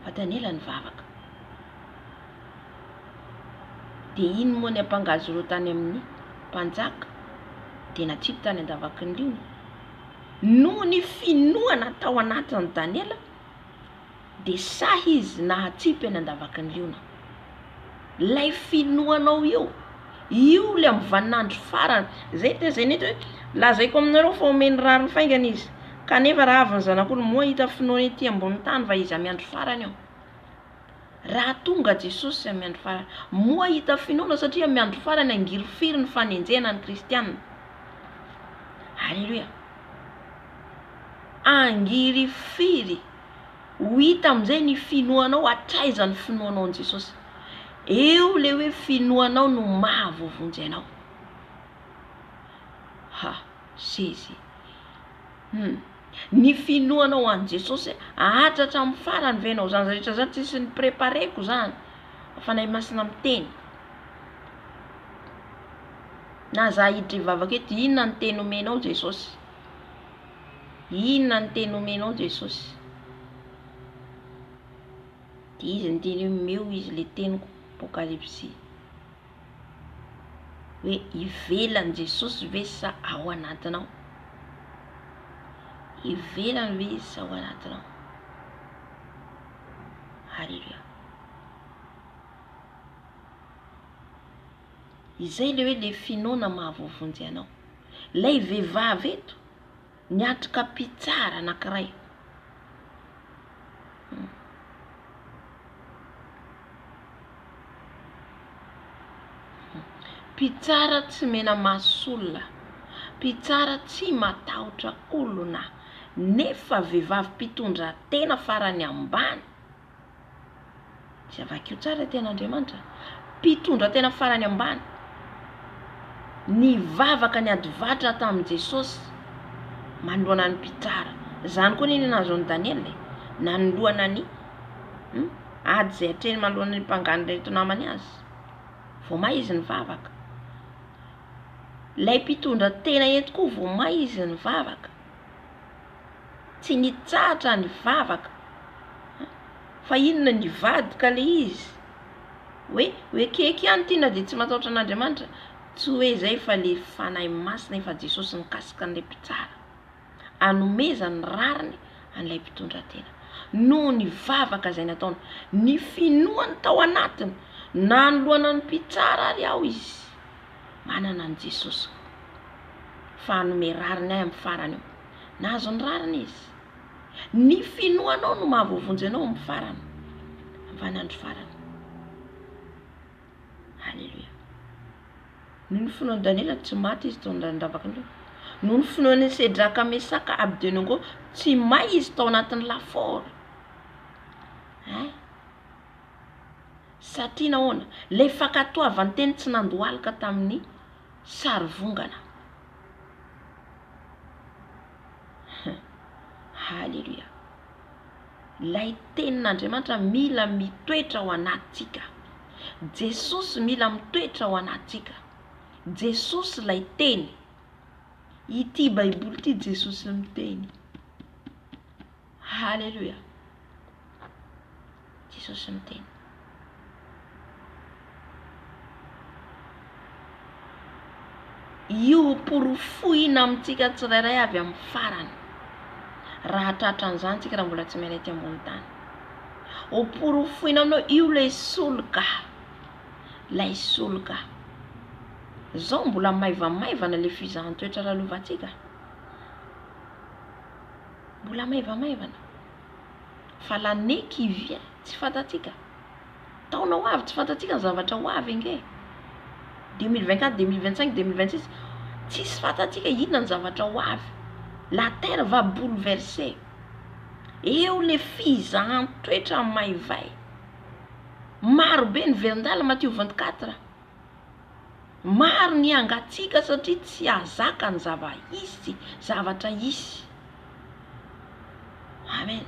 fa Daniela nivavaka. Dia iny moa ny apanga azy ireo tany amin'ny mpanjaka dia natsipy tany andavaky ny liona. Noho ny finoana tao anatin'ny Daniela dia sahy izy nahatsipy any andavaky ny liona. Lay finoanao io le amin'ny vaninandro farany. Zay nety hoe lazaiko aminareo fa omeny rariny faingana izy. Kanefa raha avy ny zanak'olo moa hita finoana ety ambony tany fa izy amin'ny andro farany ao. Raha tonga Jesosy amin'ny andro farany, moa hita finoana satria amin'ny andro farany angirifiry ny fanenjena ny kristianina. Halleluja. Angirifiry ho hita amin'izay ny finoanao, atraiza ny finoanao an Jesosy. Eo le hoe finoanao no mahavoavondry ianao. Sezi. Ny finoanao an Jesosy ahatratra amin'ny farany venao zany rehetra zany tsisy ny prépareko zany. Fanay masina miteny. Na za hiditra hivavaka eto, inona ny teny omenao Jesosy? Inona ny teny omenao Jesosy? Dia izy ny teny meo izy le teniko Apokalipsy. Hoe ivelany Jesosy ve sa ao anatinao? Ivelany ve izy sa ao anatinao? Halleluja. Izay le hoe le finoana mahavoavondry ianao. Lay vehivavy eto niatrika mpitsara anankiray. Mpitsara tsy mena masolona. Mpitsara tsy matahotra olona. Nefa vehivavy mpitondra tena farany ambany. Zavakio tsara ten'Andriamanitra. Mpitondra tena farany ambany. Nivavaka ny adivatra tamin'i Jesosy manoloana ny mpitsara. Zany koa nini nazo ny Daniel nanoloana ny ady zay hatreny manoloana ny mpangany reto namany azy. Vao may izy nivavaka. Lay mpitondra tena eto koa vao may izy nivavaka. Tsy nitsahatra nivavaka. Fa inona nivadika le izy. Hoe keky ihany tiana dia tsy matahotra an'Andriamanitra. Tsy hoe zay fa le fanahy masina efa Jesosy nikasika an'ilay mpitsara. Anomeza ny rariny an'ilay mpitondra tena. Noho nivavaka zay nataony. Ny finoany tao anatiny. Nanoloana ny mpitsara ary ao izy. Manana ny Jesosy. Fa anome rariny ahy amin'ny farany eo. Nahazo ny rariny izy. Ny finoanao no mahavoavondry anao amin'ny farany. Vanandro farany. Halleluja. Ny finoan'i Daniela tsy maty izy tao andavaka ny noho ny finoany Sedraka Mesaka Abednego tsy may izy tao anatin'ny lafaoro. Satria nahoana lay fankatoavany teny tsy nandohalika tamin'ny sarivongana. Halleluja. Lay tenin'Andriamanitra mila mitoetra ao anatsika. Jesosy mila mitoetra ao anatsika. Jesosy lay teny. Ity Baiboly ity Jesosy miteny. Halleluja. Jesosy miteny. Io porofoina amintsika tsirairay avy amin'ny farany. Raha tratran'izany tsika raha mbola tsy mahay ety ambony tany. O porofoina aminao io lay solika. Lay solika. Zao mbola maivamaivana le fizahan-toetra lalovantsika. Mbola maivamaivana. Fa l'année qui vient tsy fantatsika. Taona ho avy tsy fantatsika ny zavatra ho avy nge. 2024, 2025, 2026 tsisy fantatsika inona ny zavatra ho avy. La terre va bouleverser. Eo le fizahan-toetra maivay. Maro be ny verindala Matthieu 24. Maro ny angatsika satria tsy azaka ny zavatra isy. Amen.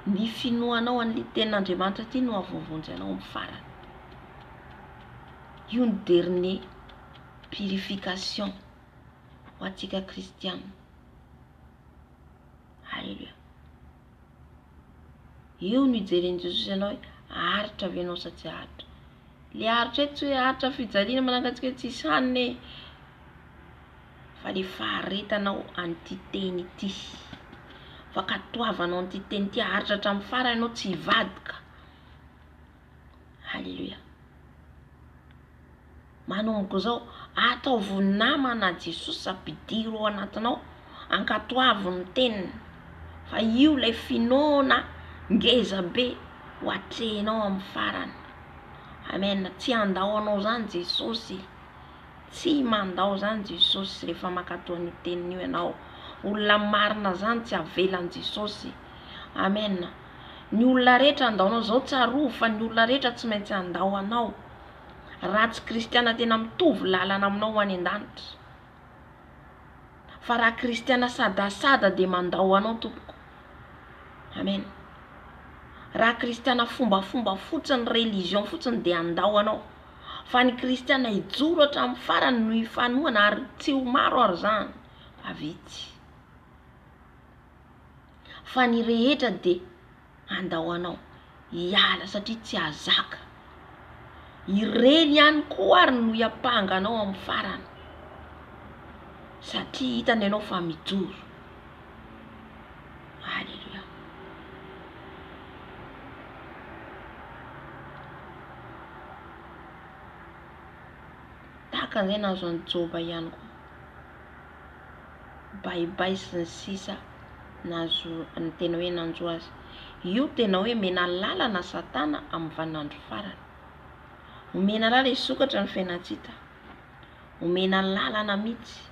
Ny finoanao an'ly tenin'Andriamanitra ty no avonvonjy anao amin'ny farany. Io ny dernier purification ho atsika kristiana. Halleluja. Io no ijereny Jesosy anao aritra venao sa tsy aritra. Le aritra tsy hoe aritra fijaliana manangatsika hoe tsisy haniny. Fa le faharetanao an'ity teny ity. Fa katoavanao an'ity teny ity aritra hatramin'ny farany ianao tsy hivadika. Halleluja. Manomboka zao ataovy namana Jesosy sapidiro ao anatinao ankatoavy teniny. Fa io lay finoana ngeza be ho atrehinao amin'ny farany. Amen. Tsy andao anao zany Jesosy. Tsy mandao zany Jesosy rehefa mankatoa ny teniny io ianao. Olona marina zany tsy avelan Jesosy. Amen. Ny olona rehetra andaonao zao tsaro fa ny olona rehetra tsy maintsy andao anao. Raha tsy kristiana tena mitovy lalana aminao any an-danitra. Fa raha kristiana sadasada dia mandao anao tompoko. Amen. Raha kristiana fombafomba fotsiny religion fotsiny dia andao anao. Fa ny kristiana ijoro hatramin'ny farany no ifanoana ary tsy ho maro ary zany. Avitsy. Fa ny rehetra dia andao anao. Hiala satria tsy azaka. Ireny ihany koa ary no iapanganao amin'ny farany. Satria hitany ianao fa mijoro. Halleluja. Tahaka izay nahazo an'i Joba ihany koa. Baibay sy ny sisa nahazo ny tena hoe nanjo azy. Io tena hoe mena lalana Satana amin'ny vaninandro farany. Omena lalana hisokatra ny fiainatsika. Omena lalana mihitsy.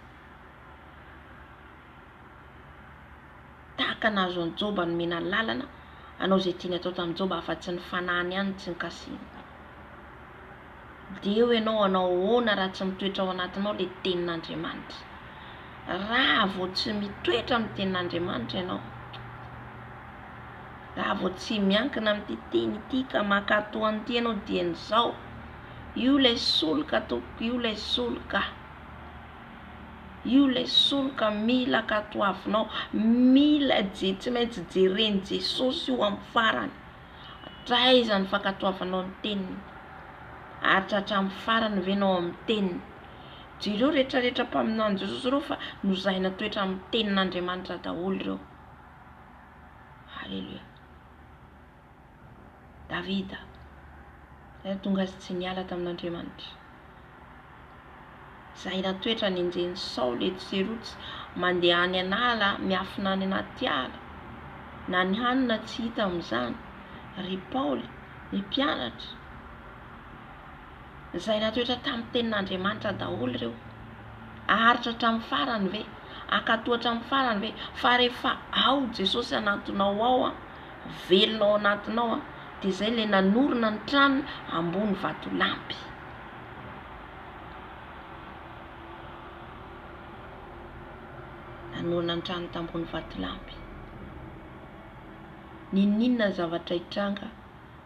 Tahaka nahazo an'i Joba ny mena lalana, anao izay tiany atao tamin'i Joba afa-tsy ny fanahiny ihany tsy ny kasiana. Dia eo ianao anao ahoana raha tsy mitoetra ao anatinao le tenin'Andriamanitra. Raha vao tsy mitoetra amin'ny tenin'Andriamanitra ianao. Raha vao tsy miankina amin'ity teny ity ka mankatoa an'ity ianao dia n'izao. Io lay solika tompoko, io lay solika. Io lay solika mila katoavinao, mila tsy maintsy jereny Jesosy io amin'ny farany. Traizany fankatoavanao ny teniny. Aritra hatramin'ny farany venao amin'ny teniny. Jereo rehetrarehetra mpaminany Jesosy ireo fa nozaina toetra amin'ny tenin'Andriamanitra daholo ireo. Halleluja. Davida tonga azy tsy niala tamin'Andriamanitra. Zaina toetra ny enjeny Saoly eto Serotsy mandeha any an'ala miafina any anaty ala. Na ny hanina tsy hita amin'izany. Ry Paoly ny mpianatra. Zay natoetra tamin'ny tenin'Andriamanitra daholo ireo. Aharitra hatramin'ny farany ve? Akatoa hatramin'ny farany ve? Fa rehefa ao Jesosy anatinao ao velonao anatinao dia zay ilay nanorona ny tranony ambony vatolampy. Nanorona ny tranony tambony vatolampy. Ninona zavatra hitranga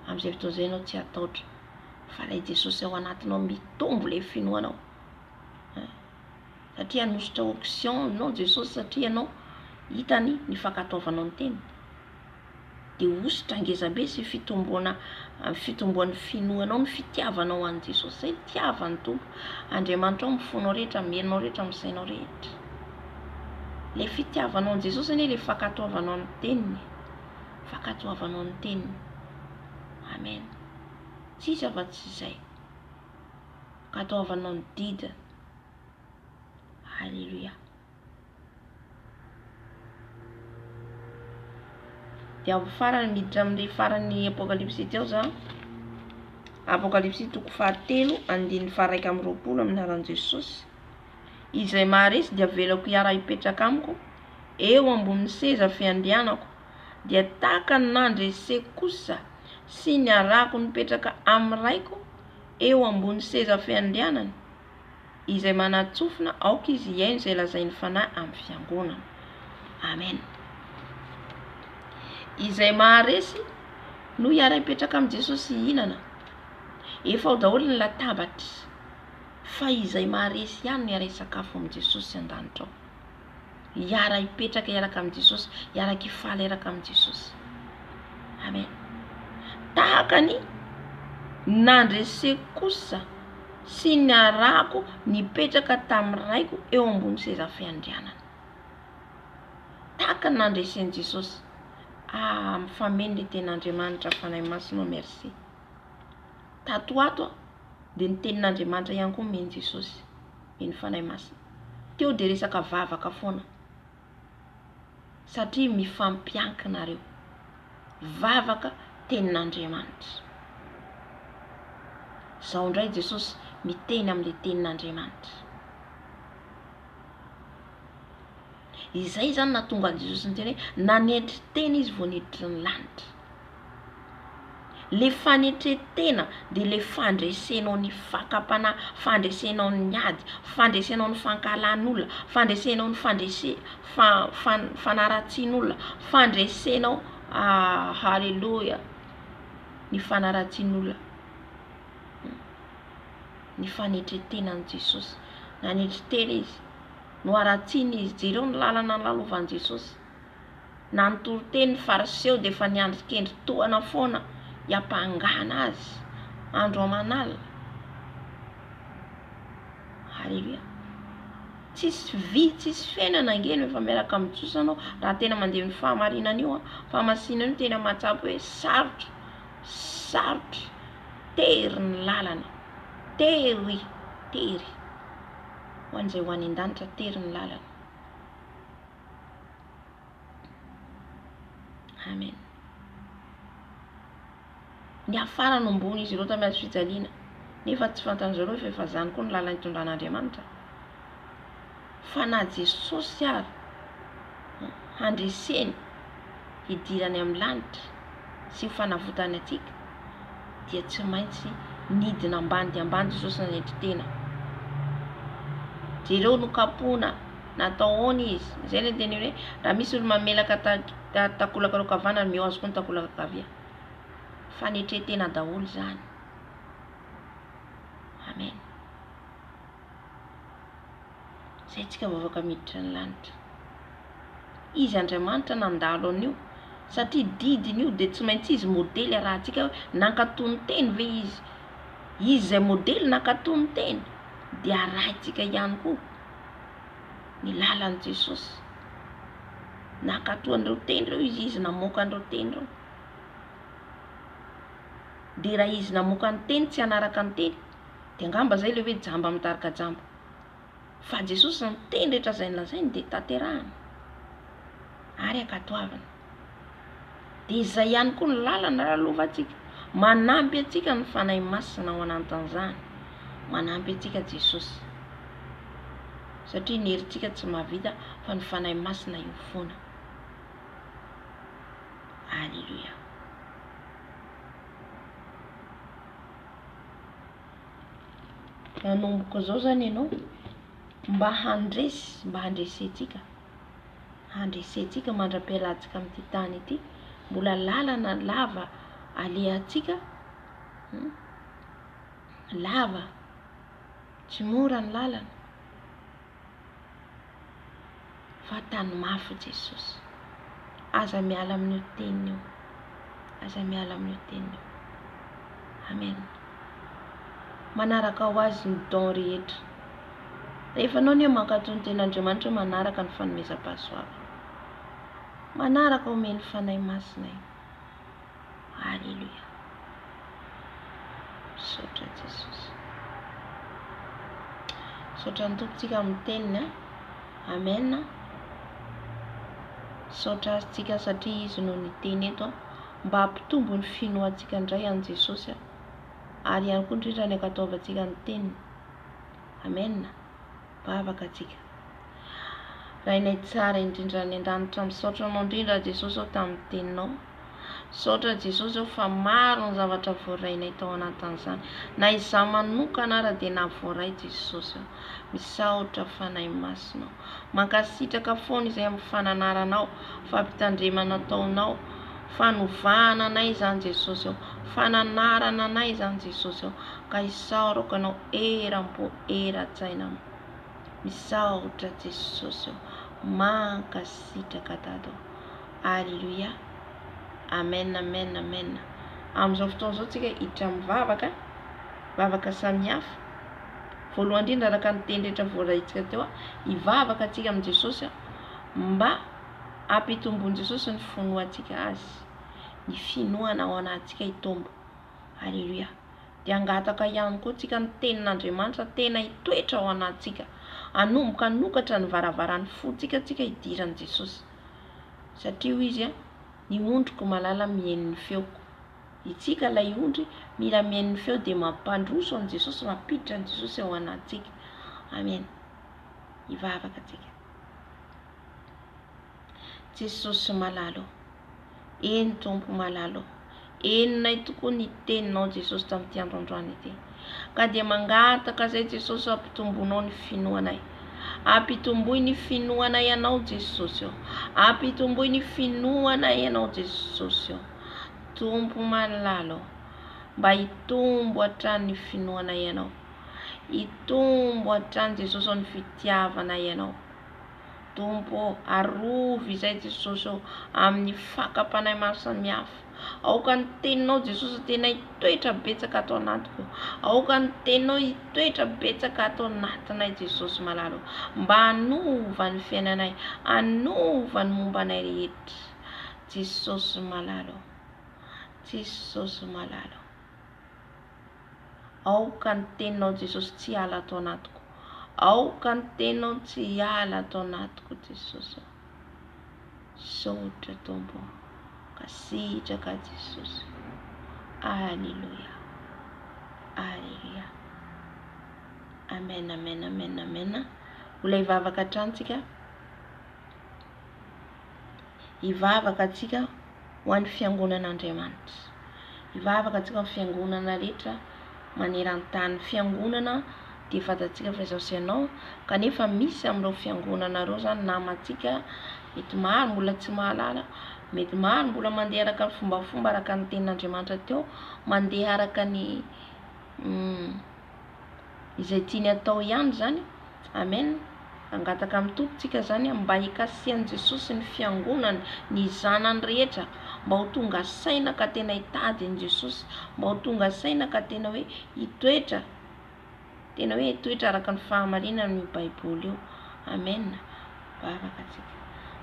amin'izay fotoana izay ianao tsy ataotra fa ilay Jesosy ao anatinao mitombo ilay finoanao. Satria anositra auction ianao Jesosy, satria ianao hitany ny fankatoavanao ny teny. Dia ositra ngezabe sy fitomboan'ny finoanao ny fitiavanao an'i Jesosy. Zay tiavany Tompo. Andriamanitra ao mifonao rehetra, mienao rehetra, misainao rehetra. Ilay fitiavanao an'i Jesosy anie ilay fankatoavanao ny teniny. Fankatoavanao ny teniny. Amen. Tsisy afa-tsy izay. Katoavanao ny didiny. Alléluia. Dia amin'ny farany miditra amin'ny farany apokalipsy teo za. Apokalipsy toko 7 andininy 1:20 amin'ny anaran'i Jesosy. Izay maharesy dia velako hiara hipetraka amiko eo ambony seza fiandrianako, dia tahaka ny nandreseko kosa sy ny arako nipetraka amin'ny raiko eo ambony seza fiandrianany, izay manatsofina aoka izy hiaino izay lazainy fanahy amin'ny fiangonana. Amen. Izay maharesy no hiara hipetraka amin'ny Jesosy hihinana. Efa ao daholo ny latabatra, fa izay maharesy ihany no hiara hisakafo amin'ny Jesosy an-danitra ao. Hiara hipetraka hiaraka amin'ny Jesosy, hiaraka hifaly hiaraka amin'ny Jesosy. Amen. Tahaka ny nandreseko kosa sy ny arako nipetraka tamin'ny raiko eo ambony seza fiandrianana. Tahaka ny nandresen'i Jesosy. Mifameno ny tenin'Andriamanitra fanahy masina, merci. Tatoato dia ny tenin'Andriamanitra ihany koa meny Jesosy, meny fanahy masina. Teo dia resaka vavaka foana, satria mifampiankina reo. Vavaka tenin'Andriamanitra. Zao indray Jesosy miteny amin'ilay tenin'Andriamanitra. Izay zany nahatonga an'i Jesosy ny teny hoe nanetry tena izy vao neditry ny lanitra. Le fanetretena dia le fandresenao ny fakapana, fandresenao ny ady, fandresenao ny fankalan'olona, fandresenao ny fanaratsian'olona, fandresenao halleluja ny fanaratsian'olona. Ny fanetretena an'i Jesosy, nanetritena izy, no aratsiany izy. Jereo ny lalana nalovany Jesosy. Nanontoro-teny ny fariseo dia efa niandrikendry toana foana hiampangana azy andro aman'alina. Halleluja. Tsisy vy, tsisy fiainana angeny efa miaraka amin'ny Jesosy anao raha tena mandeha ny fahamarinana io. Fahamasinana io tena mahatsapa hoe sarotra, sarotra, tery ny lalana, tery, tery. Ho an'izay ho any an-danitra tery ny lalana. Amen. Ny afara no ambony izy ireo tamin'ny hazo fijaliana, nefa tsy fantan'izareo efa zany koa ny lalana hitondran'Andriamanitra. Fa na Jesosy ary handreseny hidirany amin'ny lanitra sy fanavotany atsika, dia tsy maintsy nidina ambany dia ambany Jesosy nanetritena. Jereo no kapoana, natao ahoana izy. Izay ilay teny hoe raha misy olo mamelaka takolaka rokavanana, meo azy koa ny takolaka kavia. Fanetretena daholo zany. Amen. Zay tsika vavaka miditra ny lanitra. Izy Andriamanitra nandalo an'io, satria didiny io dia tsy maintsy izy modely raha tsika hoe nankatony teny ve izy. Izy izay modely nankatony teny, dia arahintsika ihany koa ny lalan'i Jesosy. Nankatoan'ireo teny ireo izy namoaka an'ireo teny ireo. Dia raha izy namoaka ny teny tsy hanaraka ny teny, dia angamba zay ilay hoe jamba mitarika jamba. Fa Jesosy ny teny rehetra izay nolazainy dia tanterahana ary ankatoavana. Dia izay ihany koa ny lalana raha lovantsika, manampy antsika ny fanahy masina ao anatin'izany. manampy antsika Jesosy, satria ny herintsika tsy mahavita fa ny fanahy masina io foana. Alleluia. Nanomboka zao zany ianao mba handresentsika mandra-pialantsika amin'ity tany ity, mbola lalana lava alehantsika, lava tsy mora ny lalana, fa tany mafy Jesosy. Aza miala amin'io teniny io, amen. Manaraka ho azy ny don rehetra. Rehefa anao ny mankatony ten'Andriamanitra manaraka ny fanomezam-pahasoava, manaraka omeny fanahy masina io. Alleluia. Saotra Jesosy, saotra ny tompontsika amin'ny teniny, amen. Saotra azy satria izy no niteny eto mba hampitombo ny finoantsika indray an Jesosy, ary ihany koa indrindra ny ankataovantsika ny teniny, amen. Vavaka atsika. Rainay tsara indrindra ny an-danitra, misaotra anao indrindra Jesosy ao tamin'ny teninao. Saotra Jesosy ao fa maro ny zavatra voarainay tao anatin'izany, na izaho manokana ara dia navoaray Jesosy ao. Misaotra fanahy masina, mankasitraka foana izay amin'ny fananaranao, fampitandremana taonao, fanovahana anay izany Jesosy ao, fananarana anay izany Jesosy ao, ka isaorako anao eram-po eran-tsaina. Misaotra Jesosy ao, mankasitraka Dada ao. Alleluia. Amen, amen, amen. Amin'izao fotoana izao tsika hiditra amin'ny vavaka samihafa. Voalohany indrindra araka ny teny rehetra voarahintsika teo, hivavaka atsika amin'ny Jesosy mba hampitombony Jesosy ny finoantsika azy, ny finoana ao anatintsika hitombo. Alleluia. Dia angataka ihany koa tsika ny tenin'Andriamanitra tena hitoetra ao anatintsika, hanomboka hanokatra ny varavaran'ny fontsika tsika hidiran'i Jesosy, satria izy ny ondriko malala mihaino ny feoko. Itsika ilay ondry mila mihaino ny feo dia mampandroso an Jesosy, mampiditra an Jesosy ao anatintsika. Amen. Hivavaka tsika. Jesosy malalo, eny Tompo malalo, enonay tokoa ny teninao Jesosy tamin'ity androandroany ity, ka dia mangataka izay Jesosy hampitombonao ny finoanay, hampitomboy ny finoanay ianao Jesosy ao, hampitomboy ny finoanay ianao Jesosy ao. Tompo malalo, mba hitombo hatrany ny finoanay ianao, hitombo hatrany Jesosy ao ny fitiavanay ianao. Tompo arovy izay Jesosy ao amin'ny fakapanahy maro samihafa. Aoka ny teninao Jesosy tena hitoetra betsaka ato anatiko, aoka ny teninao hitoetra betsaka ato anatinay Jesosy malalo, mba hanova ny fiainanay, hanova ny mombanay rehetra. Jesosy malalo, Jesosy malalo. Aoka ny teninao Jesosy tsy ala ato anatiko, aoka ny teninao tsy ala ato anatiko Jesosy. Saotra Tompo, kasitraka Jesosy. Alleluia, alleluia. Amen, amen, amen, amen. Mbola hivavaka hatrantsika, hivavaka atsika ho an'ny fiangonan'Andriamanitra, hivavaka atsika amin'ny fiangonana rehetra maneran-tany. Fiangonana dia fantatsika fa izao sy ianao, kanefa misy amin'ireo fiangonana ireo zany namantsika, mety maro mbola tsy mahalala, mety maro mbola mandeha araka ny fombafomba araka ny tenin'Andriamanitra teo, mandeha araka ny izay tiany atao ihany zany. Amen. Angataka amin'ny tompontsika zany mba hikasihan Jesosy ny fiangonany, ny zanany rehetra, mba ho tonga saina ka tena hitady ny Jesosy, mba ho tonga saina ka tena hoe hitoetra, tena hoe hitoetra araka ny fahamarinana ny Baiboly io. Amen. Vavaka atsika.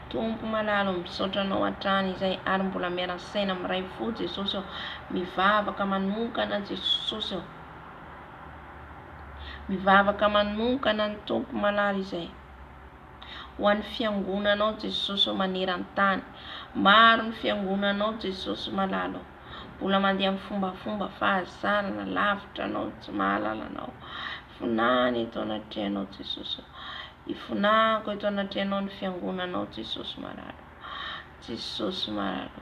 Tompo malalo, misaotra anao hatrany izay, ary mbola miara-saina miray fo Jesosy ao, mivavaka manokana Jesosy ao, mivavaka manokana ny Tompo malalo izay ho an'ny fiangonanao Jesosy ao maneran-tany. Maro ny fiangonanao Jesosy malalo, mbola mandeha amin'ny fombafomba fahazarana lavitra anao tsy mahalala anao, Ifonany eto anaty anao Jesosy. Ifonako eto anaty anao ny fiangonanao Jesosy maralo. Jesosy maralo.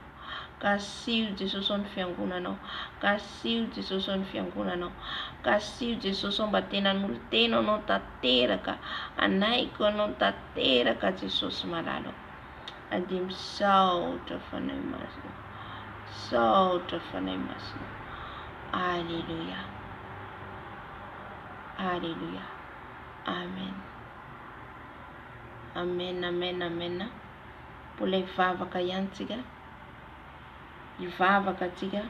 Kasio Jesosy ny fiangonanao. Kasio Jesosy ny fiangonanao. Kasio Jesosy mba tenan'olo tena anao tanteraka. Anaiko anao tanteraka Jesosy maralo. Ady misaotra fanahy masina. Saotra fanahy masina. Alléluia. Alléluia. Amen. Amen, amen, amen. Mbola ivavaka ihany tsika. Ivavaka tsika.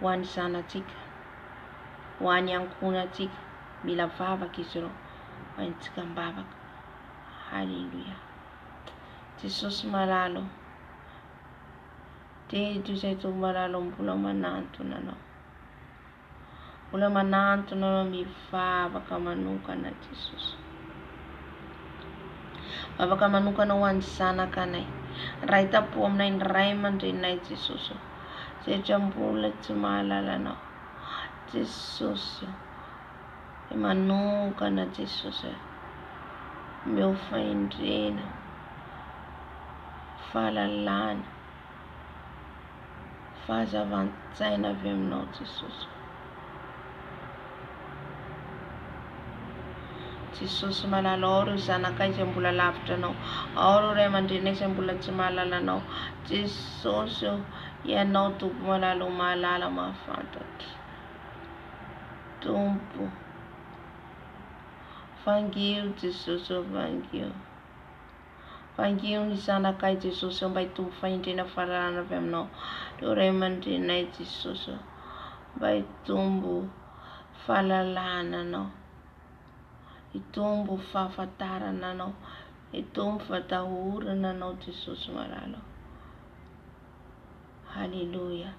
Ho an'ny zanatsika. Ho an'ny ankonatsika. Mila vavaka izy ireo. Ho antsika mivavaka. Alléluia. Jesosy maralo. Teto izay to maralo mbola manantona anao. Mbola manantona anao mivavaka manokana Jesosy. Vavaka manokana ho an'ny zanakanay. Ray tapo aminay ny ray aman-drenay Jesosy. Satria mbola tsy mahalala anao Jesosy. Manokana Jesosy. Meo fahendrena. Fahalalana. Fahazavan-tsaina avy aminao Jesosy. Jesosy malala ao ireo zanakay izay mbola lavitra anao. Ao ireo ray aman-drenay izay mbola tsy mahalala anao. Jesosy ianao Tompo malala ho mahalala mahafantatra. Tompo. Vangio Jesosy vangio. Vangio ny zanakay Jesosy mba hitombo fahendrena fahalalana avy aminao. Ireo ray aman-drenay Jesosy mba hitombo fahalalana anao. Hitombo fahafantarana anao. Hitombo fatahorana anao Jesosy maralo. Alléluia.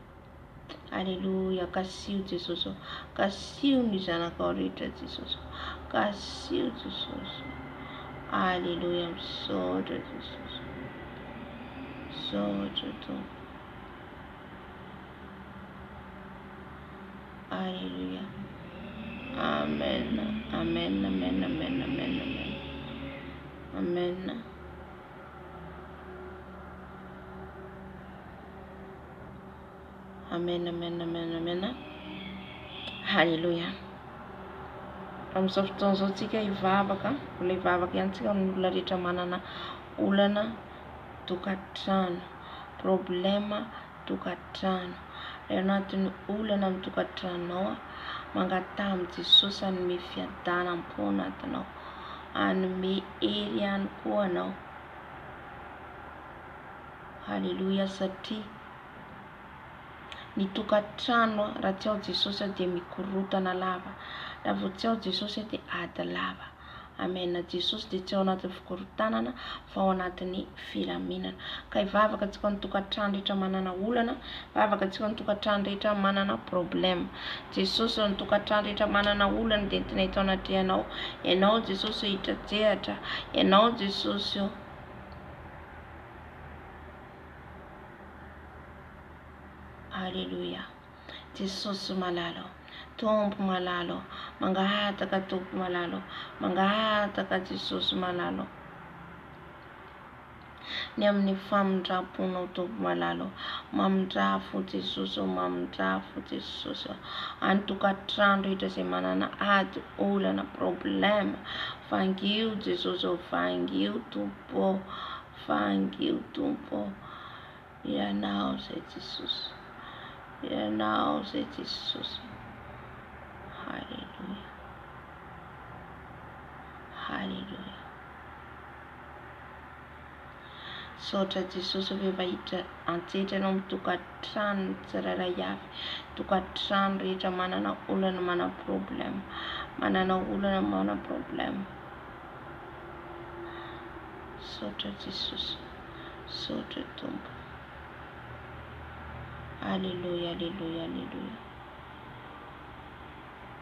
Alléluia. Kasio Jesosy. Kasio ny zanakao rehetra Jesosy. Kasio Jesosy. Alléluia. Misaotra Jesosy. Misaotra Tompo. Alléluia. Amen. Amen. Amen. Amen. Amen. Amen. Amen. Amen. Amen. Amen. Amen. Alléluia. Amin'izao fotoana izao tsika hivavaka. Mbola hivavaka ihany tsika amin'ny olona rehetra manana olana tokantrano. Problema tokantrano. Anatin'ny olana amin'ny tokantranonao mangataha amin'ny Jesosy hanome fiadanam-po anatinao. Hanome hery ihany koa anao. Alléluia. Satria ny tokantrano raha tsy ao Jesosy dia mikorotana lava. Raha vao tsy ao Jesosy dia ady lava. Amen. Jesosy dia tsy ao anatin'ny fikorotanana fa ao anatin'ny filaminana. Ka hivavaka tsika ny tokantrano rehetra manana olana. Vavaka tsika ny tokantrano rehetra manana problema. Jesosy ny tokantrano rehetra manana olana dia entina hita anaty ianao. Ianao Jesosy hitrajehatra. Ianao Jesosy Alléluia. Jesosy malalo. Tompo malalo. Mangahataka Tompo malalo. Mangahataka Jesosy malalo. Ny amin'ny famindraponao Tompo malalo. Mamindrafo Jesosy. Mamindrafo Jesosy. Any tokantrano rehetra izay manana ady olana problema. Vangio Jesosy. Vangio Tompo. Vangio Tompo. Ianao zay Jesosy. Ianao zay Jesosy. Alléluia. Alléluia. Saotra Jesosy rehefa hiditra antsetra anao amin'ny tokantrano tsirairay avy. Tokantrano rehetra manana olana manana problema. Manana olana manana problema. Saotra Jesosy. Saotra Tompo. Alléluia. Alléluia. Alléluia.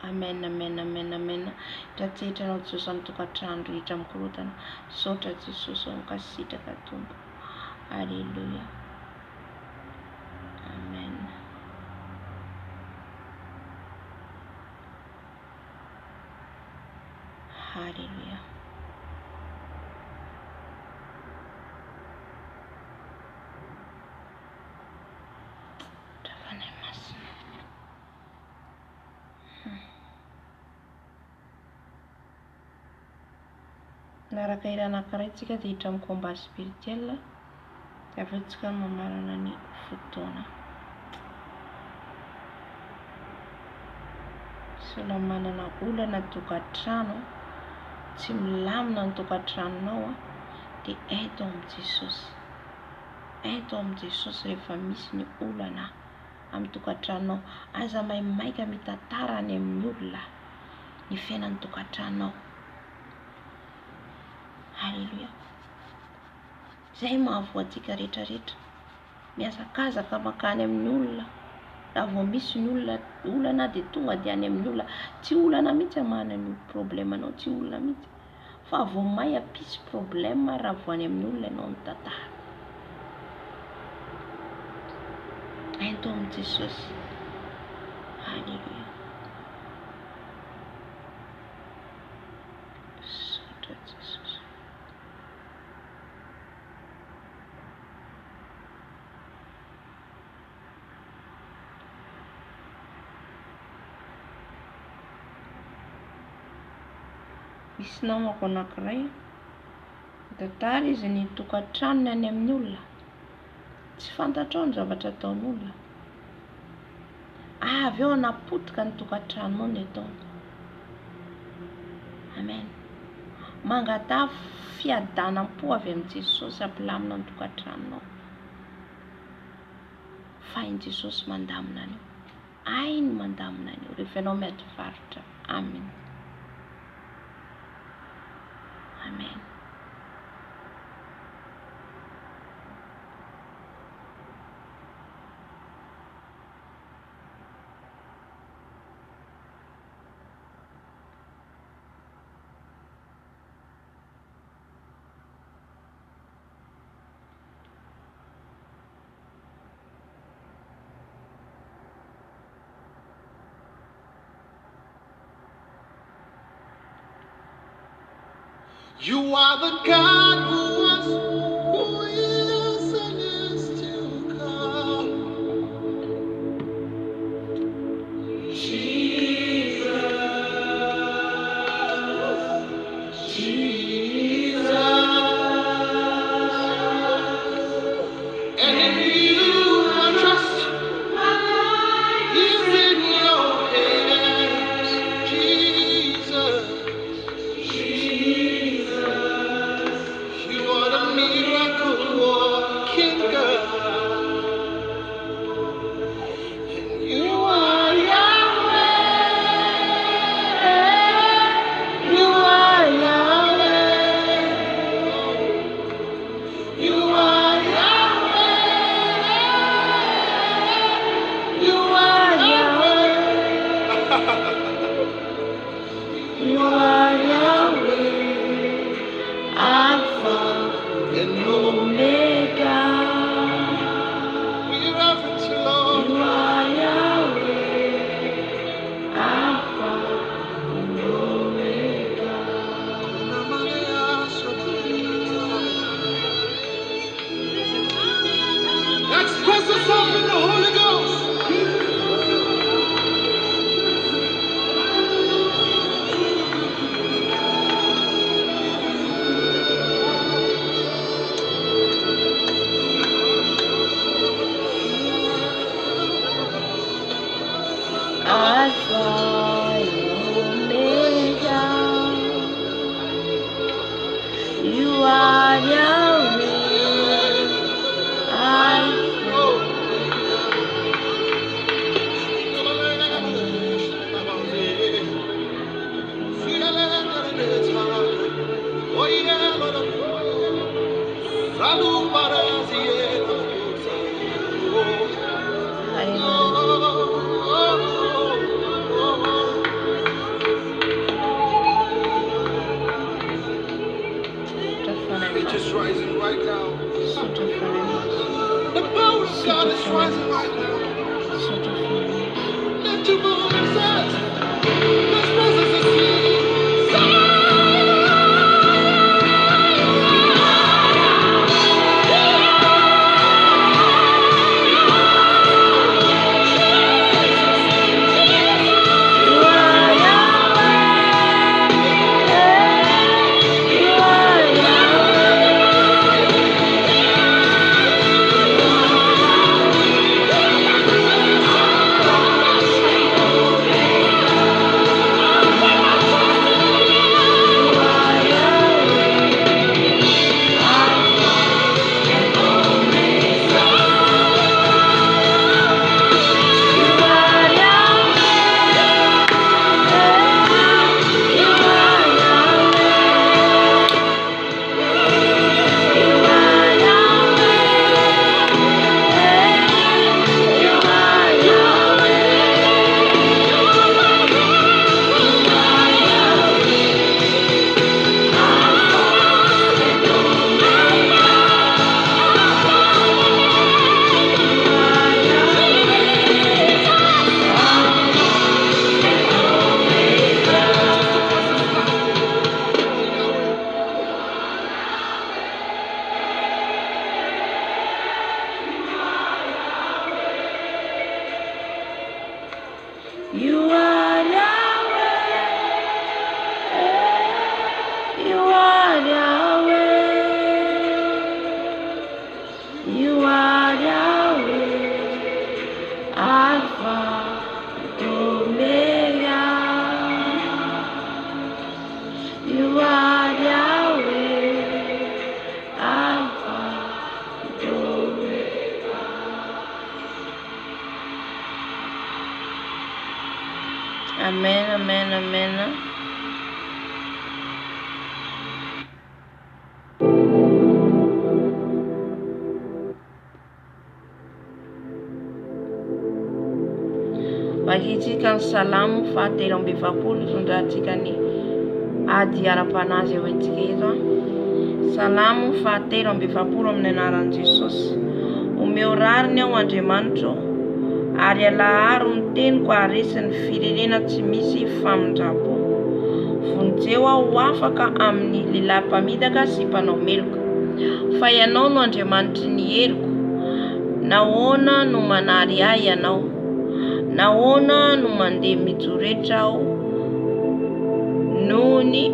Amen. Amen. Amen. Amen. Tratsetra anao Jesosy amin'ny tokantrano rehetra mikorotana. Saotra Jesosy mikasitraka Tompo. Alléluia. Amen. Hallelujah. Naraka iranankiray-tsika dia hiditra amin'ny combat spirituel dia avy eo tsika mamarana ny fotoana. Sola manana olana tokantrano tsy milamina ny tokantranonao dia eto amin'ny Jesosy. Eto amin'ny Jesosy rehefa misy ny olana amin'ny tokantranonao, aza maimaika mitantara any amin'ny olona ny fiainan'ny tokantranonao. Halleluja. Zay mahavoantsika rehetrarehetra. Miazakazaka makany amin'ny olona. Raha vao misy ny olana dia tonga dia any amin'ny olona. Tsy olana mihitsy amana ny problemanao, tsy olana mihitsy. Fa vao may ampisy problème raha vao any amin'ny olona ianao mitantara. Eto amin'ny Jesosy. Halleluja. Sotra Jesosy. Misy namako anankiray tantara izy ny tokantranony any amin'ny olona. Tsy fantatrao ny zavatra ataon'olona. Avy eo napotika ny tokantranonao ny ataony. Amen. Mangata fiadanam-po avy amin'ny Jesosy ampilamina ny tokantranonao. Fa in Jesosy mandamina anio. Ainy mandamina anio rehefa ianao miady varotra. Amen. Amen. You are the God who was, who is, and is to come. Jesus, Jesus, and in you I trust. My life is in your hands, Jesus. You are the miracle working God, and you are Yahweh. You are Yahweh. You are Yahweh. You are Yahweh. You are Yahweh. Alpha and Omega. We reverence you, Lord. You are Yahweh. Alpha and Omega. Express yourself in the Holy Ghost. Alpha and Omega. You are Yahweh. Alpha. It's just rising right now. The power of God is rising right now. Lift your voices. This presence is here. Amen, amen, amen. Vakitsika ny salamo fahatelo amby efapolo tondratsika ny ady ara-panazy eo antsika eto. Salamo fahatelo amby efapolo amin'ny anaran'i Jesosy. Omeo rariny aho Andriamanitra ary alaharo ny teniko haresy ny firenena tsy misy famindrapo. Vonjeo aho afaka amin'ny lehilahy mpamitaka sy mpanao meloka. Fa ianao no Andriamanitry ny heriko. Nahoana no manary ahy ianao? Nahoana no mandeha mijoretra aho noho ny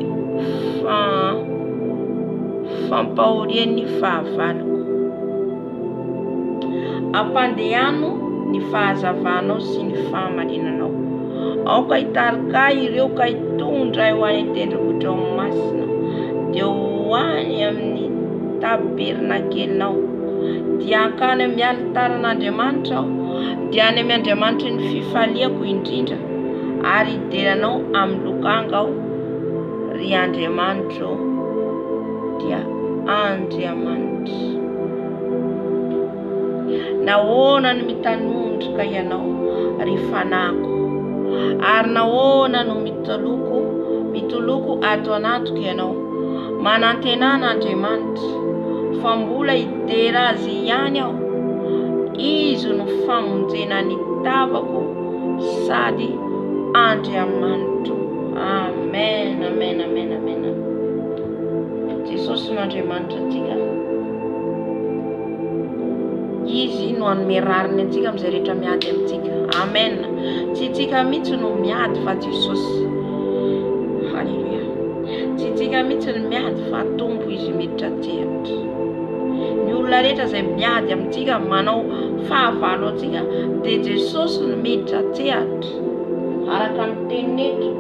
fampahorian'ny fahavaloko? Ampandehano ny fahazavanao sy ny fahamarinanao. Aoka hitarika ireo ka hitondra ho any tendrombohitra ao masina, dia ho any amin'ny tabernakelinao. Dia hankany amin'ny alitaran'Andriamanitra aho, dia any amin'ny Andriamanitry ny fifaliako indrindra, ary hideranao amin'ny lokanga aho. Ry Andriamanitra dia Andriamanitra. Nahoana no mitanondroka ianao ry fanahiko, ary nahoana no mitoloko ato anatoko ianao. Manantenana Andriamanitra, fa mbola hidera azy ihany aho. Izy no famonjena ny tavako sady Andriamanitra. Amen, amen, amen, amen. Jesosy no Andriamanitra antsika. Izy no anome rariny antsika amin'izay rehetra miady amintsika. Amen. Tsy tsika mihitsy no miady fa Jesosy. Halleluja. Tsy tsika mihitsy no miady fa tombo izy miditra atsehatra. Ny olona rehetra izay miady amintsika manao fahavalo antsika dia Jesosy no miditra atsehatra. Araka ny tenin'eto,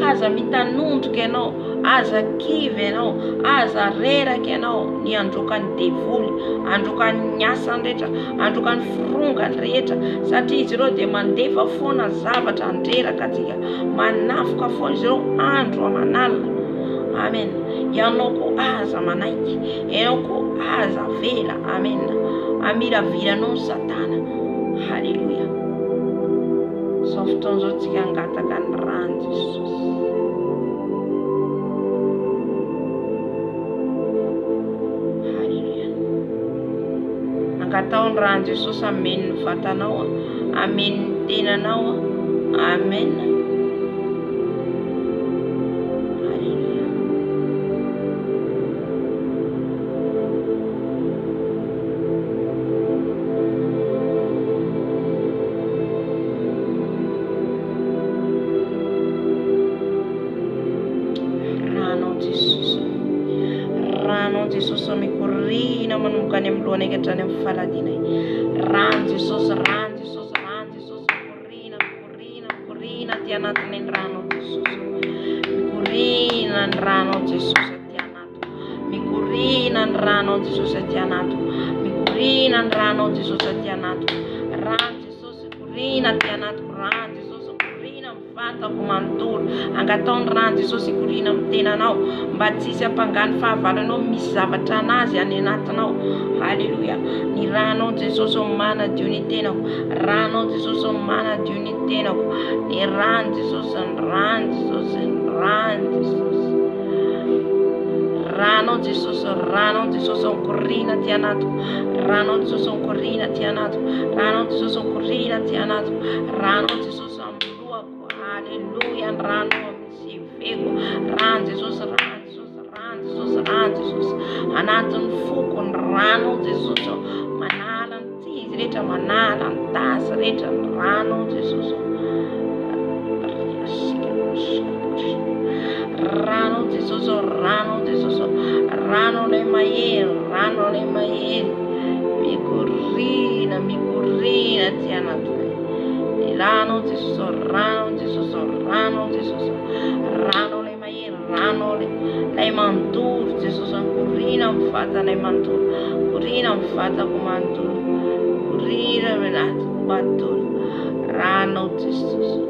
aza mitanondroka ianao, aza kivy ianao, aza reraka ianao ny androkan'ny devoly, androkan'ny asany rehetra, androkan'ny firongany rehetra, satria izy ireo dia mandefa foana zavatra andreraka atsika, manafoka foana izy ireo andro aman'alina. Amen. Ianao ko aza manaiky, ianao ko aza vela. Amen. Amiraviranao ny Satana. Halleluja. Zao fotoana izao tsika hangataka ny rany Jesosy. Halleluja. Angatao ny rany Jesosy ameny ny vatanao, ameny ny tenanao. Amen. Jesosy mikorina manomboka any amin'ny lohany hatrany amin'ny faladinay. Rano Jesosy, rano Jesosy, rano Jesosy, mikorina aty anatiny ny rano Jesosy. Mikorina ny rano Jesosy aty anato. Mikorina ny rano Jesosy aty anato. Mikorina ny rano Jesosy aty anato. Rano Jesosy mikorina aty anato. Rano Jesosy mikorina mivatako manontolo. Angatao ny rano Jesosy mikorina amin'ny tenanao, mba tsisy hampangany fahavalonao misy zavatra anazy any anatinao. Halleluja. Ny ranao Jesosy manadio ny tenako. Ranao Jesosy manadio ny tenako. Ny rano Jesosy, ny rano Jesosy, ny rano Jesosy. Ranao Jesosy, ranao Jesosy mikorina aty anato. Ranao Jesosy mikorina aty anato. Ranao Jesosy mikorina aty anato. Ranao Jesosy amin'ny lohako. Halleluja. Ny ranao amin'ny siveko. Rano Jesosy, rano Jesosy, rano Jesosy, rano Jesosy. Anatin'ny foko ny rano Jesosy. Manala ny tsizy rehetra, manala ny tasy rehetra ny rano Jesosy. Rano Jesosy, rano Jesosy, rano le mahery, rano le mahery. Mikorina, mikorina aty anatiny. Rano Jesosy, rano Jesosy, rano Jesosy. Rano le mahery, rano le mantolo Jesosy. Mikorina amin'ny vatanay mantolo. Mikorina amin'ny vatako mantolo. Mikorina amin'ny atiko mantolo. Rano Jesosy.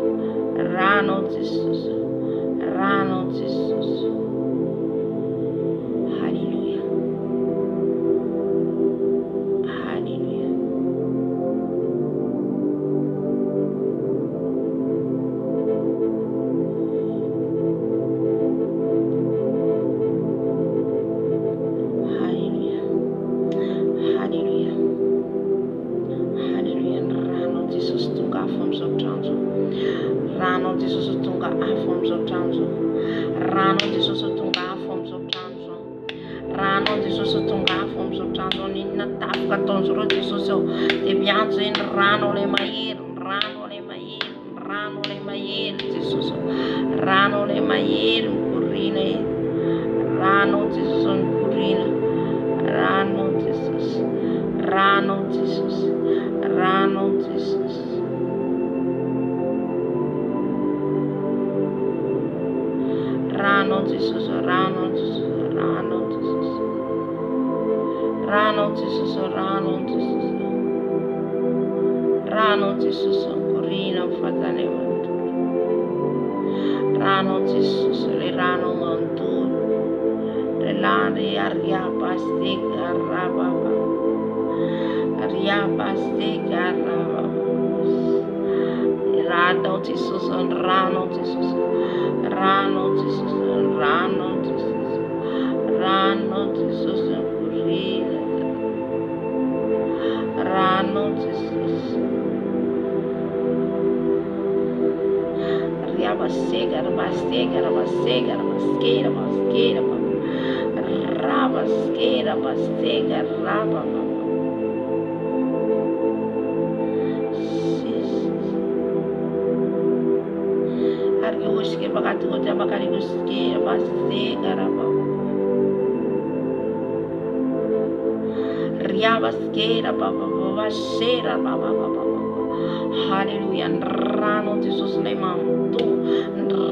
Ranao Jesús. Ranao Jesús. Hallelujah. Hallelujah. Hallelujah. Hallelujah. Hallelujah. Ranao Jesús tonga afam'izao Ranao Jesús tonga afam'izao Ranao Jesús tonga afam'izao Ranao Jesús tonga afam'izao ninona tafika ataon'izareo Jesús ao dia miantso eny rano le mahery rano le mahery rano le mahery Jesús rano le mahery mikorina eny rano Jesús mikorina rano Jesús rano Jesús rano Jesús rano Jesús rano Jesús rano Jesús rano Jesús rano Jesús rano Jesús corina fatane mantur rano Jesús le rano mantur le lari aria pastica raba aria pastica raba rano Jesús rano Jesús rano Jesús rano Jesús rano Jesús corina rano Jesús rabasega rabasega rabasega rabasqueira basqueira rabasqueira basqueira raba Argiuski bagatuta bakariguski basega raba riabasqueira baba basera baba Hallelujah. Rano Jesús le mantu,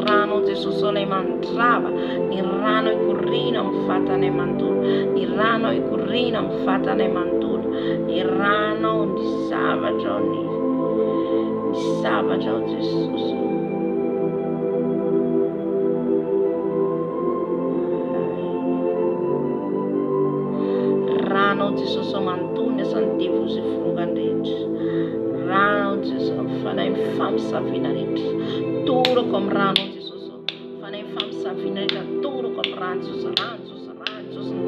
rano Jesús le mantrava, ni rano e currina mfata ne mantur, ni rano e currina mfata ne mantur, ni rano di sabato Jesús. Rano Jesús mantune santivo si frugandete. Rano Jesús, fana infam savinarete, turo com rano Jesús, fana infam savinarete, turo com ranços,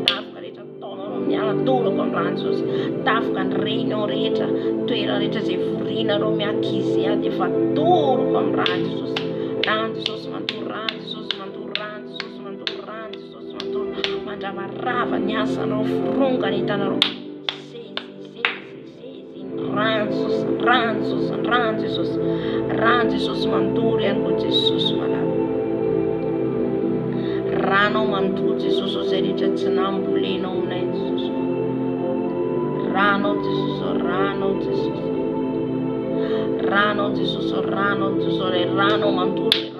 tafka reta, tono miala, turo com ranços, tafka reino reta, tuera reta se furina, romia kisia, de fa turo com ranços, mantur, mandava rava, nyasa, no frunga, nita, no ranços manturi anco Jesús malam rano mantu Jesús serita tsinambulino una Jesús rano Jesús le rano manturi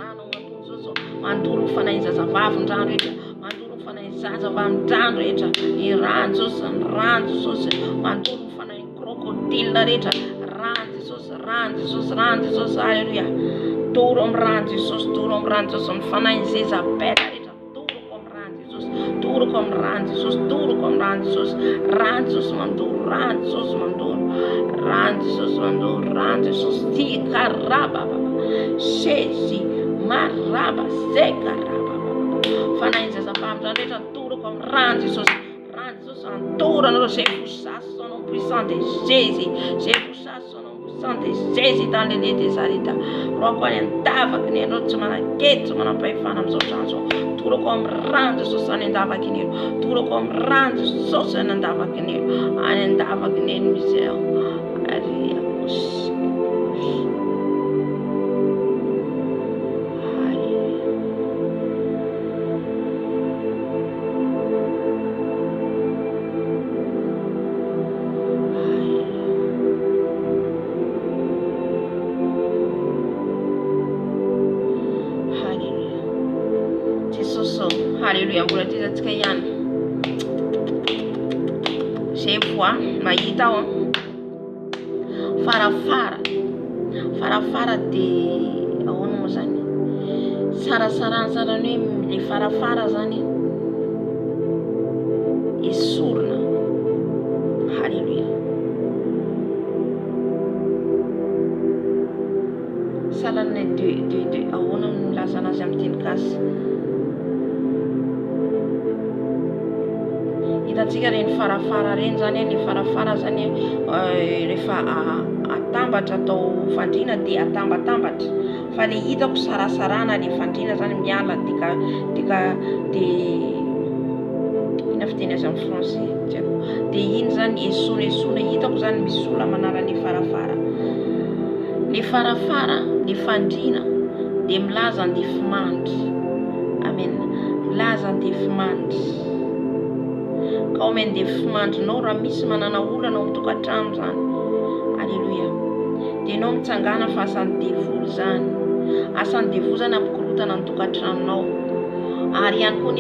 manturu fana izaza vavundano ita manturu fana izaza vamdano ita i ranços manturu fana i crocodilla ita ranços, hallelujah. Turum ranços, fana inziza peta rita, turo com ranços, ranços, tika raba, shezi, maraba, seca raba, fana inziza pamta rita, turo com ranços, antura no se pussasso non puissante Jésus, Sante Jésus dans les lits des aritas. Roko andava que nem no semana que semana pai fanam so chanso. Tudo comprando so andava que nem. Tudo comprando so andava que nem. Andava que nem misel. Aria os. Hallelujah, mbola ty zatsika ihany. Zay voa mahita ao farafara de ahoana moa Sarasarany hoe le farafara zany esorina. Halleluja. Salany de ahoana no milazana azy amin'ny teny gasy. Hitantsika reny farafara reny zany, le farafara zany rehefa atambatra atao fandrina de atambatambatra, fa le hitako sarasarana le fandrina zany miala de ina fiteny azy amin'ny français tiako, de iny zany esona hitako zany misy olona manala le farafara. Le farafara, le fandrina de milaza andefimandry. Amen. Milaza andefimandry. Ka omeny andefimandrinao raha misy manana olana ao tokantrano zany. Alléluia. De enao mitsangana fa asan'ny devoly zany. Asan'ny devoly zany ampikorotana ny tokantranonao. Ary ihany koa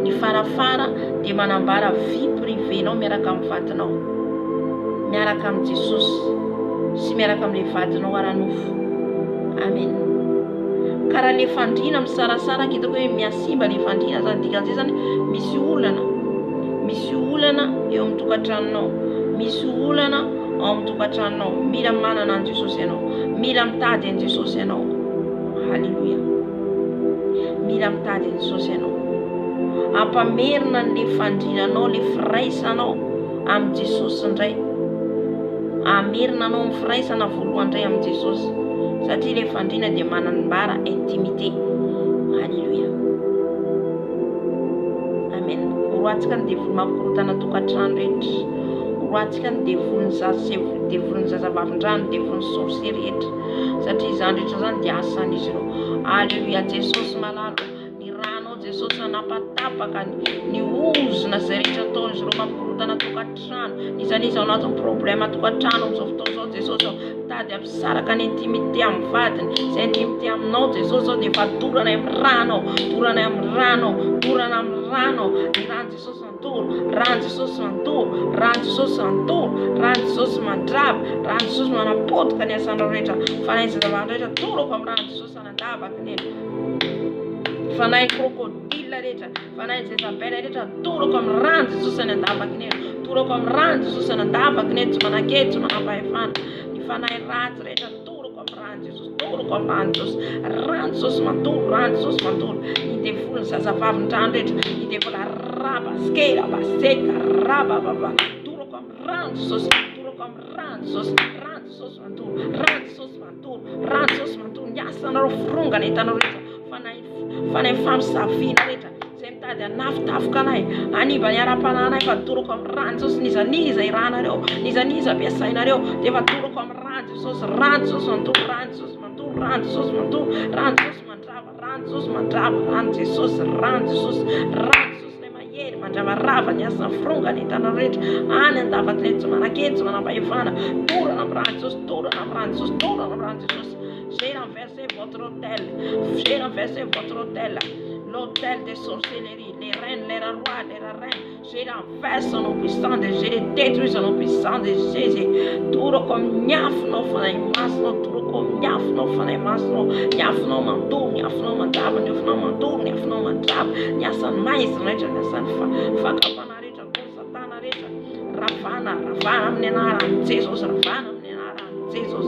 ny farafara de manambara vie privénao miaraka amin'ny vatinao, miaraka amin'ny Jesosy sy miaraka amin'le vatinao ara-nofo. Amen. Karaha le fandrina misarasara hitako hoe miasimba le fandrina zany, dikan'izay zany misy olana eo amin'ny tokantranonao, misy olana ao amin'ny tokantranonao. Mila manana an Jesosy ianao, mila mitady an Jesosy ianao. Halleluja. Mila mitady an Jesosy ianao. Ampamerina le fandrinanao, le firaisanao amin'ny Jesosy indray. Amerina anao mifiraisana voalohany indray amin'ny Jesosy, satria le fandrina dia manambara intimité. Halleluja. Amen. Oroantsika ny devoly mampikorotana tokantrano rehetra, oroantsika ny devoliny zazavavin-drano, devoliny sorcier rehetra, satria izany rehetra zany dia asan'izy ireo. Halleluja. Jesosy malalo, ny ranao Jesosy anapatapaka ny ozona zay rehetra ataon'izy ireo mampikorotana tokantrano. Isan'izy ao anatin'ny problème tokantrano amin'izao fotoana izao Jesosy ao tady ampisaraka ny intimité amin'ny vadiny, izay intimité aminao Jesosy ao dia efa dorana amin'ny ranao, dorana amin'ny ranao, dorana amin'ny ranao. Ny rano Jesosy mantoro, rano Jesosy mantoro, rano Jesosy mantoro, rano Jesosy mandrava, rano Jesosy manapotika ny asanao rehetra. Fanahy zazavavy rehetra toroko amin'ny rano Jesosy anandavaka ny fanahy krokodila rehetra, fanahy zezabela rehetra toroko amin'ny rano Jesosy anandavaka ny toroko amin'ny rano Jesosy anandavaka ny tsy manakety, tsy manapahefana. Ny fanahy ratsy rehetra toroko amin'ny rano Jesosy, toroko amin'ny rano Jesosy, rano Jesosy mantoro, rano Jesosy mantoro. Ny devoliny zazavavin-drano rehetra, ny devoly raba skera baseka raba baba, toroko amin'ny rano Jesosy, toroko amin'ny rano Jesosy, rano Jesosy mantoro, rano Jesosy mantoro, rano Jesosy mantoro. Ny asanareo firongana hitanao rehetra, fanahy famisaviana rehetra zay mitady hanafitafoka anay, haniva ny ara-pananay fa toroko amin'ny rano Jesosy. Nizaniza iranareo, nizaniza ampiasainareo dia efa toroko amin'ny rano Jesosy, rano Jesosy mantoro, rano Jesosy mantoro, rano Jesosy mantoro, rano Jesosy mandrava, rano Jesosy mandrava, rano Jesosy, rano Jesosy, rano Jesosy le mahery mandravarava ny asana firongana hitanao rehetra any andavaka le tsy manakety, tsy manapahefana. Torana amin'ny rano Jesosy, torana amin'ny rano Jesosy, torana amin'ny rano Jesosy. J'ai renversé votre hôtel, j'ai renversé votre hôtel, l'hôtel des sorcelleries, les reines, les rois, les reines. J'ai renversé au nom puissant de Jésus, j'ai détruit au nom puissant de Jésus. Tout comme nyafno fanay masno, tout comme nyafno fanay masno, nyafno mandour, nyafno mandab, nyafno mandour, nyafno mandab, nyasan mais, nyasan fakapana recha, satana recha, ravana, menara, Jesus, ravana, menara, Jesus.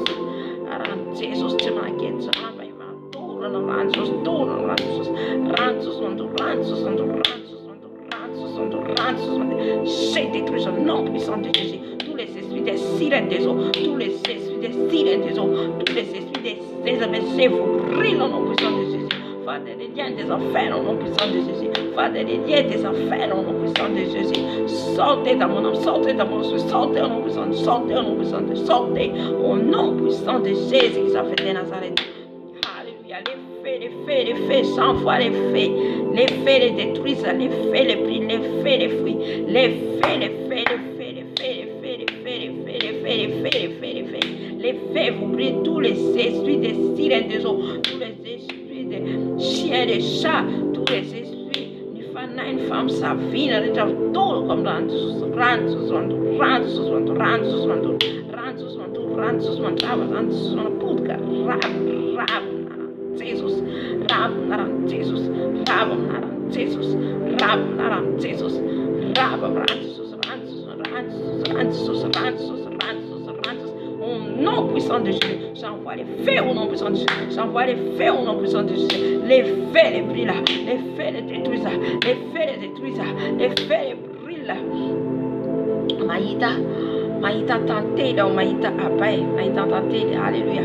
Jesus tsy manakety zava torana rano Jesosy, torana rano Jesosy, rano Jesosy mantoro, rano Jesosy mantoro, rano Jesosy mantoro, rano Jesosy mantoro, rano Jesosy mantoro. J'ai détruit au nom puissant de Jésus tous les esprits des sirènes des eaux, tous les esprits des sirènes des eaux, tous les esprits des Jézabel, vous brûlez au nom puissant de Jésus. Father, des liens des affaires au nom puissant de Jésus. Father, des liens des affaires au nom puissant de Jésus. Sortez dans mon âme, sortez dans mon esprit, sortez au nom puissant de, sortez au nom puissant de, sortez au nom puissant de Jésus qui s'est fait de Nazareth. Alléluia. Les faits, 100 fois les faits les détruisent, les faits les prient, les faits les fuient, les faits vous brillent, tous les esprits des sirènes des eaux, tous les esprits des chiens, des chats, tous les esprits, une femme, sa vie, elle tout comme Jesus, Rabam Jesus, Rabam Jesus, Rabam Jesus, Rabam Jesus, au nom puissant de Jésus, j'envoie les feux au nom puissant de Jésus, j'envoie les feux au nom puissant de Jésus, les feux les brillent là, les feux les détruisent là, les feux les détruisent là, les feux les brillent là. Maïta tenté, donc Maïta apaye, Maïta tenté, alléluia.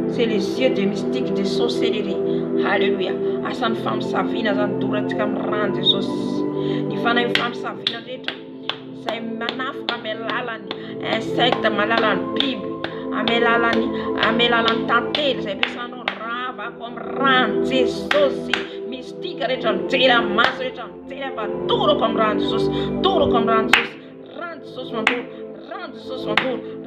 C'est les yeux des mystiques, des sorcelleries, alléluia. À cette femme, sa vie, dans un douleur, comme rendre sos. Il faut une femme, sa vie, dans des temps. C'est manaf, amelalani, insecte, malalan, bible, amelalani, tenté, c'est personne, rava, comme rendre, sos. Mystique, tira masse, tira pas tout comme rendre sos, tout comme rendre sos,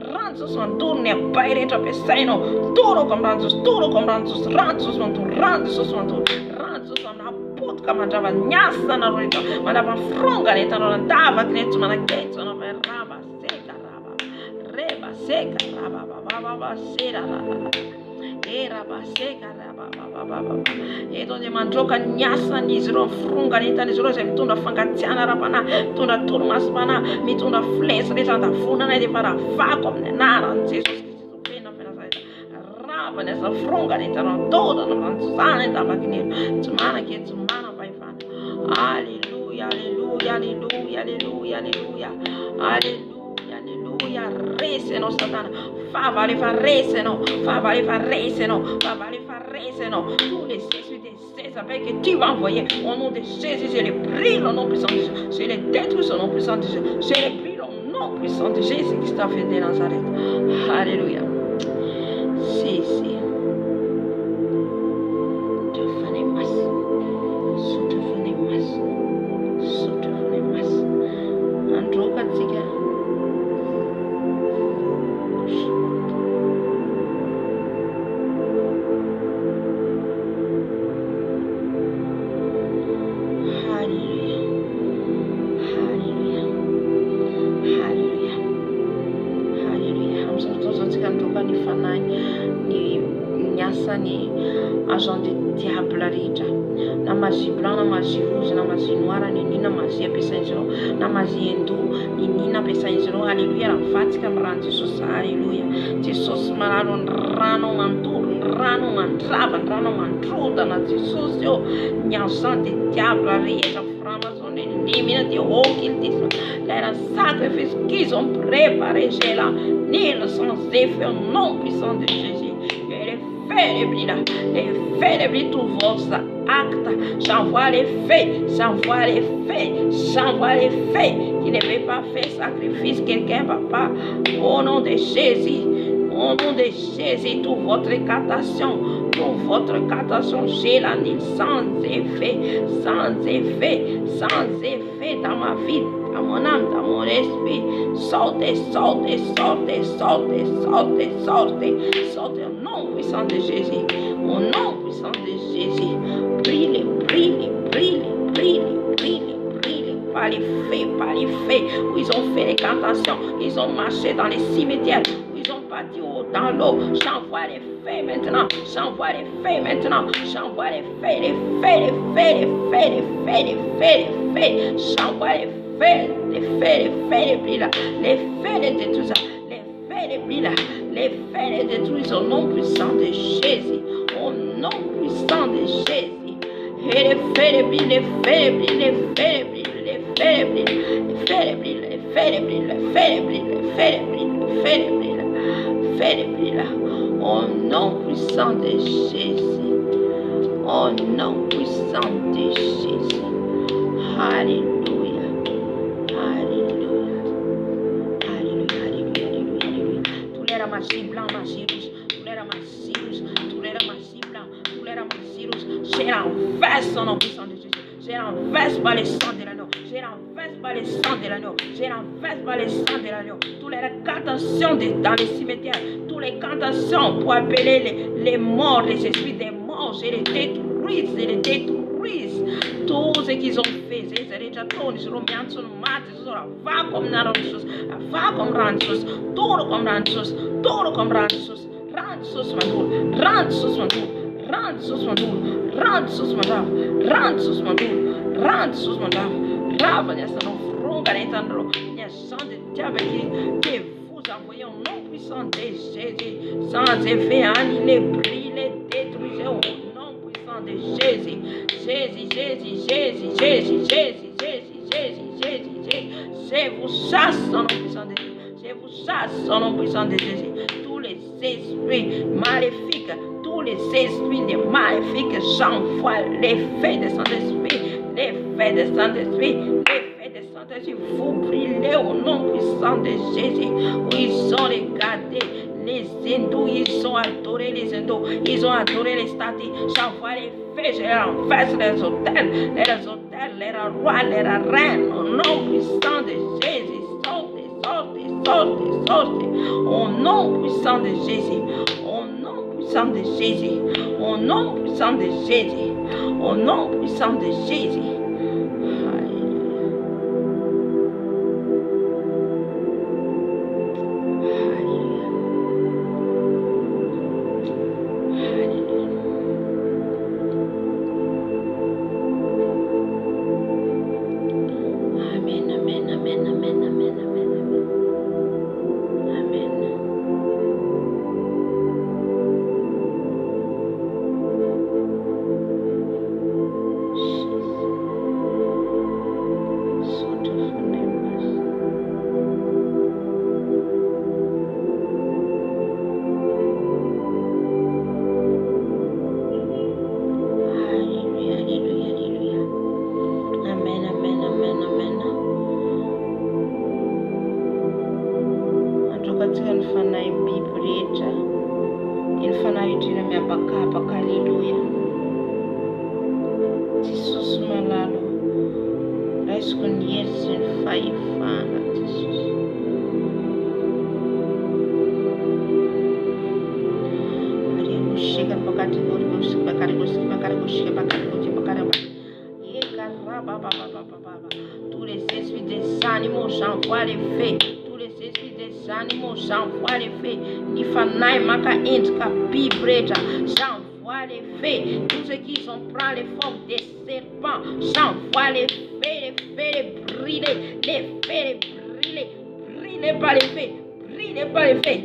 rendre sos mon tour, ne pas ir à Pessaino, tout comme rendre sos, rendre sos mon tour, rendre sos mon tour, rendre sos mon apôtre, comme un java, nyassa na rito, madame fronga, ne t'en dava, ne tu m'en acquête, on va raba, seca, raba, sera, e donde mandroka nyasa niziro frunga nita niziro ze mitunda fangatiana rapana mitunda turmas pana mitunda fles reja ndafuna na para fako mnenara Jesus Cristo pena saída raba nessa frunga nita no toda no ranzana da magneto tumana que tumana vai fana aleluia aleluia aleluia aleluia aleluia aleluia rese no satana favale fa rese no tous les esprits des César que tu vas envoyer au nom de Jésus, je les prie au nom puissant de Jésus, je les détruis au nom puissant de Jésus, je les prie au nom puissant de Jésus qui t'a fait de Nazareth. Alléluia. Si te fais masse, Andro katika ni agent de diable rita na magie blanc na magie rouge na magie noire ni na magie pesanjero na magie hindu ni na pesanjero alléluia la fatica mrante Jesus alléluia Jesus marano rano mantrava rano mantruda na Jesus yo agent de diable rita frama son elimina de occultisme l'era sacrifice qu'ils ont préparé j'ai là ni le sang effet au nom puissant de Jésus. Les faits, tout vos actes, j'envoie les faits, qui ne veut pas faire sacrifice, quelqu'un, papa, au nom de Jésus, toute votre catation, j'ai la nuit sans effet dans ma vie, dans mon âme, dans mon esprit, sortez, au nom puissant de Jésus, brille, par les faits, où ils ont fait les cantations, ils ont marché dans les cimetières, où ils ont bâti dans l'eau, j'envoie les faits maintenant, j'envoie les faits, j'envoie les faits, les faits les détruisent au nom puissant de Jésus, au nom puissant de Jésus. Et les faits brillent, au nom puissant de Jésus, au nom puissant de Jésus. Alléluia. Tous les ramassis blancs, magie rouge, tous les ramassis rouges, tous les ramassis blancs, tous les ramassis rouges, j'ai renversé au nom puissant de Jésus. J'ai renversé par les sangs de l'agneau. Toutes les cantations dans les cimetières, toutes les cantations pour appeler les morts, les esprits des morts, je les détruis. Tout ce qu'ils ont fait, c'est déjà tout. Ils ont bien son mat, ils ont va comme rendre chose, tout comme rendre chose. sus mandul, rand sus mandul, rand sus mandul, rand sus mandav, rand sus mandul, rand sus mandav, rava nessa não frunga entrando, nessa de diabo que vous envoyez au nom puissant de Jésus, sans effet annulé, brûlé, détruisé au nom puissant de Jésus, Jésus, Jésus, Jésus, Jésus, Jésus, Jésus, Jésus, Jésus, Jésus, je vous chasse au nom puissant de Jésus, je vous chasse au nom puissant de Jésus, tous les esprits maléfiques, tous les esprits des maléfiques, j'envoie l'effet de Saint-Esprit, l'effet de Saint-Esprit, l'effet de Saint-Esprit, vous brûlez au nom puissant de Jésus, où ils ont regardé les hindous, ils ont adoré les hindous, ils ont adoré les statues, j'envoie les feux, je renverse les hôtels, les rois, les reines, au nom puissant de Jésus, sortez, sortez, sortez, sortez, au nom puissant de Jésus, au nom puissant de Jésus, au nom puissant de Jésus, au nom puissant de Jésus. Tous les esprits des animaux, j'envoie les fées. Tous les esprits des animaux, j'envoie les fées. Nifanai maka intka pibreja, j'envoie les fées. Tous ceux qui sont prend les formes des serpents, j'envoie les fées, les brûler, les fées, les brûler, brûler par les fées, brûler par les fées.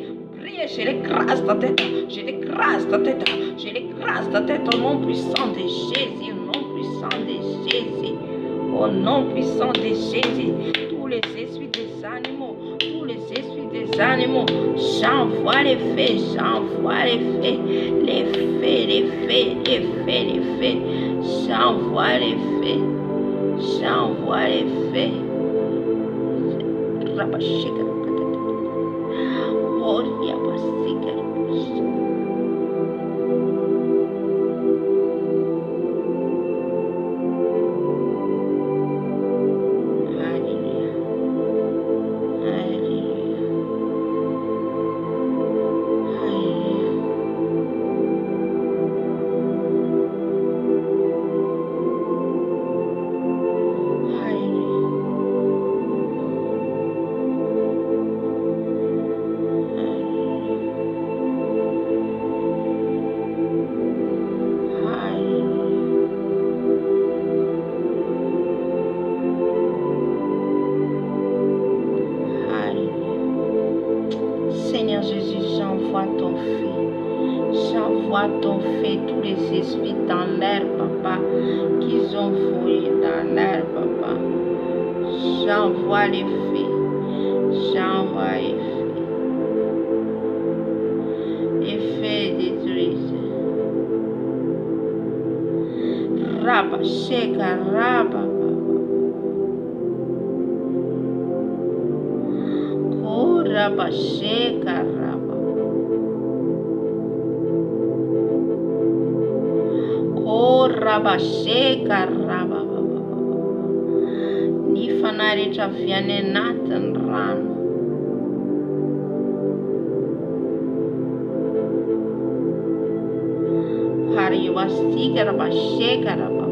Je l'écrase ta tête, je l'écrase ta tête, je l'écrase ta tête au nom puissant de Jésus, au nom puissant de Jésus, au nom puissant de Jésus. Tous les esprits des animaux, tous les esprits des animaux, j'envoie les fées, j'envoie les fées, les fées, les fées, les fées, les fées, j'envoie les fées, j'envoie les fées. Rabashika. Gloria Basika. Ton feu, tous les esprits dans l'air, papa, qu'ils ont volé dans l'air, papa. J'envoie les feux, j'envoie les feux. Les feux détruisent. Rabba, sheka, rabba, Rabba, sheka, rabba. Rabasheka raba ni fanare traviane natyn rano hari wastika rabasheka raba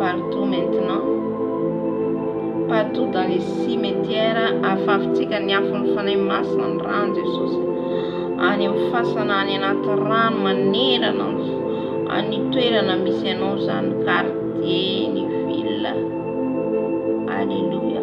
partout maintenant. Partout dans les cimetières, ahafahantsika ny afon'ny fanahy masina ny rano Jesosy. Any amin'ny fasana any anaty rano manerana any toerana misy anao zany quartier ny ville. Alléluia.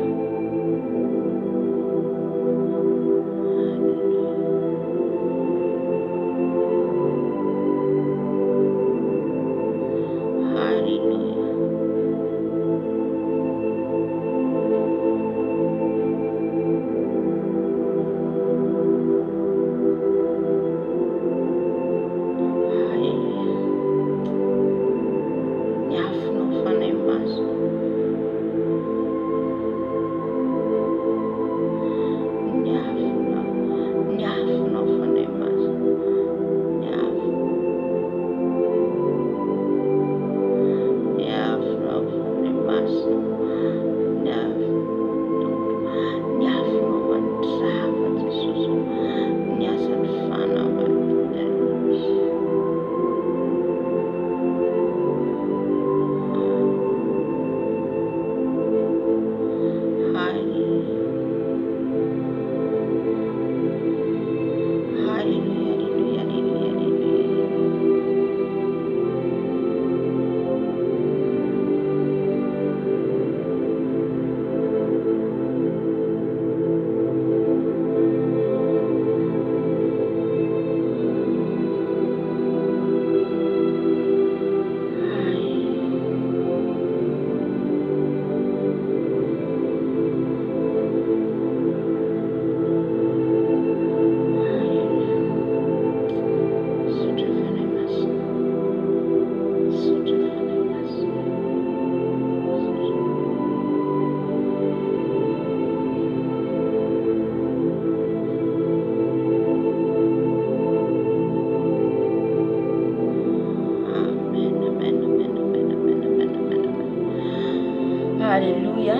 Alléluia.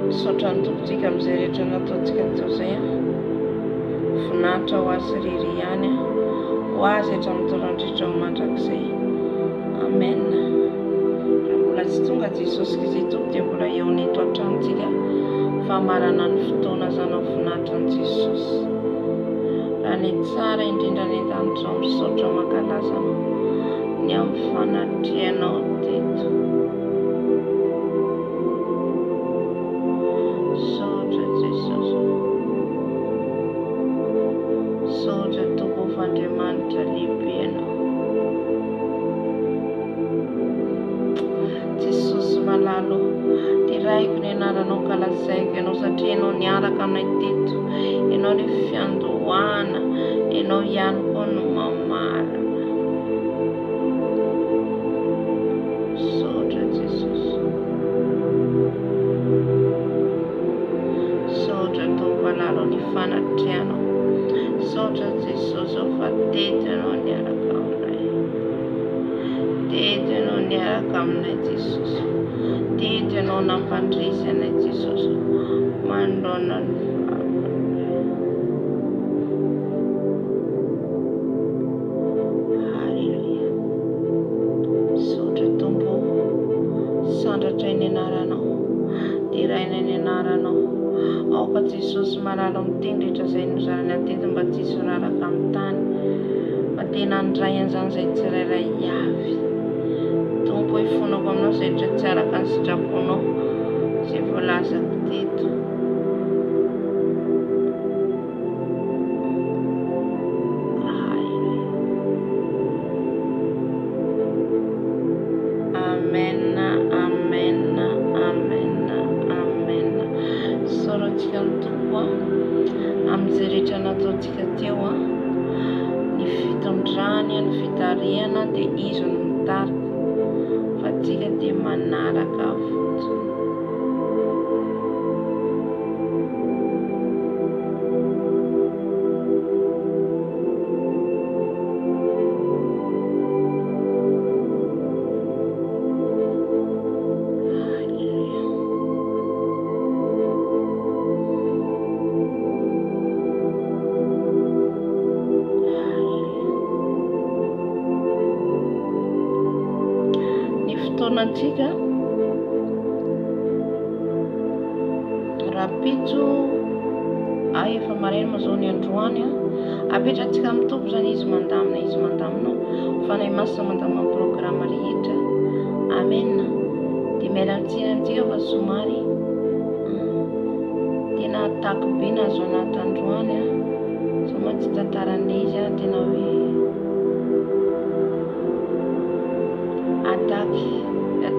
Misaotra ny tompontsika amin'izay rehetra nataontsika teo zay. Voninahitra ho azy irery ihany ho azy hatramin'ny taonandritra ho mandrakizay. Amen. Raha mbola tsy tonga Jesosy Kristy dia mbola eo neto an-tranontsika fa marana ny fotoana zany ao voninahitra ny Jesosy. Raha ny tsara indrindra ny an-danitra misaotra mankalaza ny amin'ny fanatrianao teto. Kalazaiko ianao satria ianao niaraka aminay teto, ianao ny fiandohana, ianao ihany koa no mamarana. Misaotra Jesosy. Misaotra Tomponalao ny fanatrianao. Misaotra Jesosy fa teto ianao niaraka aminay. Teto ianao niaraka aminay Jesosy. Teto ianao nampandrisy anay Jesosy. Mandona ny Halleluja. Misaotra Tompo. Sandratra eny anaranao. Diraina eny anaranao. Aoka Jesosy malala miteny rehetra izay nozarany ateto mba tsy hisy raraka amin'ny tany. Mba tena handray an'izany izay tsirairay avy. Tompo hifonako aminao izay rehetra tsy araka ny sitraponao izay voalazako teto. Amen, amen, amen, amen. Sorontsika ny Tompo amin'izay rehetra nataontsika teo ny fitondrany, ny fitariana dia izy no mitarika. Fatsika dia manaraka fotsiny. antsika rapitso efa maraina mazao ny androany apetratsika mitombo zany izy mandamina fanay masina mandamina programme rehetra amen dia miala amintsika amintsika fa somary tena atako be nazo anaty androany somary tsy tantaranay izy tena hoe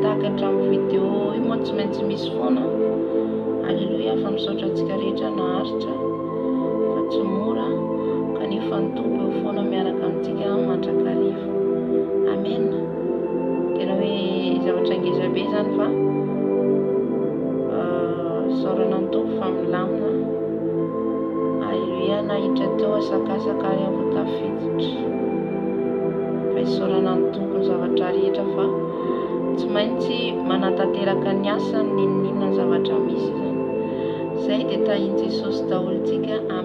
ataka hatramin'ny vidéo io moa tsy maintsy misy foana alleluia fa misaotra antsika rehetra naharitra fa tsy mora kanefa ny tombo eo foana miaraka amintsika mandrakariva amen tena hoe zavatra ngeza be zany fa saorana ny tombo fa milamina alleluia nahitra teo asakasaka ary avo tafiditra fa isaorana ny tombo ny zavatra rehetra fa tsy maintsy manatanteraka ny asa ninninona ny zavatra misy zany zay dia tahiny Jesosy daholo tsika amen.